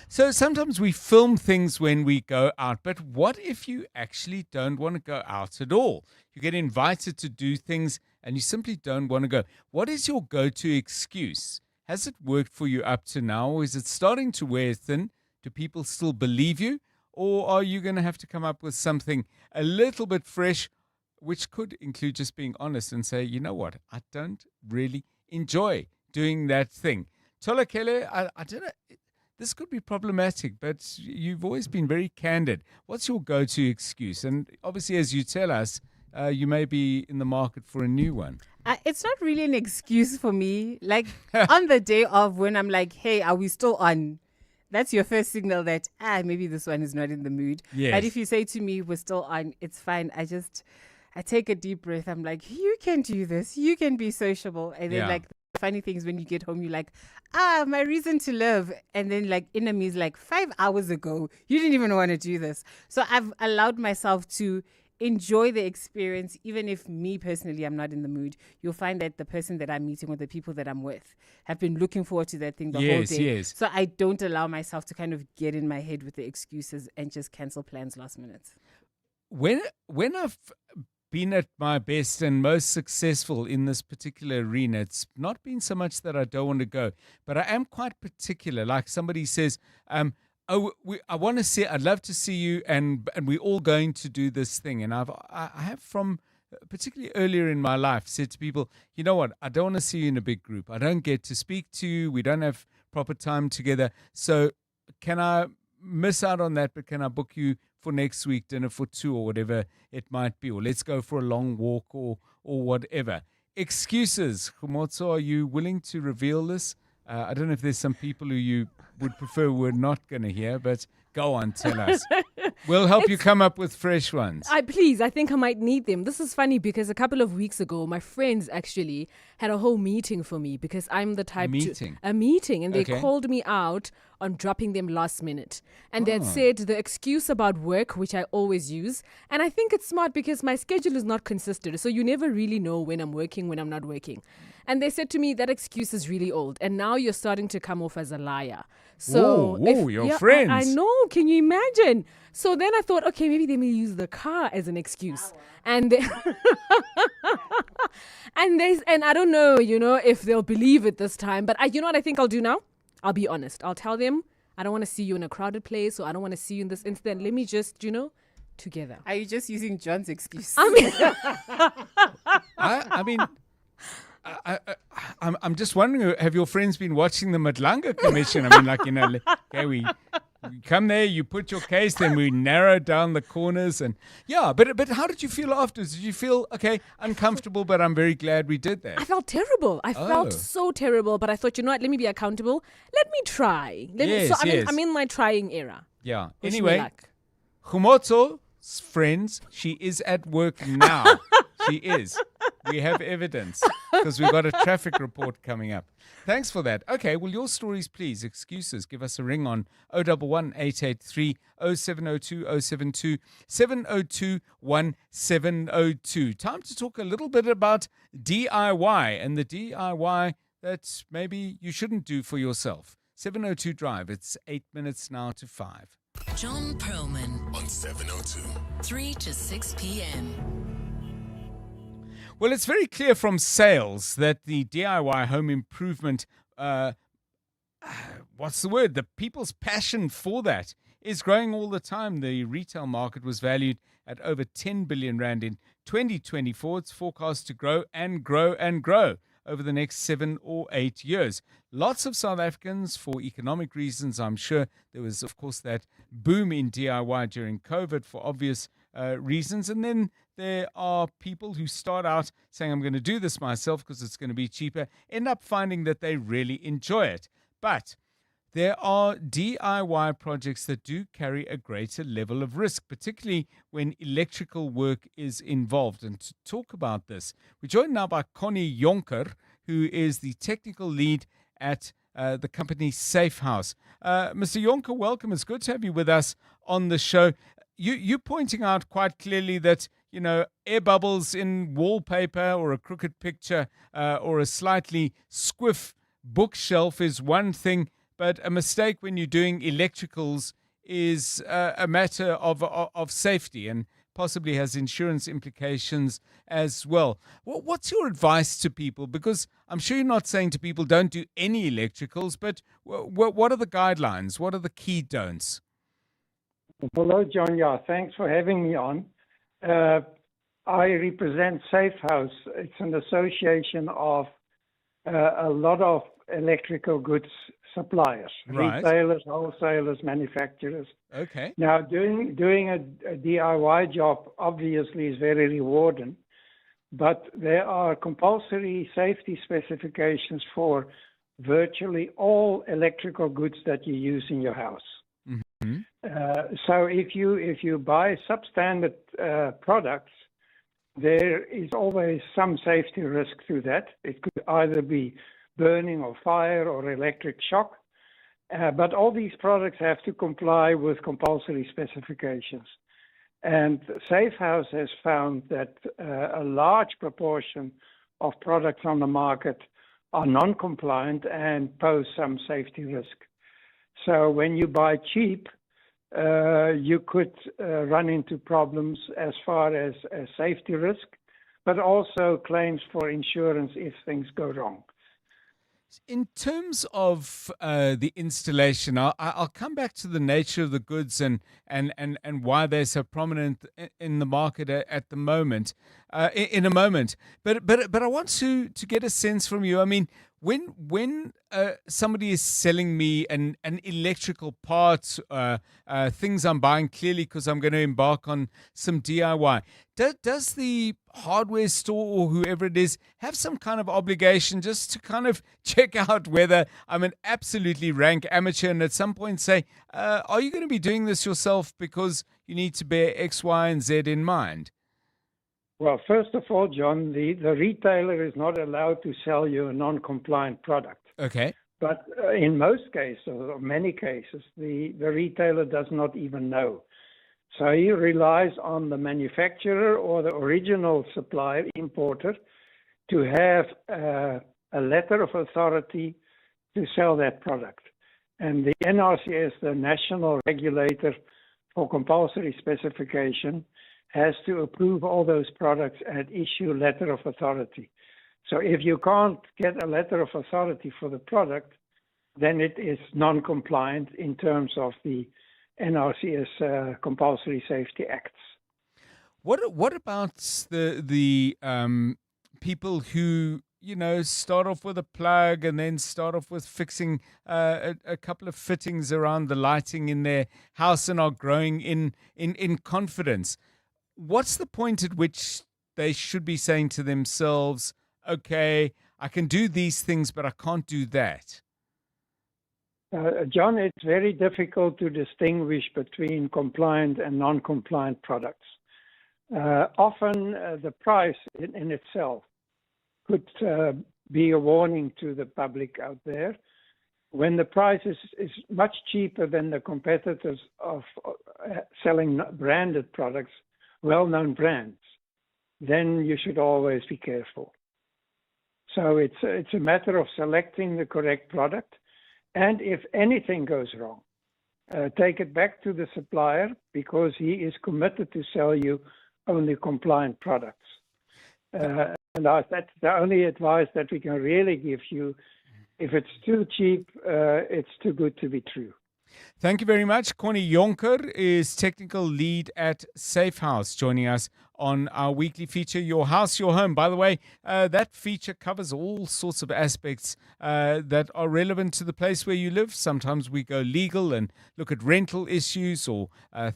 So sometimes we film things when we go out, but what if you actually don't want to go out at all? You get invited to do things and you simply don't want to go. What is your go-to excuse? Has it worked for you up to now, or is it starting to wear thin? Do people still believe you? or are you going to have to come up with something a little bit fresh, which could include just being honest and say, you know what, I don't really enjoy doing that thing. Tolakele, I don't know, this could be problematic, but you've always been very candid. What's your go-to excuse? And obviously, as you tell us, you may be in the market for a new one. It's not really an excuse for me. Like on the day of when I'm like, hey, are we still on? That's your first signal that, maybe this one is not in the mood. Yes. But if you say to me, we're still on, it's fine. I take a deep breath. I'm like, you can do this. You can be sociable. And then like the funny things when you get home, you're like, my reason to live. And then like inner me is like 5 hours ago, you didn't even want to do this. So I've allowed myself to enjoy the experience, even if me personally, I'm not in the mood. You'll find that the person that I'm meeting or the people that I'm with have been looking forward to that thing the whole day. Yes. So I don't allow myself to kind of get in my head with the excuses and just cancel plans last minute. When I've been at my best and most successful in this particular arena, it's not been so much that I don't want to go, but I am quite particular. Like somebody says, I want to see, I'd love to see you, and we're all going to do this thing. And I have from particularly earlier in my life said to people, you know what, I don't want to see you in a big group. I don't get to speak to you. We don't have proper time together. So can I miss out on that, but can I book you for next week, dinner for two or whatever it might be, or let's go for a long walk or whatever. Excuses. Khumotso, are you willing to reveal this? I don't know if there's some people who you would prefer we're not going to hear, but go on, tell us. We'll help you come up with fresh ones. Please, I think I might need them. This is funny because a couple of weeks ago, my friends actually had a whole meeting for me because I'm the type a meeting, and they called me out on dropping them last minute. And they had said the excuse about work, which I always use. And I think it's smart because my schedule is not consistent. So you never really know when I'm working, when I'm not working. And they said to me, that excuse is really old. And now you're starting to come off as a liar. So your friends. I know. Can you imagine? So then I thought, okay, maybe they may use the car as an excuse. And they and I don't know, if they'll believe it this time. But you know what I think I'll do now? I'll be honest. I'll tell them, I don't want to see you in a crowded place, or I don't want to see you in this instant. Let me just, together. Are you just using John's excuse? I'm just wondering, have your friends been watching the Madlanga Commission? I mean, okay, we come there, you put your case, then we narrow down the corners, and but how did you feel afterwards? Did you feel uncomfortable? But I'm very glad we did that. I felt terrible. I felt so terrible. But I thought, you know what? Let me be accountable. Let me try. I'm in my trying era. Yeah. Wish Anyway, Khumotso's friends, she is at work now. She is. We have evidence because we've got a traffic report coming up. Thanks for that. Okay, well, your stories, please. Excuses. Give us a ring on 011 883 0702 072 702 1702. Time to talk a little bit about DIY and the DIY that maybe you shouldn't do for yourself. 702 Drive. It's 8 minutes now to 5. John Perlman On 702. 3 to 6 p.m. Well, it's very clear from sales that the DIY home improvement, the people's passion for that is growing all the time. The retail market was valued at over 10 billion rand in 2024. It's forecast to grow and grow and grow over the next 7 or 8 years. Lots of South Africans, for economic reasons, I'm sure. There was, of course, that boom in DIY during COVID for obvious reasons. And then there are people who start out saying, I'm going to do this myself because it's going to be cheaper, end up finding that they really enjoy it. But there are DIY projects that do carry a greater level of risk, particularly when electrical work is involved. And to talk about this, we're joined now by Connie Jonker, who is the technical lead at the company Safe House. Mr. Jonker, welcome. It's good to have you with us on the show. You're pointing out quite clearly that, air bubbles in wallpaper or a crooked picture or a slightly squiff bookshelf is one thing, but a mistake when you're doing electricals is a matter of safety and possibly has insurance implications as well. What's your advice to people? Because I'm sure you're not saying to people don't do any electricals, but what are the guidelines? What are the key don'ts? Hello, John. Yeah, thanks for having me on. I represent Safe House. It's an association of a lot of electrical goods suppliers, Right. retailers, wholesalers, manufacturers. Okay. Now, doing a DIY job obviously is very rewarding, but there are compulsory safety specifications for virtually all electrical goods that you use in your house. Mhm. So if you buy substandard products, there is always some safety risk to that. It could either be burning or fire or electric shock. But all these products have to comply with compulsory specifications. And Safe House has found that a large proportion of products on the market are non-compliant and pose some safety risk. So when you buy cheap, you could run into problems as far as safety risk, but also claims for insurance if things go wrong. In terms of the installation, I'll come back to the nature of the goods and why they're so prominent in the market at the moment, in a moment. But I want to get a sense from you. I mean, when somebody is selling me an electrical part, things I'm buying clearly because I'm going to embark on some DIY, does the hardware store or whoever it is have some kind of obligation just to kind of check out whether I'm an absolutely rank amateur and at some point say, are you going to be doing this yourself because you need to bear X, Y, and Z in mind? Well, first of all, John, the retailer is not allowed to sell you a non-compliant product. Okay. But in most cases, or many cases, the retailer does not even know. So he relies on the manufacturer or the original supplier, importer, to have a letter of authority to sell that product. And the NRCS, the national regulator for compulsory specification, has to approve all those products and issue letter of authority. So if you can't get a letter of authority for the product, then it is non-compliant in terms of the NRCS Compulsory Safety Acts. What about the people who start off with a plug and then start off with fixing a couple of fittings around the lighting in their house and are growing in confidence? What's the point at which they should be saying to themselves, okay, I can do these things, but I can't do that? John, it's very difficult to distinguish between compliant and non-compliant products. Often the price in itself could be a warning to the public out there. When the price is much cheaper than the competitors of selling branded products, well-known brands, then you should always be careful. So it's a matter of selecting the correct product. And if anything goes wrong, take it back to the supplier because he is committed to sell you only compliant products. And that's the only advice that we can really give you. If it's too cheap, it's too good to be true. Thank you very much. Connie Jonker is technical lead at Safe House, joining us on our weekly feature, Your House, Your Home. By the way, that feature covers all sorts of aspects that are relevant to the place where you live. Sometimes we go legal and look at rental issues or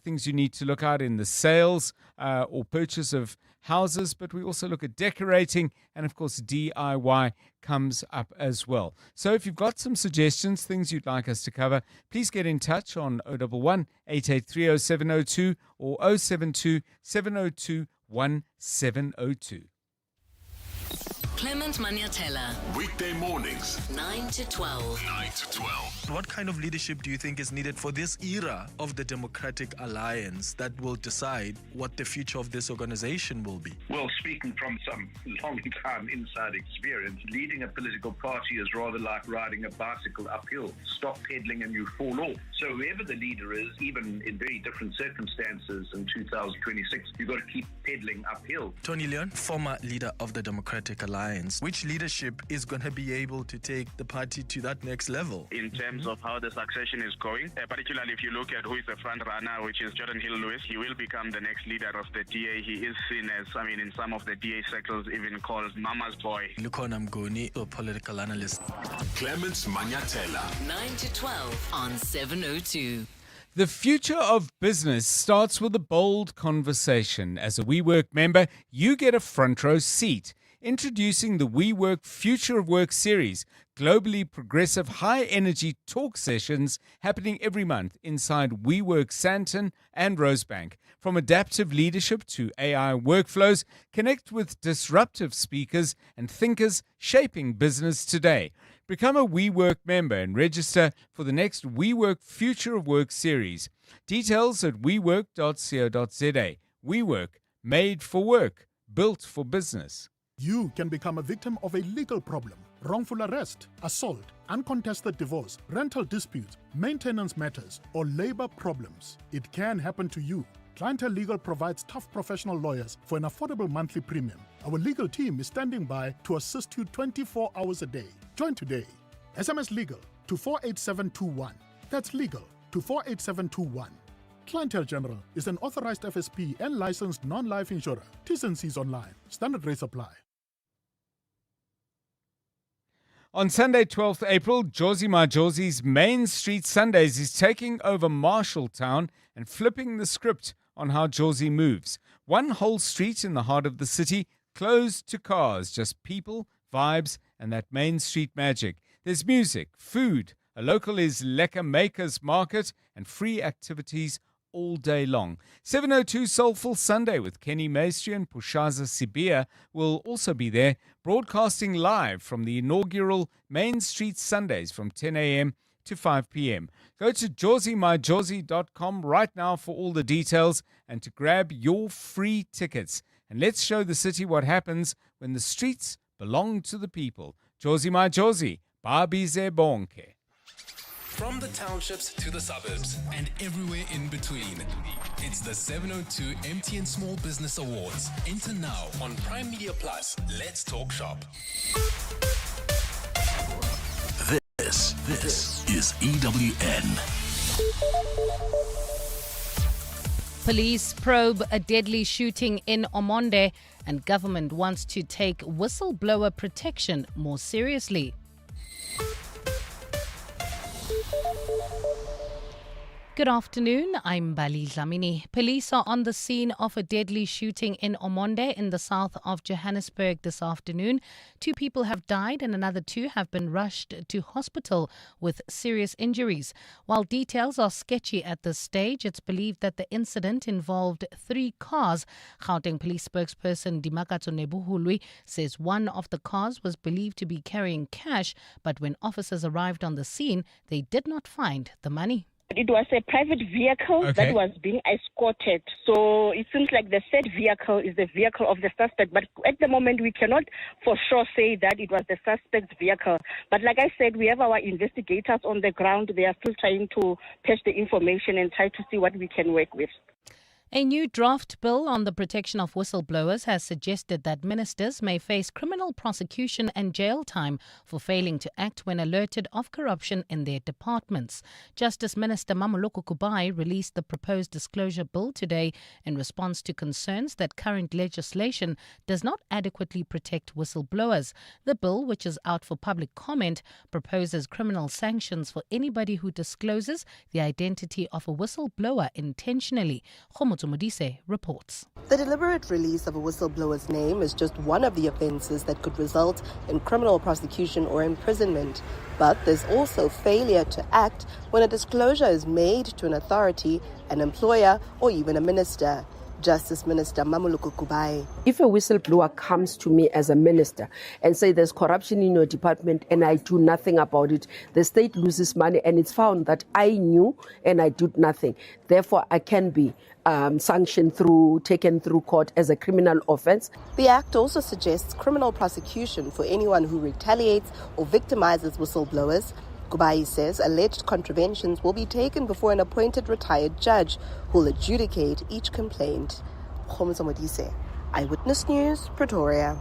things you need to look at in the sales or purchase of houses, but we also look at decorating, and of course DIY comes up as well. So if you've got some suggestions, things you'd like us to cover, please get in touch on 011 883 0702 or 072 702 1702. Clement Maniatella. Weekday mornings, 9 to 12. 9 to 12. What kind of leadership do you think is needed for this era of the Democratic Alliance that will decide what the future of this organization will be? Well, speaking from some long-time inside experience, leading a political party is rather like riding a bicycle uphill. Stop pedaling and you fall off. So whoever the leader is, even in very different circumstances in 2026, you've got to keep pedaling uphill. Tony Leon, former leader of the Democratic Alliance. Alliance? Which leadership is going to be able to take the party to that next level? In terms of how the succession is going, particularly if you look at who is the front runner, which is Jordan Hill-Lewis, he will become the next leader of the DA. He is seen as, in some of the DA circles, even called Mama's boy. Lukhona Mnguni, a political analyst. Clements Manyatela. 9 to 12 on 702. The future of business starts with a bold conversation. As a WeWork member, you get a front row seat. Introducing the WeWork Future of Work series, globally progressive high-energy talk sessions happening every month inside WeWork Sandton and Rosebank. From adaptive leadership to AI workflows, connect with disruptive speakers and thinkers shaping business today. Become a WeWork member and register for the next WeWork Future of Work series. Details at wework.co.za. WeWork, made for work, built for business. You can become a victim of a legal problem: wrongful arrest, assault, uncontested divorce, rental disputes, maintenance matters, or labor problems. It can happen to you. Clientele Legal provides tough professional lawyers for an affordable monthly premium. Our legal team is standing by to assist you 24 hours a day. Join today. SMS Legal to 48721. That's legal to 48721. Clientele General is an authorized FSP and licensed non-life insurer. T's and C's online. Standard rates apply. On Sunday, 12th April, Jozi Majosi's Main Street Sundays is taking over Marshalltown and flipping the script on how Jozi moves. One whole street in the heart of the city, closed to cars, just people, vibes, and that Main Street magic. There's music, food, a local is Lekker Makers Market, and free activities all day long. 702 Soulful Sunday with Kenny Maestri and Pushaza Sibia will also be there, broadcasting live from the inaugural Main Street Sundays from 10 a.m. to 5 p.m. Go to jozimyjozi.com right now for all the details and to grab your free tickets. And let's show the city what happens when the streets belong to the people. Jozi Majozi, Babize Bonke. From the townships to the suburbs and everywhere in between, it's the 702 MTN Small Business Awards. Enter now on Prime Media Plus. Let's talk shop. This is EWN. Police probe a deadly shooting in Omonde, and government wants to take whistleblower protection more seriously. Good afternoon, I'm Bali Dlamini. Police are on the scene of a deadly shooting in Omonde in the south of Johannesburg this afternoon. 2 people have died and another 2 have been rushed to hospital with serious injuries. While details are sketchy at this stage, it's believed that the incident involved 3 cars. Gauteng Police spokesperson Dimakatso Nebuhulwi says one of the cars was believed to be carrying cash, but when officers arrived on the scene, they did not find the money. It was a private vehicle that was being escorted. So it seems like the said vehicle is the vehicle of the suspect. But at the moment, we cannot for sure say that it was the suspect's vehicle. But like I said, we have our investigators on the ground. They are still trying to patch the information and try to see what we can work with. A new draft bill on the protection of whistleblowers has suggested that ministers may face criminal prosecution and jail time for failing to act when alerted of corruption in their departments. Justice Minister Mamoloko Kubai released the proposed disclosure bill today in response to concerns that current legislation does not adequately protect whistleblowers. The bill, which is out for public comment, proposes criminal sanctions for anybody who discloses the identity of a whistleblower intentionally. Modise reports. The deliberate release of a whistleblower's name is just one of the offences that could result in criminal prosecution or imprisonment. But there's also failure to act when a disclosure is made to an authority, an employer, or even a minister. Justice Minister Mamoloko Kubai. If a whistleblower comes to me as a minister and say there's corruption in your department and I do nothing about it, the state loses money and it's found that I knew and I did nothing. Therefore, I can be sanctioned taken through court as a criminal offense. The Act also suggests criminal prosecution for anyone who retaliates or victimizes whistleblowers. Kubai says alleged contraventions will be taken before an appointed retired judge who will adjudicate each complaint. Eyewitness News, Pretoria.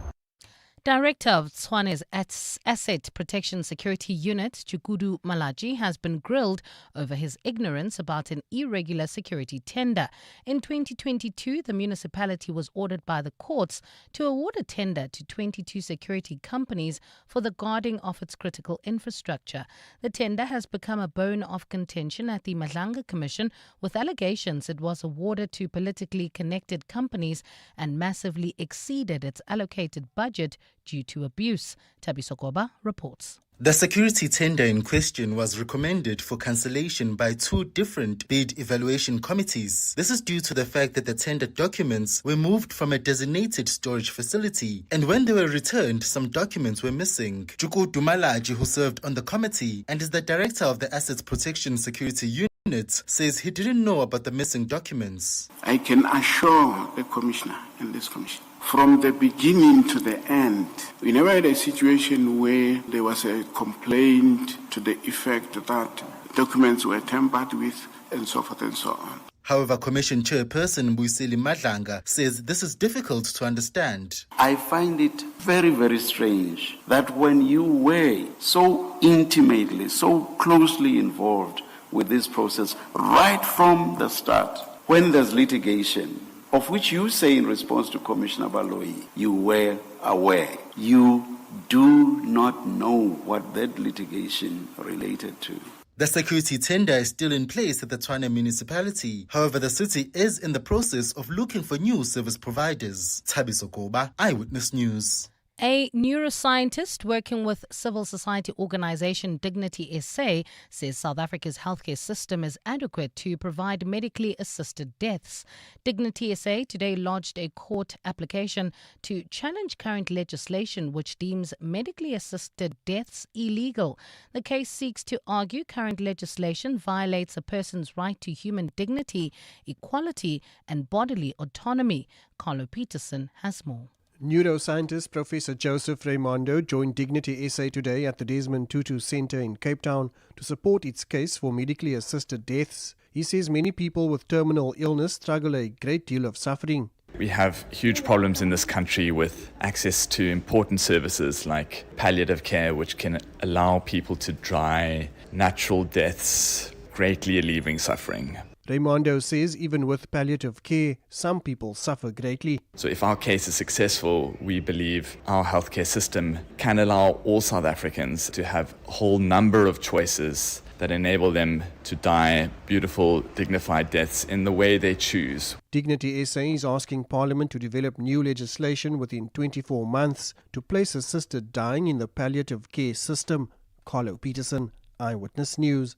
Director of Tshwane's Asset Protection Security Unit, Chukudu Malaji, has been grilled over his ignorance about an irregular security tender. In 2022, the municipality was ordered by the courts to award a tender to 22 security companies for the guarding of its critical infrastructure. The tender has become a bone of contention at the Madlanga Commission, with allegations it was awarded to politically connected companies and massively exceeded its allocated budget due to abuse. Tabiso Koba reports. The security tender in question was recommended for cancellation by two different bid evaluation committees. This is due to the fact that the tender documents were moved from a designated storage facility, and when they were returned, some documents were missing. Chukudu Malaji, who served on the committee and is the director of the Asset Protection Security Unit, says he didn't know about the missing documents. I can assure the commissioner and this commission, from the beginning to the end, we never had a situation where there was a complaint to the effect that documents were tampered with and so forth and so on. However, Commission Chairperson Mbuyiseli Madlanga says this is difficult to understand. I find it very, very strange that when you were so intimately, so closely involved with this process right from the start, when there's litigation, of which you say in response to Commissioner Baloyi, you were aware. You do not know what that litigation related to. The security tender is still in place at the Tshwane municipality. However, the city is in the process of looking for new service providers. Tabiso Koba, Eyewitness News. A neuroscientist working with civil society organisation Dignity SA says South Africa's healthcare system is adequate to provide medically assisted deaths. Dignity SA today lodged a court application to challenge current legislation which deems medically assisted deaths illegal. The case seeks to argue current legislation violates a person's right to human dignity, equality and bodily autonomy. Carlo Peterson has more. Neuroscientist Professor Joseph Raimondo joined Dignity SA today at the Desmond Tutu Centre in Cape Town to support its case for medically assisted deaths. He says many people with terminal illness struggle a great deal of suffering. We have huge problems in this country with access to important services like palliative care, which can allow people to die natural deaths, greatly relieving suffering. Raimondo says even with palliative care, some people suffer greatly. So if our case is successful, we believe our healthcare system can allow all South Africans to have a whole number of choices that enable them to die beautiful, dignified deaths in the way they choose. Dignity SA is asking Parliament to develop new legislation within 24 months to place assisted dying in the palliative care system. Carlo Peterson, Eyewitness News.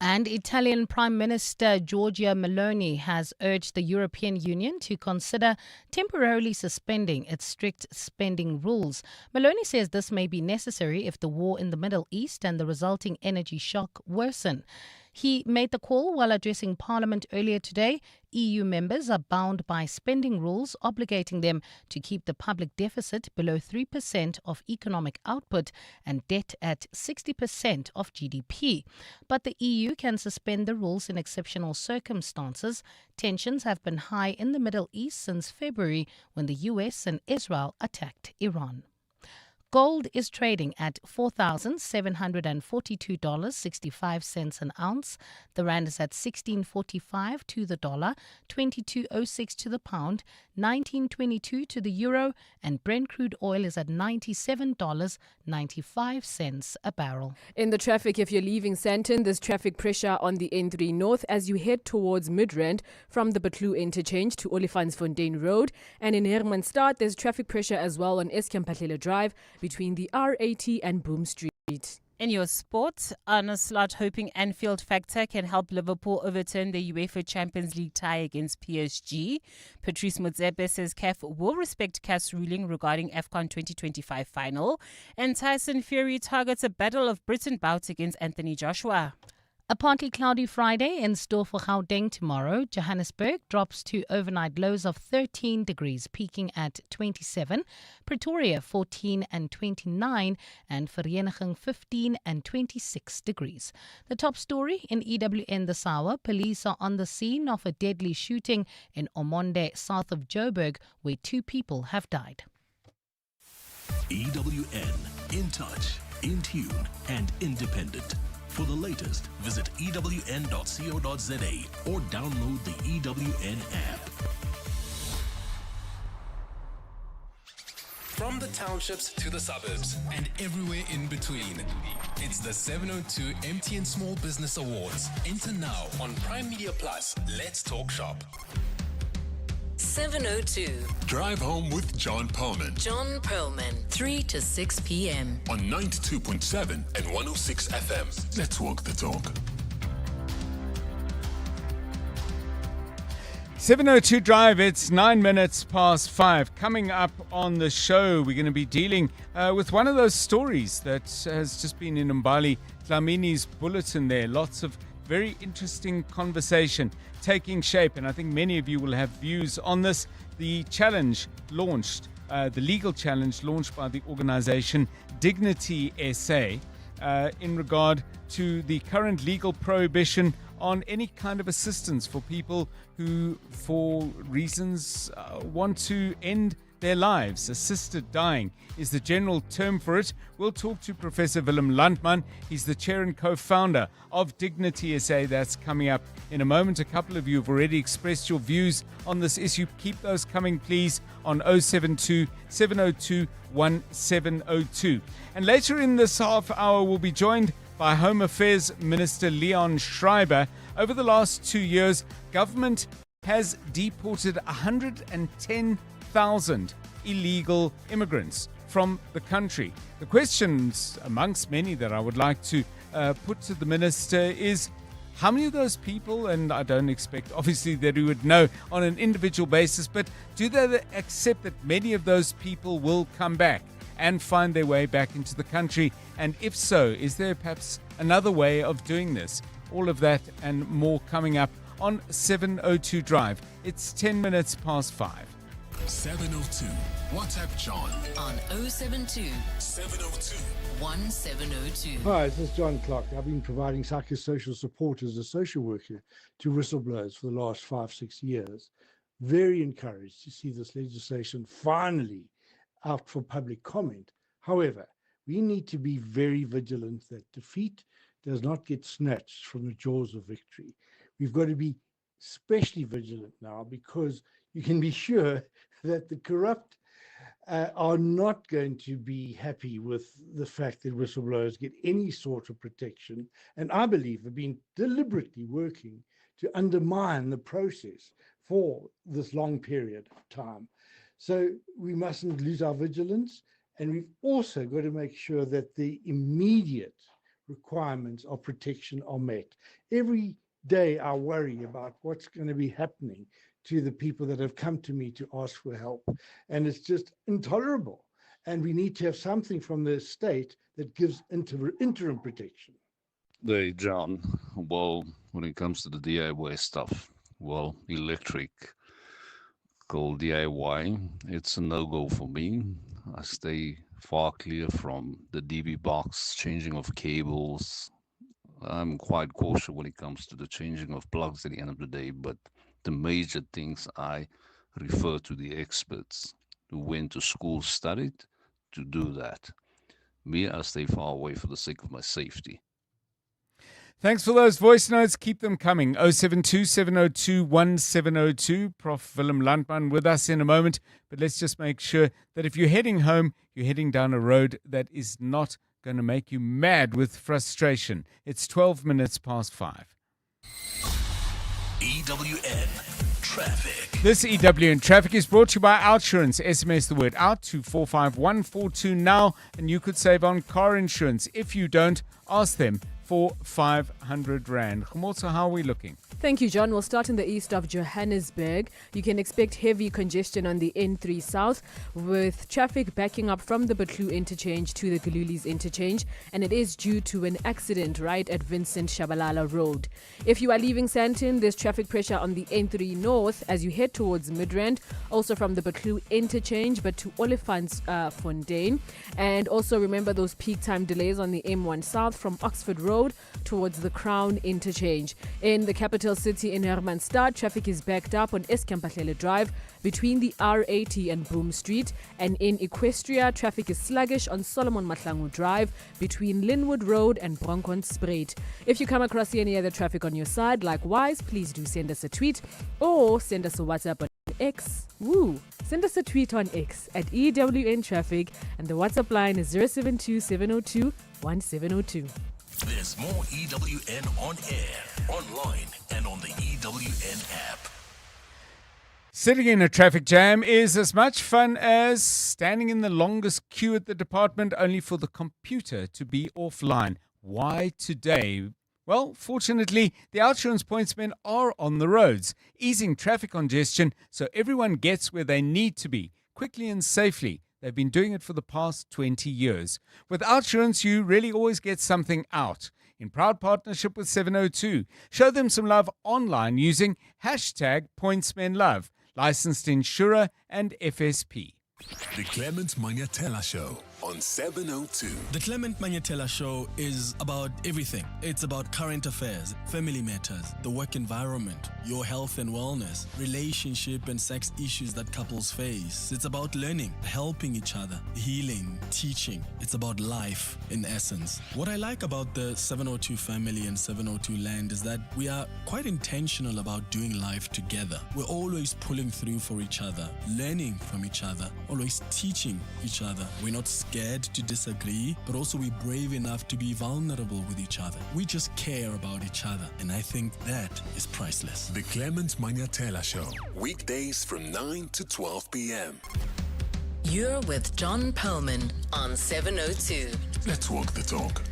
And Italian Prime Minister Giorgia Meloni has urged the European Union to consider temporarily suspending its strict spending rules. Meloni says this may be necessary if the war in the Middle East and the resulting energy shock worsen. He made the call while addressing Parliament earlier today. EU members are bound by spending rules obligating them to keep the public deficit below 3% of economic output and debt at 60% of GDP. But the EU can suspend the rules in exceptional circumstances. Tensions have been high in the Middle East since February when the US and Israel attacked Iran. Gold is trading at $4,742.65 an ounce. The rand is at 16.45 to the dollar, 22.06 to the pound, 19.22 to the euro, and Brent crude oil is at $97.95 a barrel. In the traffic, if you're leaving Sandton, there's traffic pressure on the N3 North as you head towards Midrand from the Batlu interchange to Olifantsfontein Road. And in Hermanstad, there's traffic pressure as well on Eskom-Patlela Drive between the R80 and Boom Street. In your sports, Arne Slot hoping Anfield factor can help Liverpool overturn the UEFA Champions League tie against PSG. Patrice Motsepe says CAF will respect CAF's ruling regarding AFCON 2025 final. And Tyson Fury targets a Battle of Britain bout against Anthony Joshua. A partly cloudy Friday in store for Gauteng tomorrow. Johannesburg drops to overnight lows of 13 degrees, peaking at 27. Pretoria 14 and 29, and Vereeniging 15 and 26 degrees. The top story in EWN this hour: police are on the scene of a deadly shooting in Omonde, south of Joburg, where 2 people have died. EWN, in touch, in tune, and independent. For the latest, visit ewn.co.za or download the EWN app. From the townships to the suburbs and everywhere in between. It's the 702 MTN Small Business Awards. Enter now on Prime Media Plus. Let's talk shop. 702. Drive home with John Perlman John Perlman, 3 to 6 p.m. on 92.7 and 106 FM. Let's walk the talk. 702 Drive, it's 9 minutes past 5. Coming up on the show, we're going to be dealing with one of those stories that has just been in Mbali Dlamini's bulletin there. Lots of very interesting conversation taking shape, and I think many of you will have views on this. The challenge launched, the legal challenge launched by the organization Dignity SA in regard to the current legal prohibition on any kind of assistance for people who, for reasons, want to end their lives. Assisted dying is the general term for it. We'll talk to Professor Willem Landman. He's the chair and co-founder of Dignity SA. That's coming up in a moment. A couple of you have already expressed your views on this issue. Keep those coming, please, on 072 702 1702. And later in this half hour, we'll be joined by Home Affairs Minister Leon Schreiber. Over the last 2 years, government has deported 110,000 illegal immigrants from the country. The questions, amongst many, that I would like to put to the minister is, how many of those people, and I don't expect obviously that we would know on an individual basis, but do they accept that many of those people will come back and find their way back into the country? And if so, is there perhaps another way of doing this? All of that and more coming up on 702 Drive. It's 10 minutes past 5. 702. WhatsApp John on 072 702 1702. Hi, this is John Clark. I've been providing psychosocial support as a social worker to whistleblowers for the last 5-6 years. Very encouraged to see this legislation finally out for public comment. However, we need to be very vigilant that defeat does not get snatched from the jaws of victory. We've got to be especially vigilant now, because you can be sure that the corrupt are not going to be happy with the fact that whistleblowers get any sort of protection, and I believe have been deliberately working to undermine the process for this long period of time. So we mustn't lose our vigilance, and we've also got to make sure that the immediate requirements of protection are met. Every day I worry about what's going to be happening to the people that have come to me to ask for help, and it's just intolerable. And we need to have something from the state that gives interim protection. Hey, John. Well, when it comes to the DIY stuff, well, electrical DIY, it's a no-go for me. I stay far clear from the DB box, changing of cables. I'm quite cautious when it comes to the changing of plugs at the end of the day, but the major things I refer to the experts who went to school, studied to do that. Me, I stay far away for the sake of my safety. Thanks for those voice notes. Keep them coming. 072 702 1702. Prof. Willem Landman with us in a moment. But let's just make sure that if you're heading home, you're heading down a road that is not going to make you mad with frustration. It's 12 minutes past 5. EWN Traffic. This EWN Traffic is brought to you by Outsurance. SMS the word out to 45142 now, and you could save on car insurance. If you don't, ask them for 500 Rand. Khomotso, how are we looking? Thank you, John. We'll start in the east of Johannesburg. You can expect heavy congestion on the N3 South, with traffic backing up from the Batlu interchange to the Galulis interchange, and it is due to an accident right at Vincent Shabalala Road. If you are leaving Sandton, there's traffic pressure on the N3 North as you head towards Midrand, also from the Batlu interchange, but to Oliphantfontein. And also remember those peak time delays on the M1 South from Oxford Road Road towards the Crown Interchange. In the capital city in Hermanstad, traffic is backed up on Eskambahlele Drive between the R80 and Broom Street, and in Equestria, traffic is sluggish on Solomon Mahlangu Drive between Linwood Road and Bronkhorstspruit. If you come across any other traffic on your side, likewise, please do send us a tweet or send us a WhatsApp on X. Send us a tweet on X at EWN Traffic, and the WhatsApp line is 072-702-1702. There's more EWN on air, online, and on the EWN app. Sitting in a traffic jam is as much fun as standing in the longest queue at the department only for the computer to be offline. Why today? Well, fortunately, the OUTsurance pointsmen are on the roads, easing traffic congestion so everyone gets where they need to be, quickly and safely. They've been doing it for the past 20 years. With OUTsurance, you really always get something out. In proud partnership with 702, show them some love online using #PointsmenLove, licensed insurer and FSP. The Clement Manyatela Show on 702. The Clement Manyatela Show is about everything. It's about current affairs, family matters, the work environment, your health and wellness, relationship and sex issues that couples face. It's about learning, helping each other, healing, teaching. It's about life in essence. What I like about the 702 family and 702 land is that we are quite intentional about doing life together. We're always pulling through for each other, learning from each other, always teaching each other. We're not scared to disagree, but also we're brave enough to be vulnerable with each other. We just care about each other, and I think that is priceless. The Clement Manyatela Show, weekdays from 9 to 12 p.m. You're with John Perlman on 702. Let's walk the talk.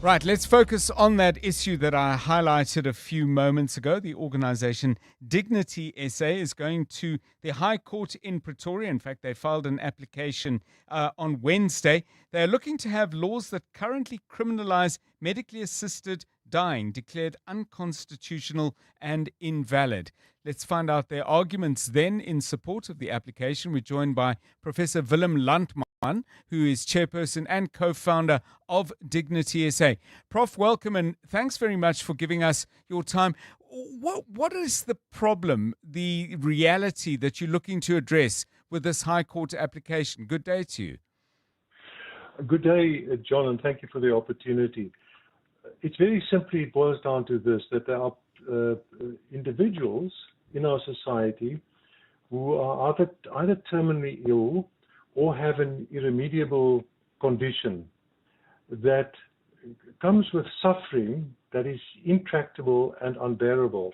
Right, let's focus on that issue that I highlighted a few moments ago. The organization Dignity SA is going to the High Court in Pretoria. In fact, they filed an application on Wednesday. They're looking to have laws that currently criminalize medically assisted dying declared unconstitutional and invalid. Let's find out their arguments then in support of the application. We're joined by Professor Willem Landman, who is chairperson and co-founder of Dignity SA. Prof, welcome and thanks very much for giving us your time. What is the problem, the reality that you're looking to address with this High Court application? Good day to you. Good day, John, and thank you for the opportunity. It very simply boils down to this, that there are individuals in our society who are either terminally ill or have an irremediable condition that comes with suffering that is intractable and unbearable.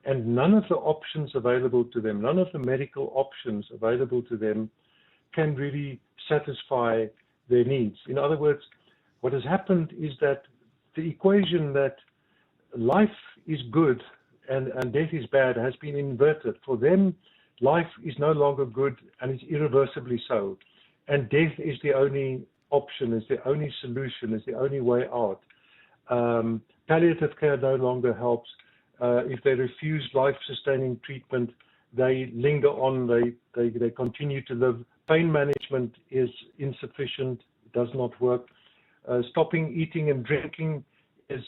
And none of the options available to them, none of the medical options available to them can really satisfy their needs. In other words, what has happened is that the equation that life is good and death is bad has been inverted. For them, life is no longer good and it's irreversibly so. And death is the only option, is the only solution, is the only way out. Palliative care no longer helps. If they refuse life-sustaining treatment, they linger on, they continue to live. Pain management is insufficient, does not work. Stopping eating and drinking is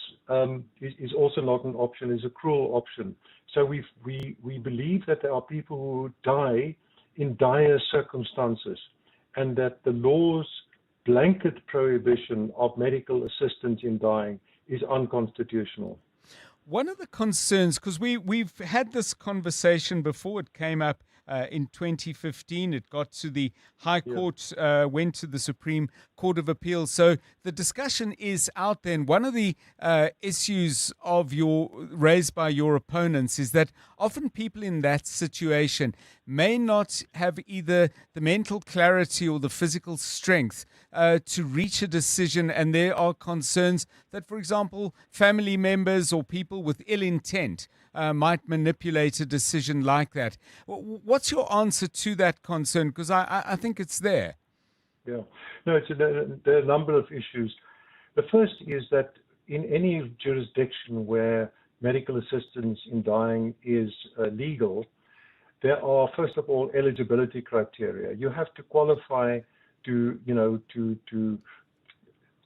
also not an option, is a cruel option. So we believe that there are people who die in dire circumstances, and that the law's blanket prohibition of medical assistance in dying is unconstitutional. One of the concerns, because we've had this conversation before, it came up in 2015, it got to the High Court, went to the Supreme Court of Appeal. So the discussion is out there. And one of the issues raised by your opponents is that often people in that situation may not have either the mental clarity or the physical strength to reach a decision. And there are concerns that, for example, family members or people with ill intent might manipulate a decision like that. What's your answer to that concern? Because I think it's there. Yeah, no, there are a number of issues. The first is that in any jurisdiction where medical assistance in dying is legal, there are, first of all, eligibility criteria. You have to qualify to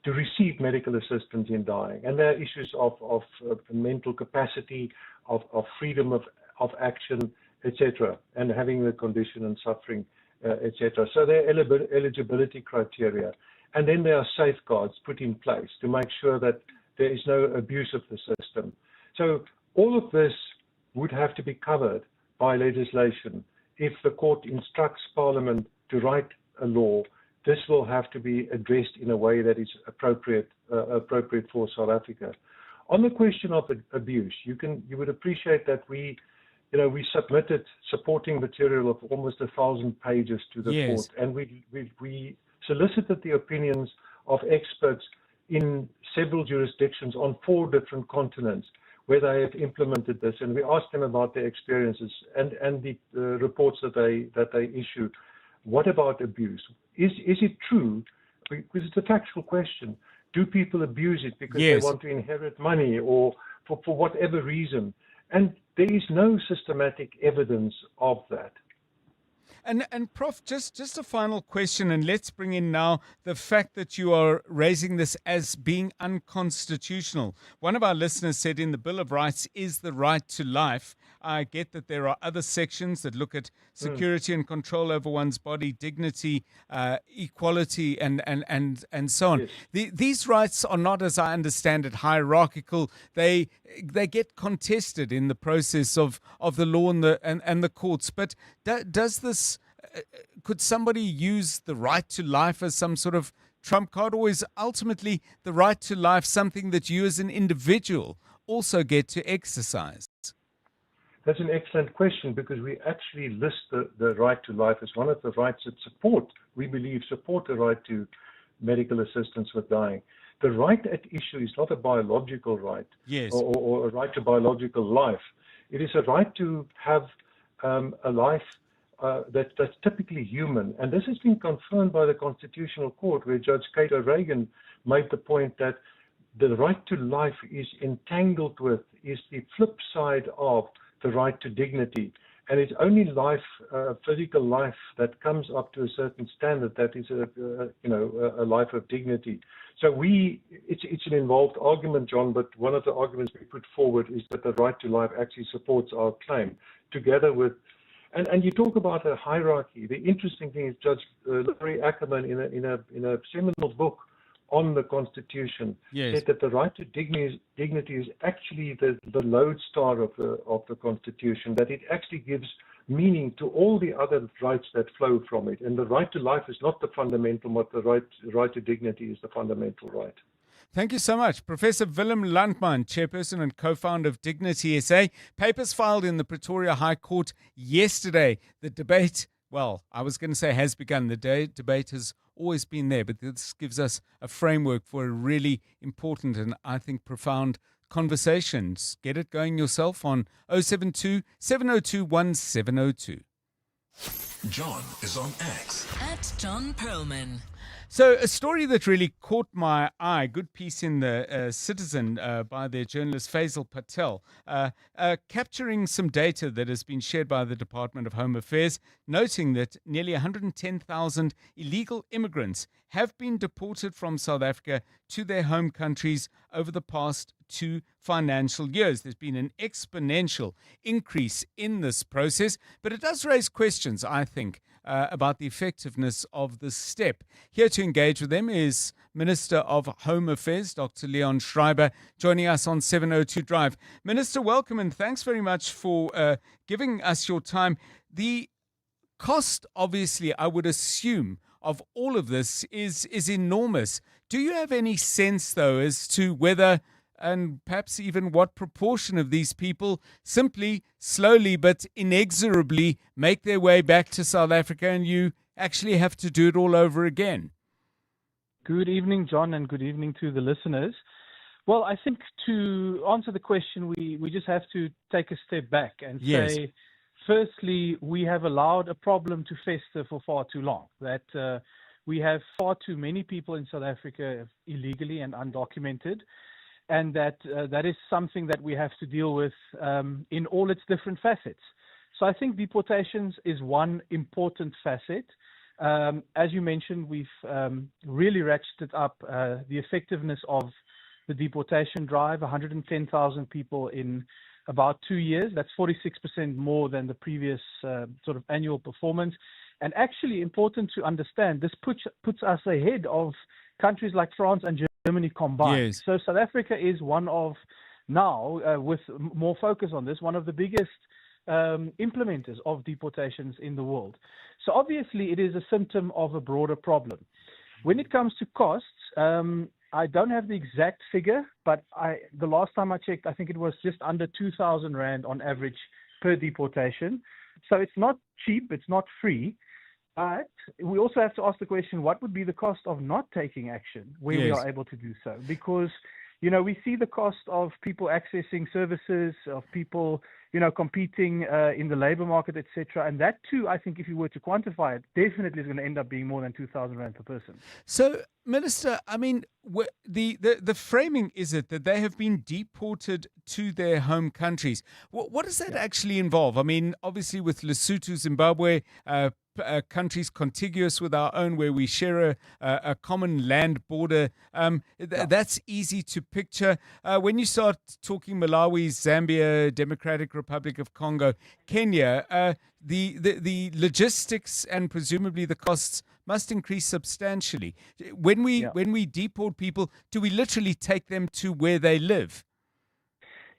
to receive medical assistance in dying. And there are issues of mental capacity, of freedom of action, etc., and having the condition and suffering, etc. So there are eligibility criteria. And then there are safeguards put in place to make sure that there is no abuse of the system. So all of this would have to be covered by legislation. If the court instructs Parliament to write a law, this will have to be addressed in a way that is appropriate for South Africa. On the question of abuse, you would appreciate that we submitted supporting material of almost 1,000 pages to the court, and we solicited the opinions of experts in several jurisdictions on 4 different continents where they have implemented this, and we asked them about their experiences and the reports that they issue. What about abuse? Is it true? Because it's a factual question. Do people abuse it because they want to inherit money or for whatever reason? And there is no systematic evidence of that. And Prof, just a final question, and let's bring in now the fact that you are raising this as being unconstitutional. One of our listeners said in the Bill of Rights is the right to life. I get that there are other sections that look at security and control over one's body, dignity, equality, and so on. Yes. These rights are not, as I understand it, hierarchical. They get contested in the process of the law and the courts. But does this could somebody use the right to life as some sort of trump card, or is ultimately the right to life something that you as an individual also get to exercise? That's an excellent question, because we actually list the right to life as one of the rights that we believe support the right to medical assistance with dying. The right at issue is not a biological right or a right to biological life. It is a right to have a life that's typically human. And this has been confirmed by the Constitutional Court, where Judge Kate O'Regan made the point that the right to life is entangled with, is the flip side of the right to dignity. And it's only life, physical life, that comes up to a certain standard that is a life of dignity. So it's an involved argument, John, but one of the arguments we put forward is that the right to life actually supports our claim, together with, and you talk about a hierarchy. The interesting thing is Judge Larry Ackerman in a seminal book on the Constitution said that the right to dignity is actually the lodestar of the Constitution, that it actually gives meaning to all the other rights that flow from it. And the right to life is not the fundamental, but the right to dignity is the fundamental right. Thank you so much. Professor Willem Landman, chairperson and co-founder of Dignity SA. Papers filed in the Pretoria High Court yesterday. The debate, well, I was going to say has begun. The debate has always been there, but this gives us a framework for a really important and I think profound conversations. Get it going yourself on 072 702 1702. John is on X at John Perlman. So a story that really caught my eye, good piece in the Citizen by their journalist Faisal Patel, capturing some data that has been shared by the Department of Home Affairs, noting that nearly 110,000 illegal immigrants have been deported from South Africa to their home countries over the past 2 financial years. There's been an exponential increase in this process, but it does raise questions, I think, about the effectiveness of this step. Here to engage with them is Minister of Home Affairs, Dr. Leon Schreiber, joining us on 702 Drive. Minister, welcome and thanks very much for giving us your time. The cost, obviously, I would assume, of all of this is enormous. Do you have any sense, though, as to whether and perhaps even what proportion of these people simply, slowly but inexorably make their way back to South Africa and you actually have to do it all over again? Good evening, John, and good evening to the listeners. Well, I think to answer the question, we just have to take a step back and say, firstly, we have allowed a problem to fester for far too long, that we have far too many people in South Africa illegally and undocumented, and that is something that we have to deal with in all its different facets. So I think deportations is one important facet. As you mentioned, we've really ratcheted up the effectiveness of the deportation drive, 110,000 people in about 2 years. That's 46% more than the previous sort of annual performance. And actually important to understand, this puts us ahead of countries like France and Germany combined. Yes. So South Africa is one of now, with more focus on this, one of the biggest implementers of deportations in the world. So obviously it is a symptom of a broader problem. When it comes to costs, I don't have the exact figure, but the last time I checked, I think it was just under 2,000 Rand on average per deportation. So it's not cheap, it's not free. But we also have to ask the question, what would be the cost of not taking action where we are able to do so? Because, you know, we see the cost of people accessing services, of people, you know, competing in the labor market, etc. And that too, I think if you were to quantify it, definitely is going to end up being more than 2,000 Rand per person. So, Minister, I mean, the framing is it that they have been deported to their home countries. What does that actually involve? I mean, obviously with Lesotho, Zimbabwe, countries contiguous with our own where we share a common land border, that's easy to picture. When you start talking Malawi, Zambia, Democratic Republic of Congo, Kenya, the logistics and presumably the costs must increase substantially. When we deport people, do we literally take them to where they live?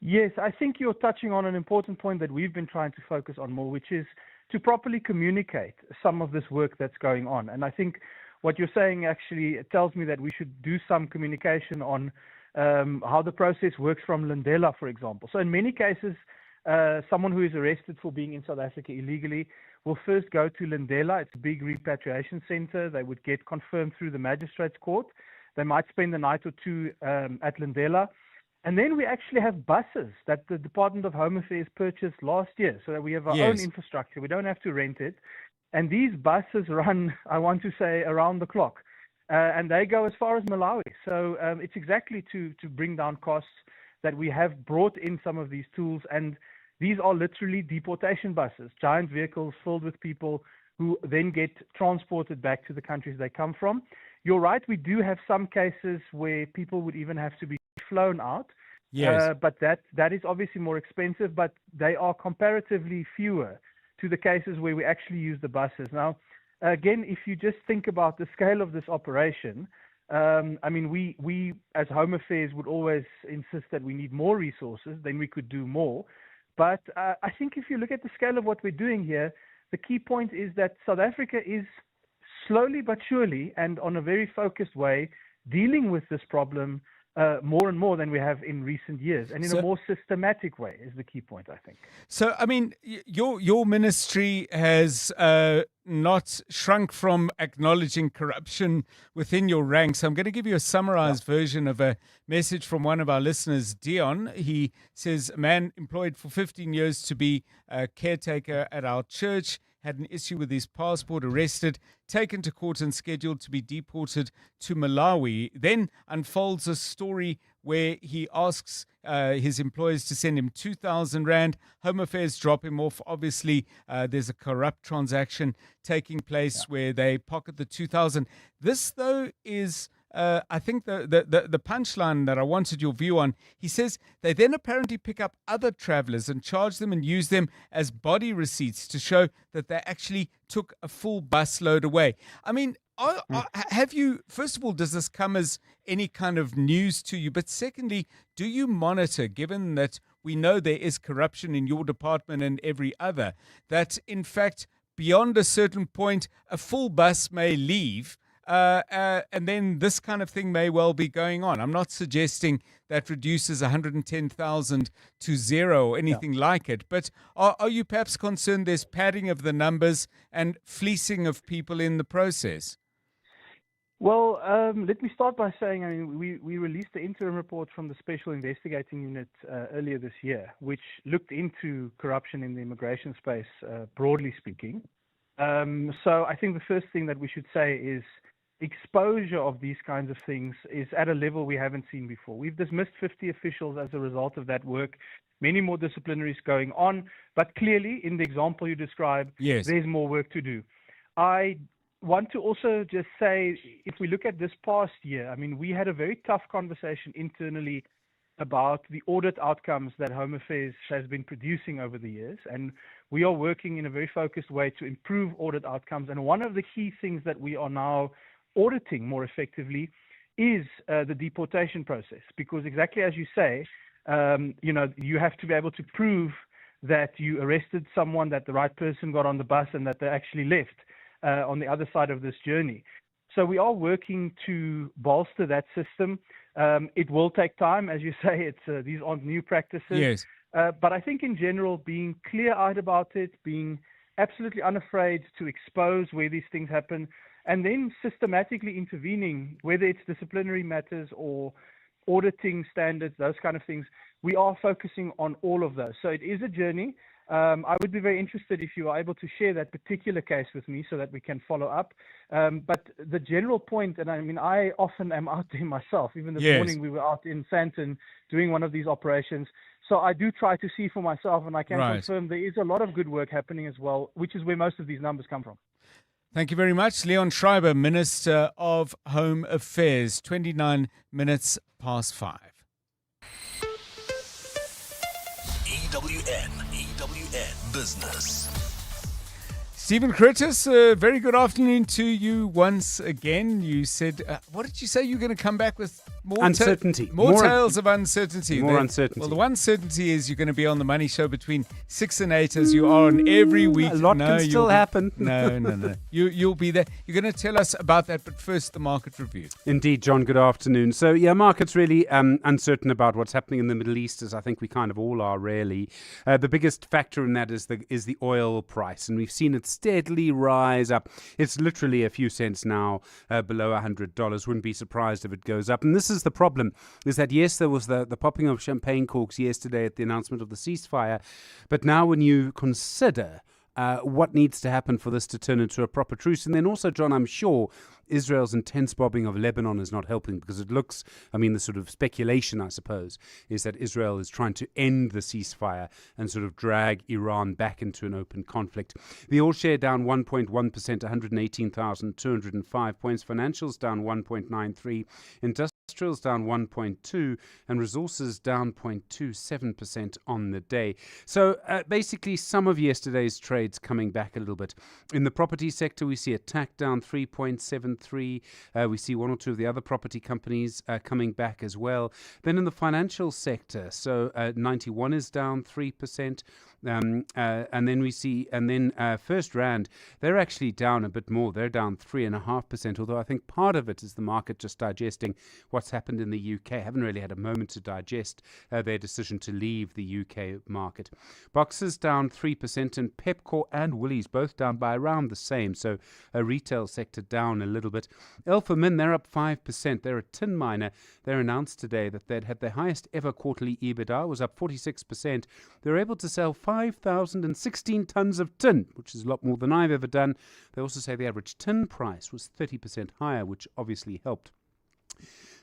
Yes, I think you're touching on an important point that we've been trying to focus on more, which is to properly communicate some of this work that's going on. And I think what you're saying actually tells me that we should do some communication on how the process works from Lindela, for example. So in many cases, someone who is arrested for being in South Africa illegally will first go to Lindela. It's a big repatriation center. They would get confirmed through the magistrate's court. They might spend the night or two at Lindela. And then we actually have buses that the Department of Home Affairs purchased last year, so that we have our own infrastructure. We don't have to rent it. And these buses run, I want to say, around the clock. And they go as far as Malawi. So it's exactly to bring down costs that we have brought in some of these tools. And these are literally deportation buses, giant vehicles filled with people who then get transported back to the countries they come from. You're right, we do have some cases where people would even have to be flown out. Yes. But that is obviously more expensive, but they are comparatively fewer to the cases where we actually use the buses. Now, again, if you just think about the scale of this operation, I mean, we as Home Affairs would always insist that we need more resources, then we could do more. But I think if you look at the scale of what we're doing here, the key point is that South Africa is slowly but surely and on a very focused way dealing with this problem more and more than we have in recent years, and in a more systematic way is the key point, I think. So, I mean, your ministry has not shrunk from acknowledging corruption within your ranks. I'm going to give you a summarized version of a message from one of our listeners, Dion. He says, a man employed for 15 years to be a caretaker at our church had an issue with his passport, arrested, taken to court and scheduled to be deported to Malawi. Then unfolds a story where he asks his employers to send him 2,000 Rand. Home Affairs drop him off. Obviously, there's a corrupt transaction taking place where they pocket the 2,000. This, though, is... I think the punchline that I wanted your view on, he says they then apparently pick up other travelers and charge them and use them as body receipts to show that they actually took a full busload away. I mean, have you, first of all, does this come as any kind of news to you? But secondly, do you monitor, given that we know there is corruption in your department and every other, that in fact, beyond a certain point, a full bus may leave, and then this kind of thing may well be going on? I'm not suggesting that reduces 110,000 to zero or anything like it, but are you perhaps concerned there's padding of the numbers and fleecing of people in the process? Well, let me start by saying, I mean, we released the interim report from the Special Investigating Unit earlier this year, which looked into corruption in the immigration space, broadly speaking. So I think the first thing that we should say is exposure of these kinds of things is at a level we haven't seen before. We've dismissed 50 officials as a result of that work, many more disciplinaries going on, but clearly in the example you described, there's more work to do. I want to also just say, if we look at this past year, I mean, we had a very tough conversation internally about the audit outcomes that Home Affairs has been producing over the years. And we are working in a very focused way to improve audit outcomes. And one of the key things that we are now auditing more effectively is the deportation process. Because exactly as you say, you have to be able to prove that you arrested someone, that the right person got on the bus, and that they actually left on the other side of this journey. So we are working to bolster that system. It will take time, as you say. These aren't new practices. Yes. But I think in general, being clear-eyed about it, being absolutely unafraid to expose where these things happen, and then systematically intervening, whether it's disciplinary matters or auditing standards, those kind of things, we are focusing on all of those. So it is a journey. I would be very interested if you are able to share that particular case with me so that we can follow up. But the general point, and I mean, I often am out there myself. Even this morning we were out in Sandton doing one of these operations. So I do try to see for myself, and I can confirm there is a lot of good work happening as well, which is where most of these numbers come from. Thank you very much. Leon Schreiber, Minister of Home Affairs, 29 minutes past 5. EWN Business. Stephen Curtis, very good afternoon to you once again. You said, what did you say? You're going to come back with more uncertainty. More tales of uncertainty. More uncertainty. Well, the one certainty is you're going to be on the Money Show between 6 and 8 as you are on every week. A lot can still happen. No. You'll be there. You're going to tell us about that, but first, the market review. Indeed, John, good afternoon. So, market's really uncertain about what's happening in the Middle East, as I think we kind of all are, really. The biggest factor in that is the oil price, and we've seen it steadily rise up. It's literally a few cents now below $100. Wouldn't be surprised if it goes up. And this is the problem, is that, yes, there was the popping of champagne corks yesterday at the announcement of the ceasefire, but now when you consider what needs to happen for this to turn into a proper truce. And then also, John, I'm sure Israel's intense bombing of Lebanon is not helping, because it looks, the sort of speculation, I suppose, is that Israel is trying to end the ceasefire and sort of drag Iran back into an open conflict. The oil share down 1.1%, 118,205 points. Financials down 1.93%. Industrials down 1.2%, and resources down 0.27% on the day. So basically, some of yesterday's trades coming back a little bit. In the property sector, we see a TAC down 3.73%. We see one or two of the other property companies coming back as well. Then in the financial sector, so 91 is down 3%. And then we see, First Rand, they're actually down a bit more. They're down 3.5%, although I think part of it is the market just digesting what's happened in the UK. Haven't really had a moment to digest their decision to leave the UK market. Boxers down 3%, and Pepkor and Woolies both down by around the same. So a retail sector down a little bit. Alpha Min, they're up 5%. They're a tin miner. They're announced today that they'd had their highest ever quarterly EBITDA, was up 46%. They're able to sell 5,016 tons of tin, which is a lot more than I've ever done. They also say the average tin price was 30% higher, which obviously helped.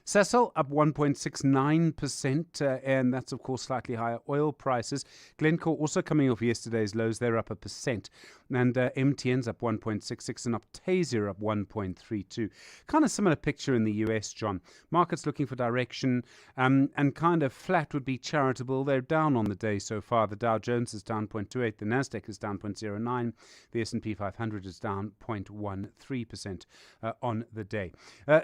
Sasol up 1.69%, and that's, of course, slightly higher oil prices. Glencore also coming off yesterday's lows. They're up 1%. And MTN's up 1.66%, and Optasia up 1.32%. Kind of similar picture in the US, John. Markets looking for direction, and kind of flat would be charitable. They're down on the day so far. The Dow Jones is down 0.28%. The Nasdaq is down 0.09%. The S&P 500 is down 0.13% on the day.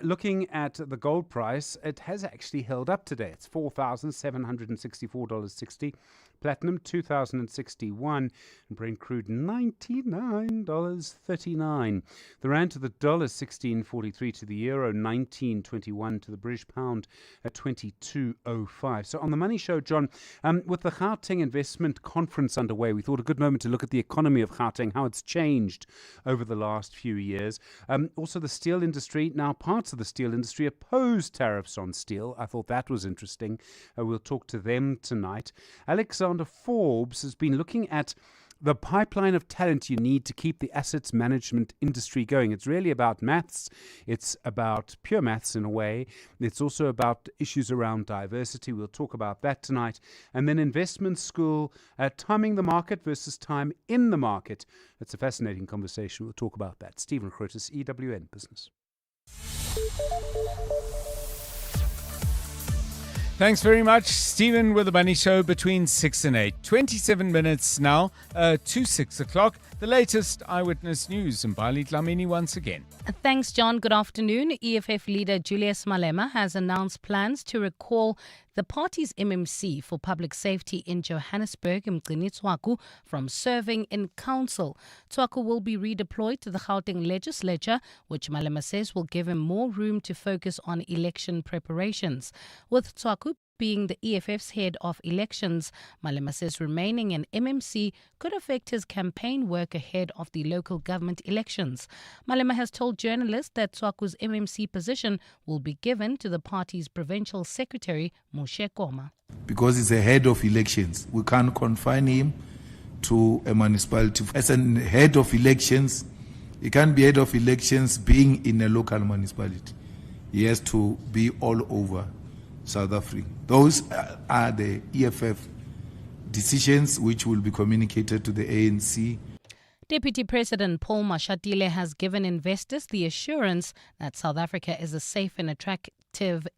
Looking at the gold price, it has actually held up today. It's $4,764.60. Platinum, $2,061. And Brent crude, $99.39. The rand to the dollar, 16.43 to the euro, 19.21 to the British pound, at 22.05. So on the Money Show, John, with the Gauteng Investment Conference underway, we thought a good moment to look at the economy of Gauteng, how it's changed over the last few years. Also the steel industry. Now, parts of the steel industry oppose tariffs on steel. I thought that was interesting. We'll talk to them tonight. Alexander Forbes has been looking at the pipeline of talent you need to keep the assets management industry going. It's really about maths. It's about pure maths in a way. It's also about issues around diversity. We'll talk about that tonight. And then investment school, timing the market versus time in the market. It's a fascinating conversation. We'll talk about that. Stephen Grootes, EWN Business. Thanks very much, Stephen, with the Money Show between 6 and 8. 27 minutes now to 6 o'clock. The latest eyewitness news. And Mbali Dlamini once again. Thanks, John. Good afternoon. EFF leader Julius Malema has announced plans to recall the party's MMC for public safety in Johannesburg, Mgcini Tswaku, from serving in council. Tswaku will be redeployed to the Gauteng legislature, which Malema says will give him more room to focus on election preparations. With Tswaku being the EFF's head of elections, Malema says remaining in MMC could affect his campaign work ahead of the local government elections. Malema has told journalists that Tswaku's MMC position will be given to the party's provincial secretary, Moshe Koma. Because he's a head of elections, we can't confine him to a municipality. As a head of elections, he can't be head of elections being in a local municipality. He has to be all over South Africa. Those are the EFF decisions which will be communicated to the ANC. Deputy President Paul Mashatile has given investors the assurance that South Africa is a safe and attractive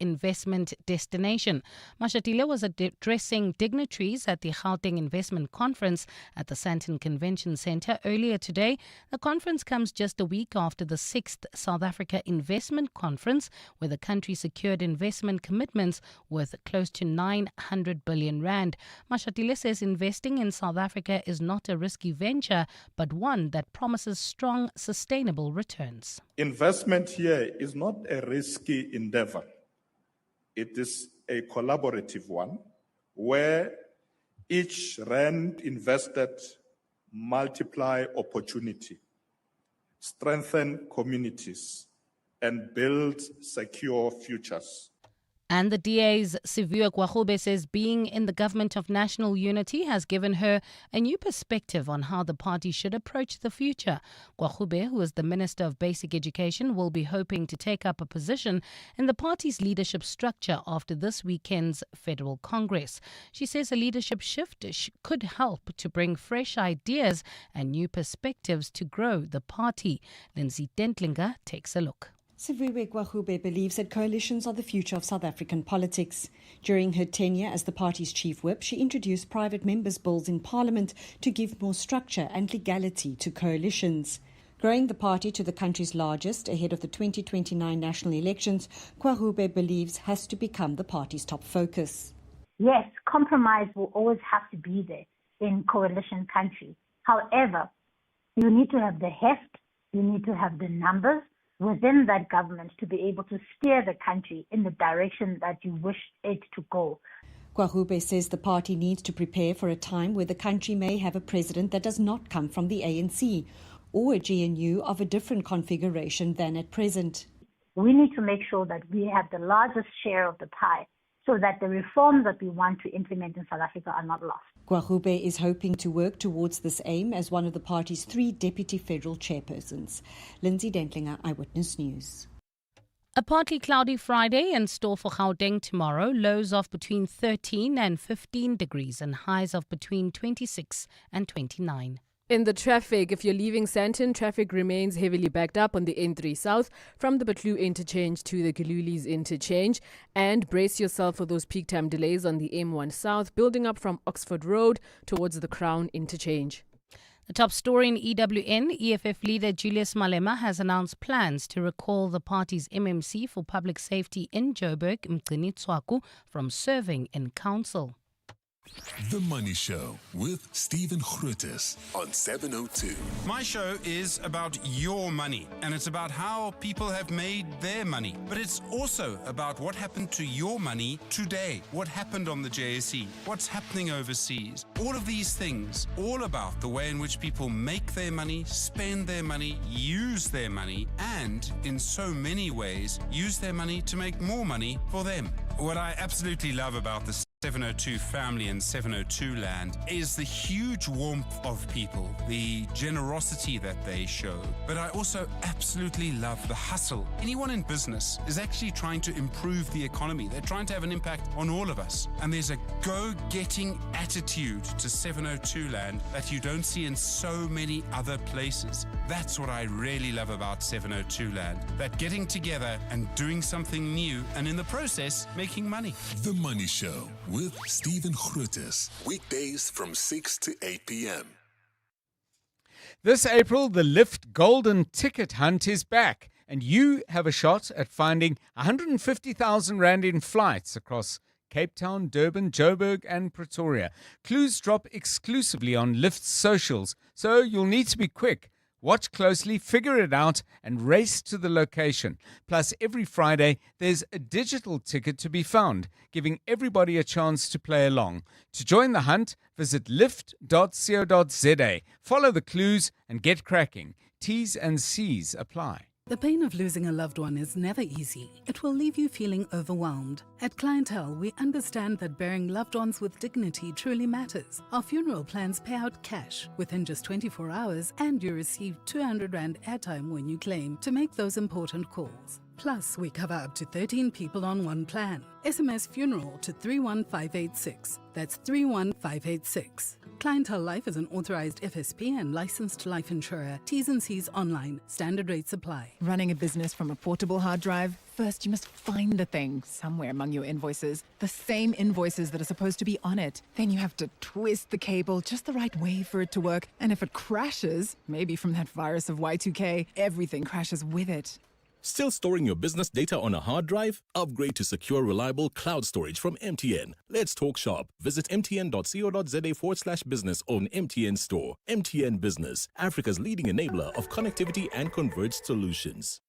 investment destination. Mashatile was addressing dignitaries at the Gauteng Investment Conference at the Sandton Convention Centre earlier today. The conference comes just a week after the 6th South Africa Investment Conference, where the country secured investment commitments worth close to 900 billion rand. Mashatile says investing in South Africa is not a risky venture, but one that promises strong, sustainable returns. Investment here is not a risky endeavor. It is a collaborative one where each rand invested multiply opportunity, strengthen communities, and build secure futures. And the DA's Siviwe Gwagube says being in the government of national unity has given her a new perspective on how the party should approach the future. Gwagube, who is the Minister of Basic Education, will be hoping to take up a position in the party's leadership structure after this weekend's Federal Congress. She says a leadership shift could help to bring fresh ideas and new perspectives to grow the party. Lindsay Dentlinger takes a look. Siviwe Gwagube believes that coalitions are the future of South African politics. During her tenure as the party's chief whip, she introduced private members' bills in Parliament to give more structure and legality to coalitions. Growing the party to the country's largest ahead of the 2029 national elections, Gwagube believes has to become the party's top focus. Yes, compromise will always have to be there in coalition country. However, you need to have the heft, you need to have the numbers within that government to be able to steer the country in the direction that you wish it to go. Gwagube says the party needs to prepare for a time where the country may have a president that does not come from the ANC or a GNU of a different configuration than at present. We need to make sure that we have the largest share of the pie so that the reforms that we want to implement in South Africa are not lost. Gwagube is hoping to work towards this aim as one of the party's 3 deputy federal chairpersons. Lindsay Dentlinger, Eyewitness News. A partly cloudy Friday in store for Gauteng tomorrow. Lows of between 13 and 15 degrees and highs of between 26 and 29. In the traffic, if you're leaving Sandton, traffic remains heavily backed up on the N3 South from the Batlu interchange to the Gululis interchange. And brace yourself for those peak time delays on the M1 South, building up from Oxford Road towards the Crown interchange. The top story in EWN, EFF leader Julius Malema has announced plans to recall the party's MMC for public safety in Joburg, Mgcini Tswaku, from serving in council. The Money Show with Stephen Grootes on 702. My show is about your money, and it's about how people have made their money. But it's also about what happened to your money today, what happened on the JSE, what's happening overseas. All of these things, all about the way in which people make their money, spend their money, use their money, and in so many ways, use their money to make more money for them. What I absolutely love about this 702 family and 702 land is the huge warmth of people, the generosity that they show. But I also absolutely love the hustle. Anyone in business is actually trying to improve the economy. They're trying to have an impact on all of us. And there's a go-getting attitude to 702 land that you don't see in so many other places. That's what I really love about 702 land. That getting together and doing something new and in the process making money. The Money Show with Stephen Grootes. Weekdays from 6 to 8 p.m. This April, the Lyft Golden Ticket Hunt is back, and you have a shot at finding 150,000 Rand in flights across Cape Town, Durban, Joburg, and Pretoria. Clues drop exclusively on Lyft's socials, so you'll need to be quick. Watch closely, figure it out, and race to the location. Plus, every Friday, there's a digital ticket to be found, giving everybody a chance to play along. To join the hunt, visit lift.co.za. Follow the clues and get cracking. T's and C's apply. The pain of losing a loved one is never easy. It will leave you feeling overwhelmed. At Clientele, we understand that burying loved ones with dignity truly matters. Our funeral plans pay out cash within just 24 hours, and you receive 200 Rand airtime when you claim to make those important calls. Plus, we cover up to 13 people on one plan. SMS funeral to 31586. That's 31586. Clientele Life is an authorized FSP and licensed life insurer. T's and C's online. Standard rates apply. Running a business from a portable hard drive? First, you must find the thing somewhere among your invoices. The same invoices that are supposed to be on it. Then you have to twist the cable just the right way for it to work. And if it crashes, maybe from that virus of Y2K, everything crashes with it. Still storing your business data on a hard drive? Upgrade to secure, reliable cloud storage from MTN. Let's talk shop. Visit mtn.co.za/business on MTN Store. MTN Business, Africa's leading enabler of connectivity and converged solutions.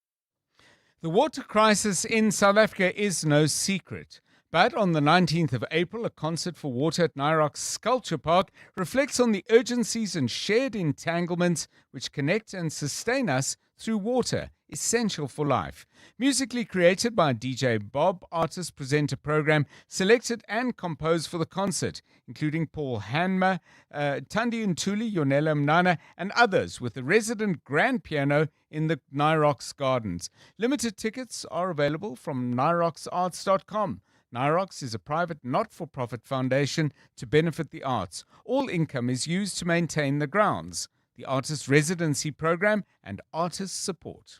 The water crisis in South Africa is no secret. But on the 19th of April, a concert for water at Nyrox Sculpture Park reflects on the urgencies and shared entanglements which connect and sustain us through water, essential for life. Musically created by DJ Bob, artists present a program selected and composed for the concert, including Paul Hanma, Thandi Ntuli, Yonela Mnana, and others, with a resident grand piano in the Nyrox Gardens. Limited tickets are available from nyroxarts.com. Nyrox is a private not-for-profit foundation to benefit the arts. All income is used to maintain the grounds, the artist residency program, and artist support.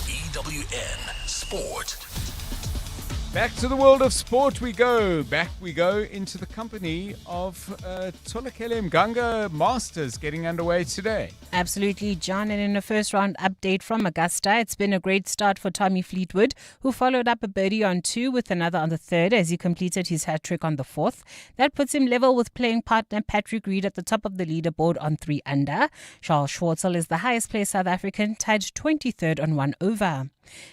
EWN Sport. Back to the world of sport we go. Back we go into the company of Tolakele Mganga Masters getting underway today. Absolutely, John. And in a first round update from Augusta, it's been a great start for Tommy Fleetwood, who followed up a birdie on 2 with another on the 3rd as he completed his hat trick on the 4th. That puts him level with playing partner Patrick Reed at the top of the leaderboard on 3 under. Charles Schwartzel is the highest placed South African, tied 23rd on 1 over.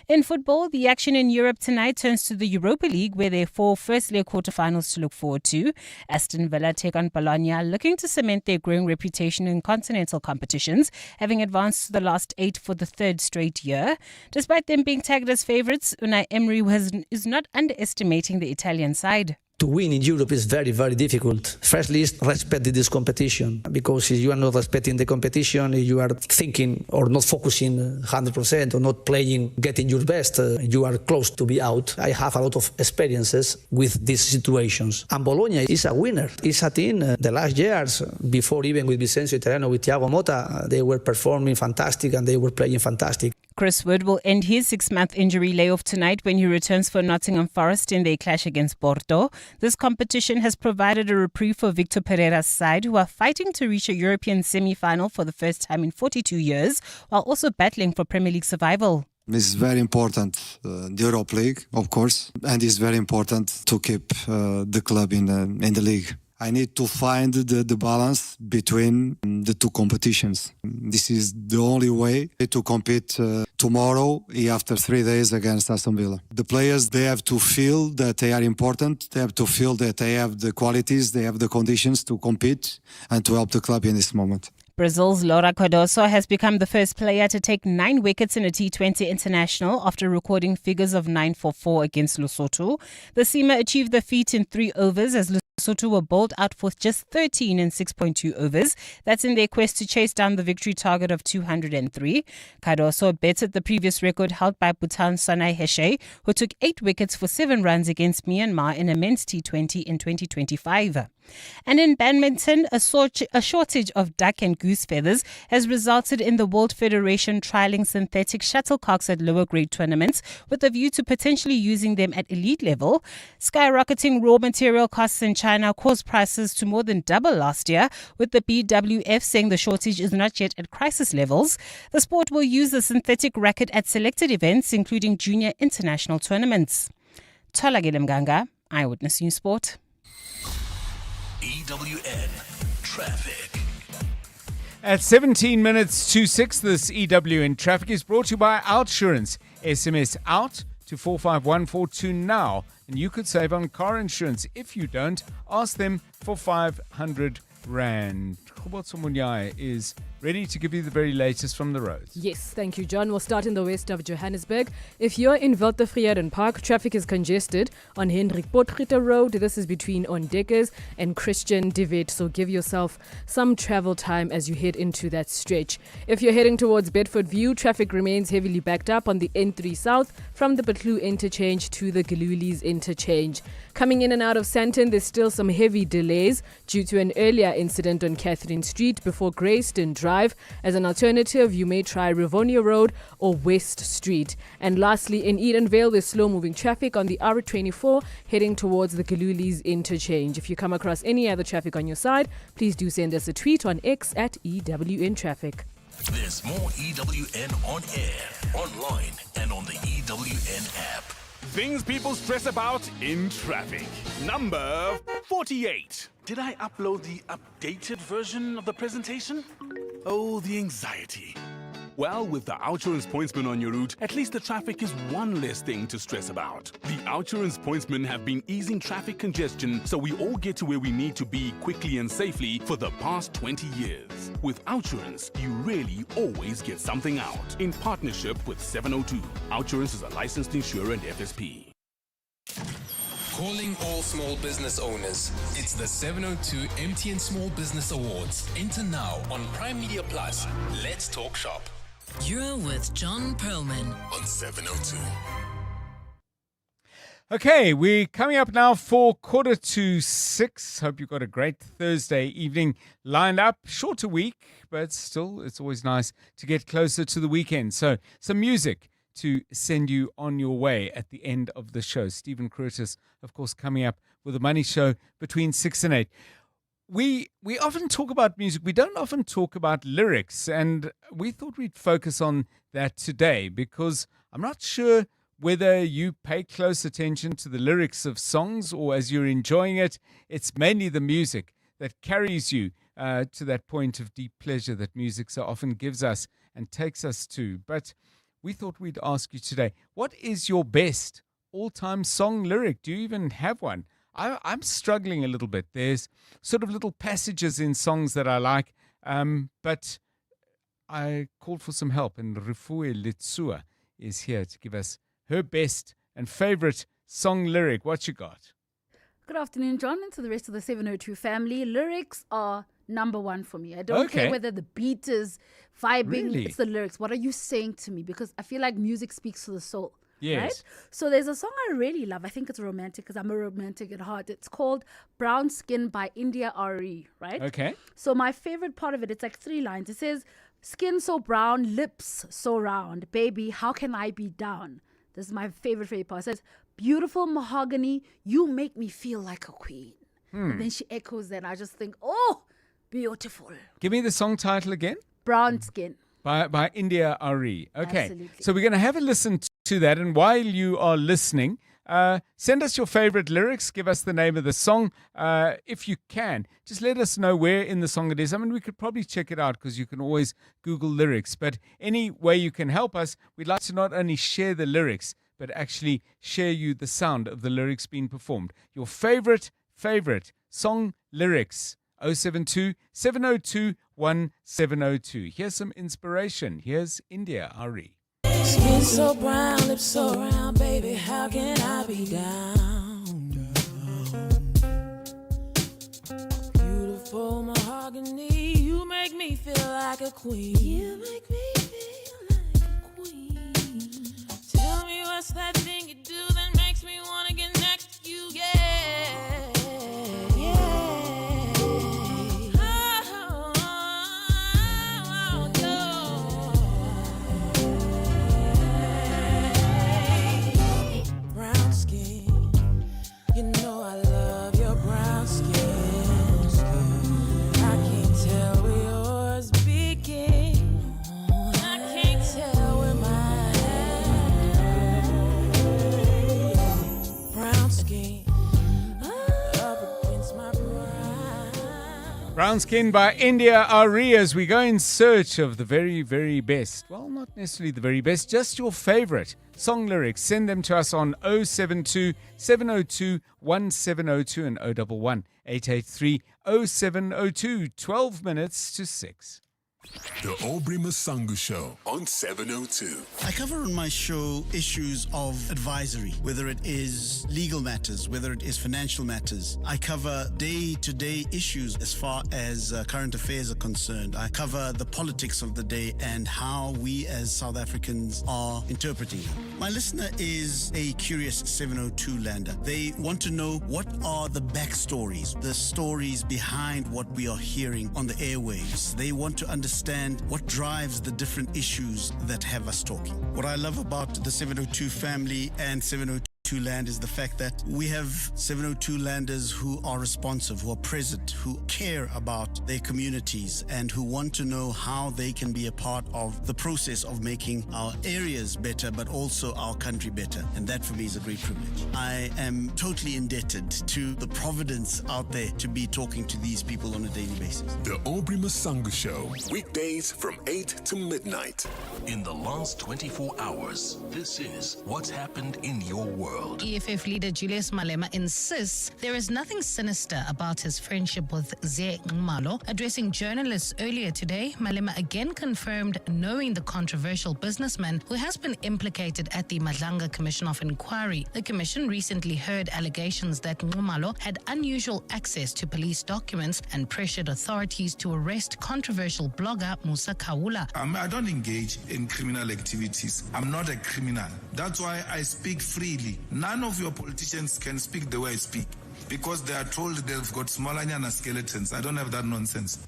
In football, the action in Europe tonight turns to the Europa League, where there are 4 first-leg quarterfinals to look forward to. Aston Villa take on Bologna, looking to cement their growing reputation in continental competitions, having advanced to the last 8 for the 3rd straight year. Despite them being tagged as favourites, Unai Emery is not underestimating the Italian side. To win in Europe is very, very difficult. Firstly, is respect this competition, because if you are not respecting the competition, you are thinking or not focusing 100% or not playing, getting your best, you are close to be out. I have a lot of experiences with these situations. And Bologna is a winner. It's a team, the last years, before even with Vincenzo Italiano, with Thiago Motta, they were performing fantastic and they were playing fantastic. Chris Wood will end his 6-month injury layoff tonight when he returns for Nottingham Forest in their clash against Porto. This competition has provided a reprieve for Victor Pereira's side, who are fighting to reach a European semi-final for the first time in 42 years, while also battling for Premier League survival. It's very important, the Europa League, of course, and it's very important to keep the club in the league. I need to find the balance between the 2 competitions. This is the only way to compete tomorrow after 3 days against Aston Villa. The players, they have to feel that they are important. They have to feel that they have the qualities, they have the conditions to compete and to help the club in this moment. Brazil's Laura Cardoso has become the first player to take 9 wickets in a T20 international after recording figures of 9 for 4 against Lesotho. The seamer achieved the feat in 3 overs as Lesotho were bowled out for just 13 in 6.2 overs. That's in their quest to chase down the victory target of 203. Cardoso bettered the previous record held by Bhutan Sanai Heshe, who took 8 wickets for 7 runs against Myanmar in a men's T20 in 2025. And in badminton, a shortage of duck and goose feathers has resulted in the World Federation trialling synthetic shuttlecocks at lower grade tournaments with a view to potentially using them at elite level. Skyrocketing raw material costs in China caused prices to more than double last year, with the BWF saying the shortage is not yet at crisis levels. The sport will use the synthetic racket at selected events, including junior international tournaments. Tolagile Mganga, Eyewitness News Sport. EWN Traffic. At 17 minutes to 6, this EWN Traffic is brought to you by Outsurance. SMS out to 45142 now, and you could save on car insurance. If you don't, ask them for 500 Rand. Khobotso Munyai is ready to give you the very latest from the roads. Yes, thank you, John. We'll start in the west of Johannesburg. If you're in Weltevreden Park, traffic is congested on Hendrik Potgieter Road. This is between Ondekkers and Christian de Wet, so give yourself some travel time as you head into that stretch. If you're heading towards Bedford View, traffic remains heavily backed up on the N3 South from the Batlu interchange to the Galulis interchange. Coming in and out of Sandton, there's still some heavy delays due to an earlier incident on Catherine Street before Greyston Drive. As an alternative, you may try Rivonia Road or West Street. And lastly, in Edenvale, there's slow-moving traffic on the R24 heading towards the Galulis interchange. If you come across any other traffic on your side, please do send us a tweet on X at EWN Traffic. There's more EWN on air, online, and on the EWN app. Things people stress about in traffic. Number 48. Did I upload the updated version of the presentation? Oh, the anxiety. Well, with the Outsurance Pointsmen on your route, at least the traffic is one less thing to stress about. The Outsurance Pointsmen have been easing traffic congestion so we all get to where we need to be quickly and safely for the past 20 years. With Outsurance, you really always get something out. In partnership with 702, Outsurance is a licensed insurer and FSP. Calling all small business owners. It's the 702 MTN Small Business Awards. Enter now on Prime Media Plus. Let's talk shop. You're with John Perlman on 702. Okay, we're coming up now for 5:45. Hope you've got a great Thursday evening lined up. Shorter week, but still, it's always nice to get closer to the weekend. So, some music to send you on your way at the end of the show. Stephen Curtis, of course, coming up with a money show between 6 and 8. We often talk about music. We don't often talk about lyrics, and we thought we'd focus on that today because I'm not sure whether you pay close attention to the lyrics of songs or as you're enjoying it, it's mainly the music that carries you to that point of deep pleasure that music so often gives us and takes us to. But we thought we'd ask you today, what is your best all-time song lyric? Do you even have one? I'm struggling a little bit. There's sort of little passages in songs that I like, but I called for some help, and Rifue Litsua is here to give us her best and favorite song lyric. What you got? Good afternoon, John, and to the rest of the 702 family. Lyrics are number one for me. I don't care whether the beat is vibing. Really? It's the lyrics. What are you saying to me? Because I feel like music speaks to the soul. Yes. Right? So there's a song I really love. I think it's romantic because I'm a romantic at heart. It's called Brown Skin by India Ari, right? Okay. So my favorite part of it, it's like 3 lines. It says, skin so brown, lips so round. Baby, how can I be down? This is my favorite part. It says, beautiful mahogany, you make me feel like a queen. And then she echoes that. And I just think, oh, beautiful. Give me the song title again. Brown Skin. By India Ari. Okay. Absolutely. So we're going to have a listen to that. And while you are listening, send us your favorite lyrics. Give us the name of the song. If you can, just let us know where in the song it is. I mean, we could probably check it out because you can always Google lyrics. But any way you can help us, we'd like to not only share the lyrics, but actually share you the sound of the lyrics being performed. Your favorite song lyrics. 072 702 1702. Here's some inspiration. Here's India Ari. Skin so brown, lips so round, baby, how can I be down? Beautiful mahogany, you make me feel like a queen. You make me feel like a queen. Tell me what's that thing you do that makes me wanna get next to you, yeah. You know I love your brown skin. I can't tell where yours begin. I can't tell where mine. Brown skin up against my brown. Brown Skin by India Ari as we go in search of the very, very best. Well, not necessarily the very best, just your favorite song lyrics. Send them to us on 072 702 1702 and 011 883 0702. 12 minutes to 6. The Aubrey Masangu Show on 702. I cover on my show issues of advisory, whether it is legal matters, whether it is financial matters. I cover day-to-day issues as far as current affairs are concerned. I cover the politics of the day and how we as South Africans are interpreting them. My listener is a curious 702 lander. They want to know what are the backstories, the stories behind what we are hearing on the airwaves. They want to understand what drives the different issues that have us talking. What I love about the 702 family and 702 land is the fact that we have 702 landers who are responsive, who are present, who care about their communities and who want to know how they can be a part of the process of making our areas better, but also our country better. And that for me is a great privilege. I am totally indebted to the providence out there to be talking to these people on a daily basis. The Aubrey Masangu Show, weekdays from 8 to midnight. In the last 24 hours, this is what's happened in your world. EFF leader Julius Malema insists there is nothing sinister about his friendship with Ze Ngumalo. Addressing journalists earlier today, Malema again confirmed knowing the controversial businessman who has been implicated at the Madlanga Commission of Inquiry. The commission recently heard allegations that Ngumalo had unusual access to police documents and pressured authorities to arrest controversial blogger Musa Kaula. I don't engage in criminal activities. I'm not a criminal. That's why I speak freely. None of your politicians can speak the way I speak because they are told they've got Smalanyana skeletons. I don't have that nonsense.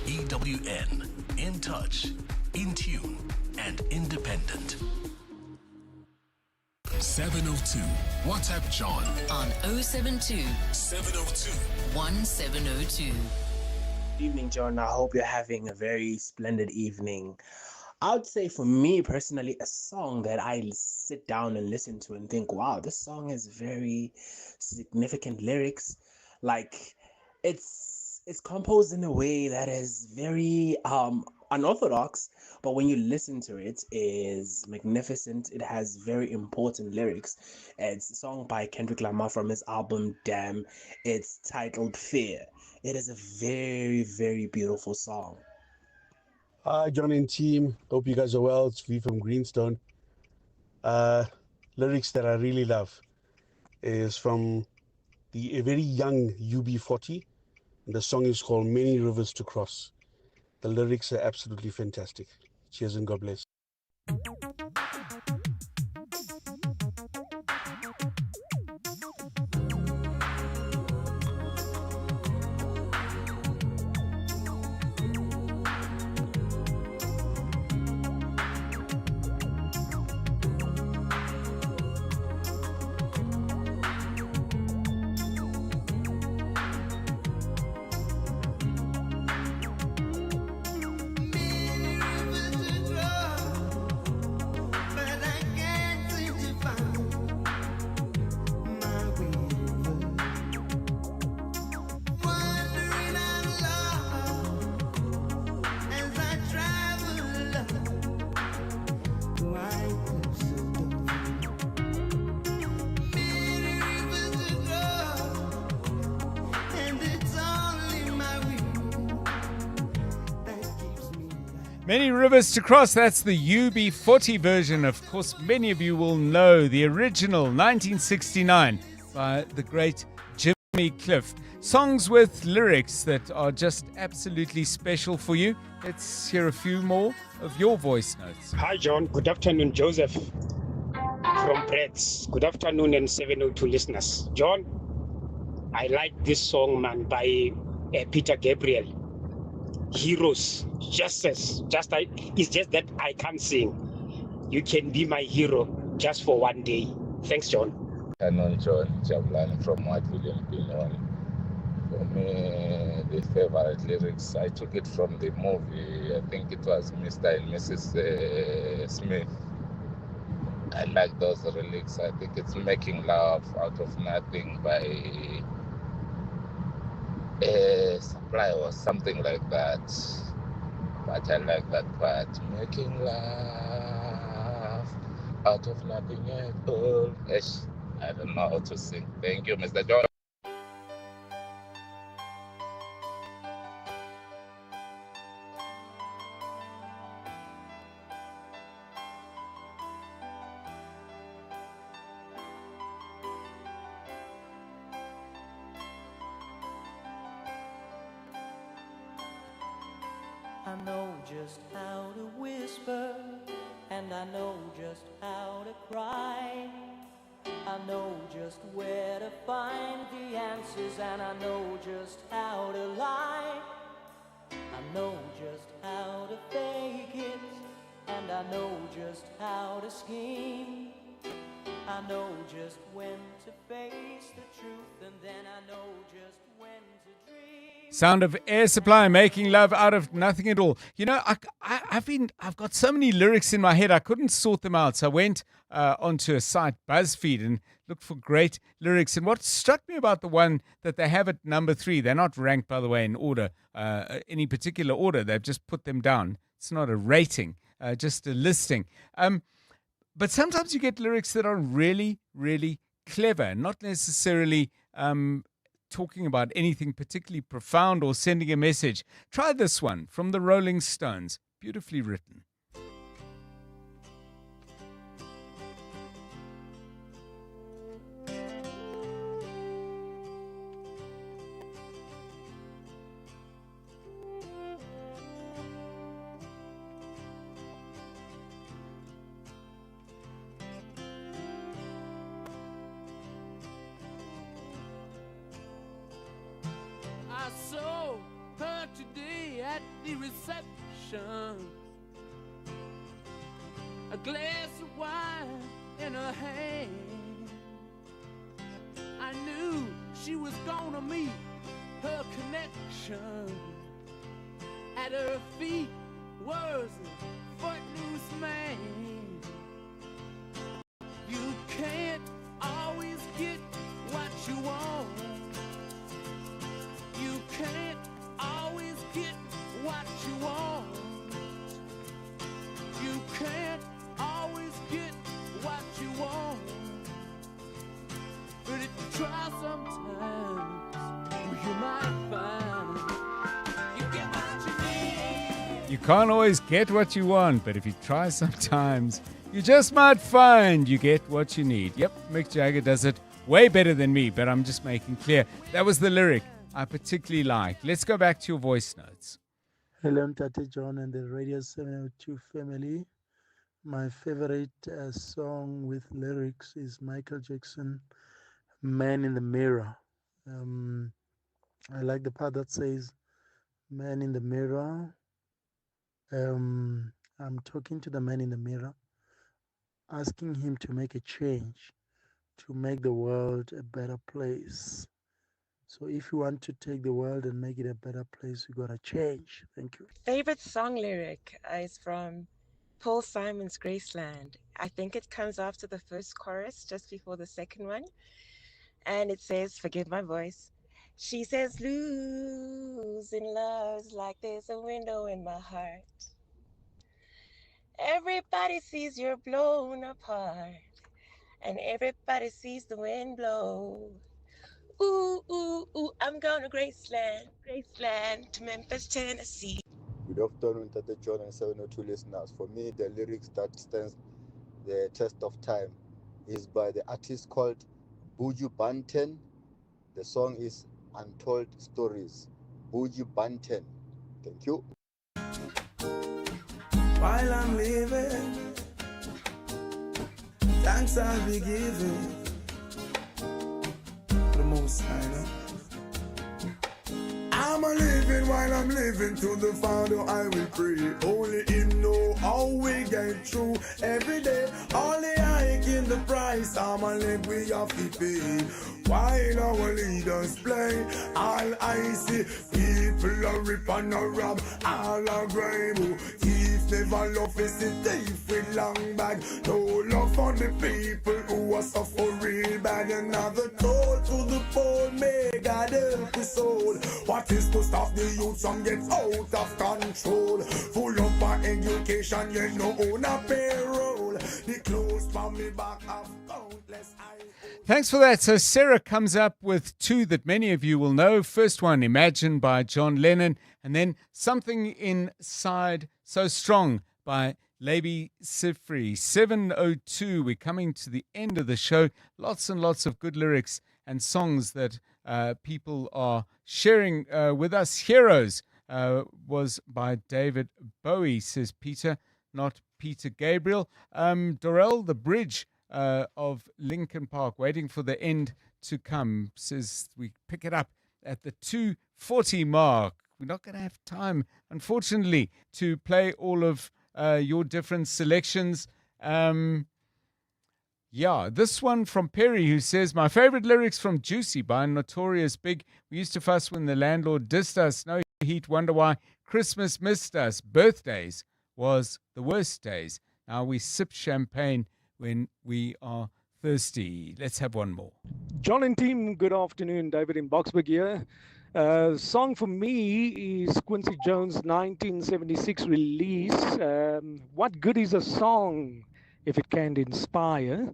EWN, in touch, in tune, and independent. 702. WhatsApp John on 072 702 1702. Good evening, John. I hope you're having a very splendid evening. I would say for me personally, a song that I sit down and listen to and think, wow, this song has very significant lyrics. Like it's composed in a way that is very unorthodox, but when you listen to it, is magnificent. It has very important lyrics. It's a song by Kendrick Lamar from his album Damn. It's titled Fear. It is a very, very beautiful song. Hi, John and team. Hope you guys are well. It's V from Greenstone. Lyrics that I really love is from the very young UB40. The song is called Many Rivers to Cross. The lyrics are absolutely fantastic. Cheers and God bless. Many rivers to cross. That's the UB40 version. Of course, many of you will know the original 1969 by the great Jimmy Cliff. Songs with lyrics that are just absolutely special for you. Let's hear a few more of your voice notes. Hi, John. Good afternoon, Joseph from Breds. Good afternoon, and 702 listeners. John, I like this song, man, by Peter Gabriel. Heroes. It's just that I can't sing. You can be my hero just for one day. Thanks, John. Hello, John Jablan from Whiteville in Pinoy. For me, the favorite lyrics, I took it from the movie. I think it was Mr. and Mrs. Smith. I like those lyrics. I think it's Making Love Out of Nothing by Supply or something like that. But I like that part. Making love out of nothing at all. I don't know how to sing. Thank you, Mr. John. I know just how to whisper, and I know just how to cry. I know just where to find the answers, and I know just how to lie. I know just how to fake it, and I know just how to scheme. I know just when to face the truth, and then I know just when to dream. Sound of Air Supply, Making Love Out of Nothing at All. You know, I've got so many lyrics in my head, I couldn't sort them out. So I went onto a site, BuzzFeed, and looked for great lyrics. And what struck me about the one that they have at number 3, they're not ranked, by the way, in order, any particular order. They've just put them down. It's not a rating, just a listing. But sometimes you get lyrics that are really, really clever, not necessarily talking about anything particularly profound or sending a message. Try this one from the Rolling Stones. Beautifully written. I saw her today at the reception, a glass of wine in her hand. I knew she was gonna meet her connection. At her feet was a footloose man. You can't always get what you want. You can't always get what you want. You can't always get what you want. But if you try sometimes, you might find you get what you need. You can't always get what you want, but if you try sometimes, you just might find you get what you need. Yep, Mick Jagger does it way better than me, but I'm just making clear. That was the lyric I particularly like. Let's go back to your voice notes. Hello, Tate John and the Radio 702 family. My favorite song with lyrics is Michael Jackson, Man in the Mirror. I like the part that says, Man in the mirror. I'm talking to the man in the mirror, asking him to make a change, to make the world a better place. So if you want to take the world and make it a better place, you gotta change. Thank you. Favorite song lyric is from Paul Simon's Graceland. I think it comes after the first chorus, just before the second one. And it says, forgive my voice. She says, losing love's like there's a window in my heart. Everybody sees you're blown apart. And everybody sees the wind blow. Ooh, ooh, ooh, I'm going to Graceland, Graceland to Memphis, Tennessee. Good Good afternoon, Tate John and 702 listeners. For me, the lyrics that stands the test of time is by the artist called Buju Banton. The song is Untold Stories. Buju Banton. Thank you. While I'm living, thanks I'll be giving. The most high, no? I'm a living while I'm living, to the Father I will pray. Only Him know how we get through every day. Only I in the price, I'm a leg we have to pay. While our leaders play, all I see, people are rip and a rob, all are grime. Thief never love is a thief with long bag. No love for the people who are suffering bad. Another toll to the poor, may God help the soul. What is to stop the youth from get out of control? Full of my education, yet no own a payroll. The clothes from me back have countless eyes. Thanks for that. So Sarah comes up with two that many of you will know. First one, Imagine by John Lennon, and then Something Inside So Strong by Labi Sifri. 7:02, we're coming to the end of the show. Lots and lots of good lyrics and songs that people are sharing with us. Heroes was by David Bowie, says Peter, not Peter Gabriel. Dorel, The Bridge of Lincoln Park, waiting for the end to come, says we pick it up at the 2:40 mark. We're not going to have time, unfortunately, to play all of your different selections. This one from Perry, who says, my favorite lyrics from Juicy by Notorious Big. We used to fuss when the landlord dissed us. No heat, wonder why Christmas missed us. Birthdays was the worst days. Now we sip champagne when we are thirsty. Let's have one more. John and team, good afternoon. David in Boxburg here. Song for me is Quincy Jones' 1976 release. What good is a song if it can't inspire?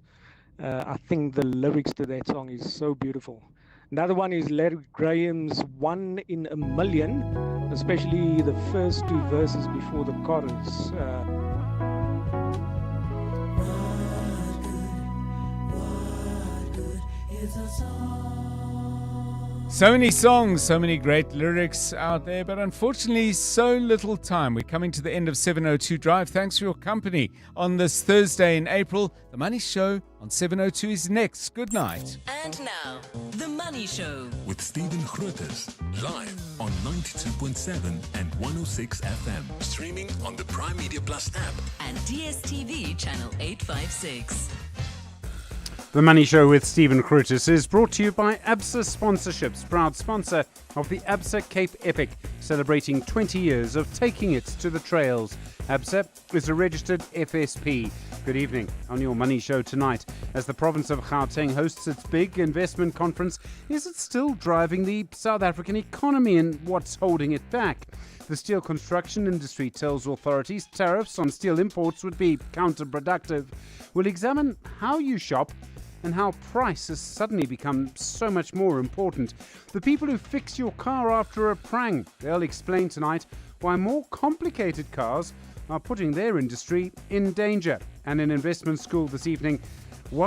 I think the lyrics to that song is so beautiful. Another one is Larry Graham's One in a Million, especially the first two verses before the chorus. So many songs, so many great lyrics out there, but unfortunately so little time. We're coming to the end of 702 Drive. Thanks for your company on this Thursday in April. The Money Show on 702 is next. Good night. And now, The Money Show with Stephen Grootes, live on 92.7 and 106 FM. Streaming on the Prime Media Plus app and DSTV channel 856. The Money Show with Stephen Grootes is brought to you by ABSA Sponsorships, proud sponsor of the ABSA Cape Epic, celebrating 20 years of taking it to the trails. ABSA is a registered FSP. Good evening on your Money Show tonight. As the province of Gauteng hosts its big investment conference, is it still driving the South African economy, and what's holding it back? The steel construction industry tells authorities tariffs on steel imports would be counterproductive. We'll examine how you shop and how price has suddenly become so much more important. The people who fix your car after a prang, they'll explain tonight why more complicated cars are putting their industry in danger. And in investment school this evening,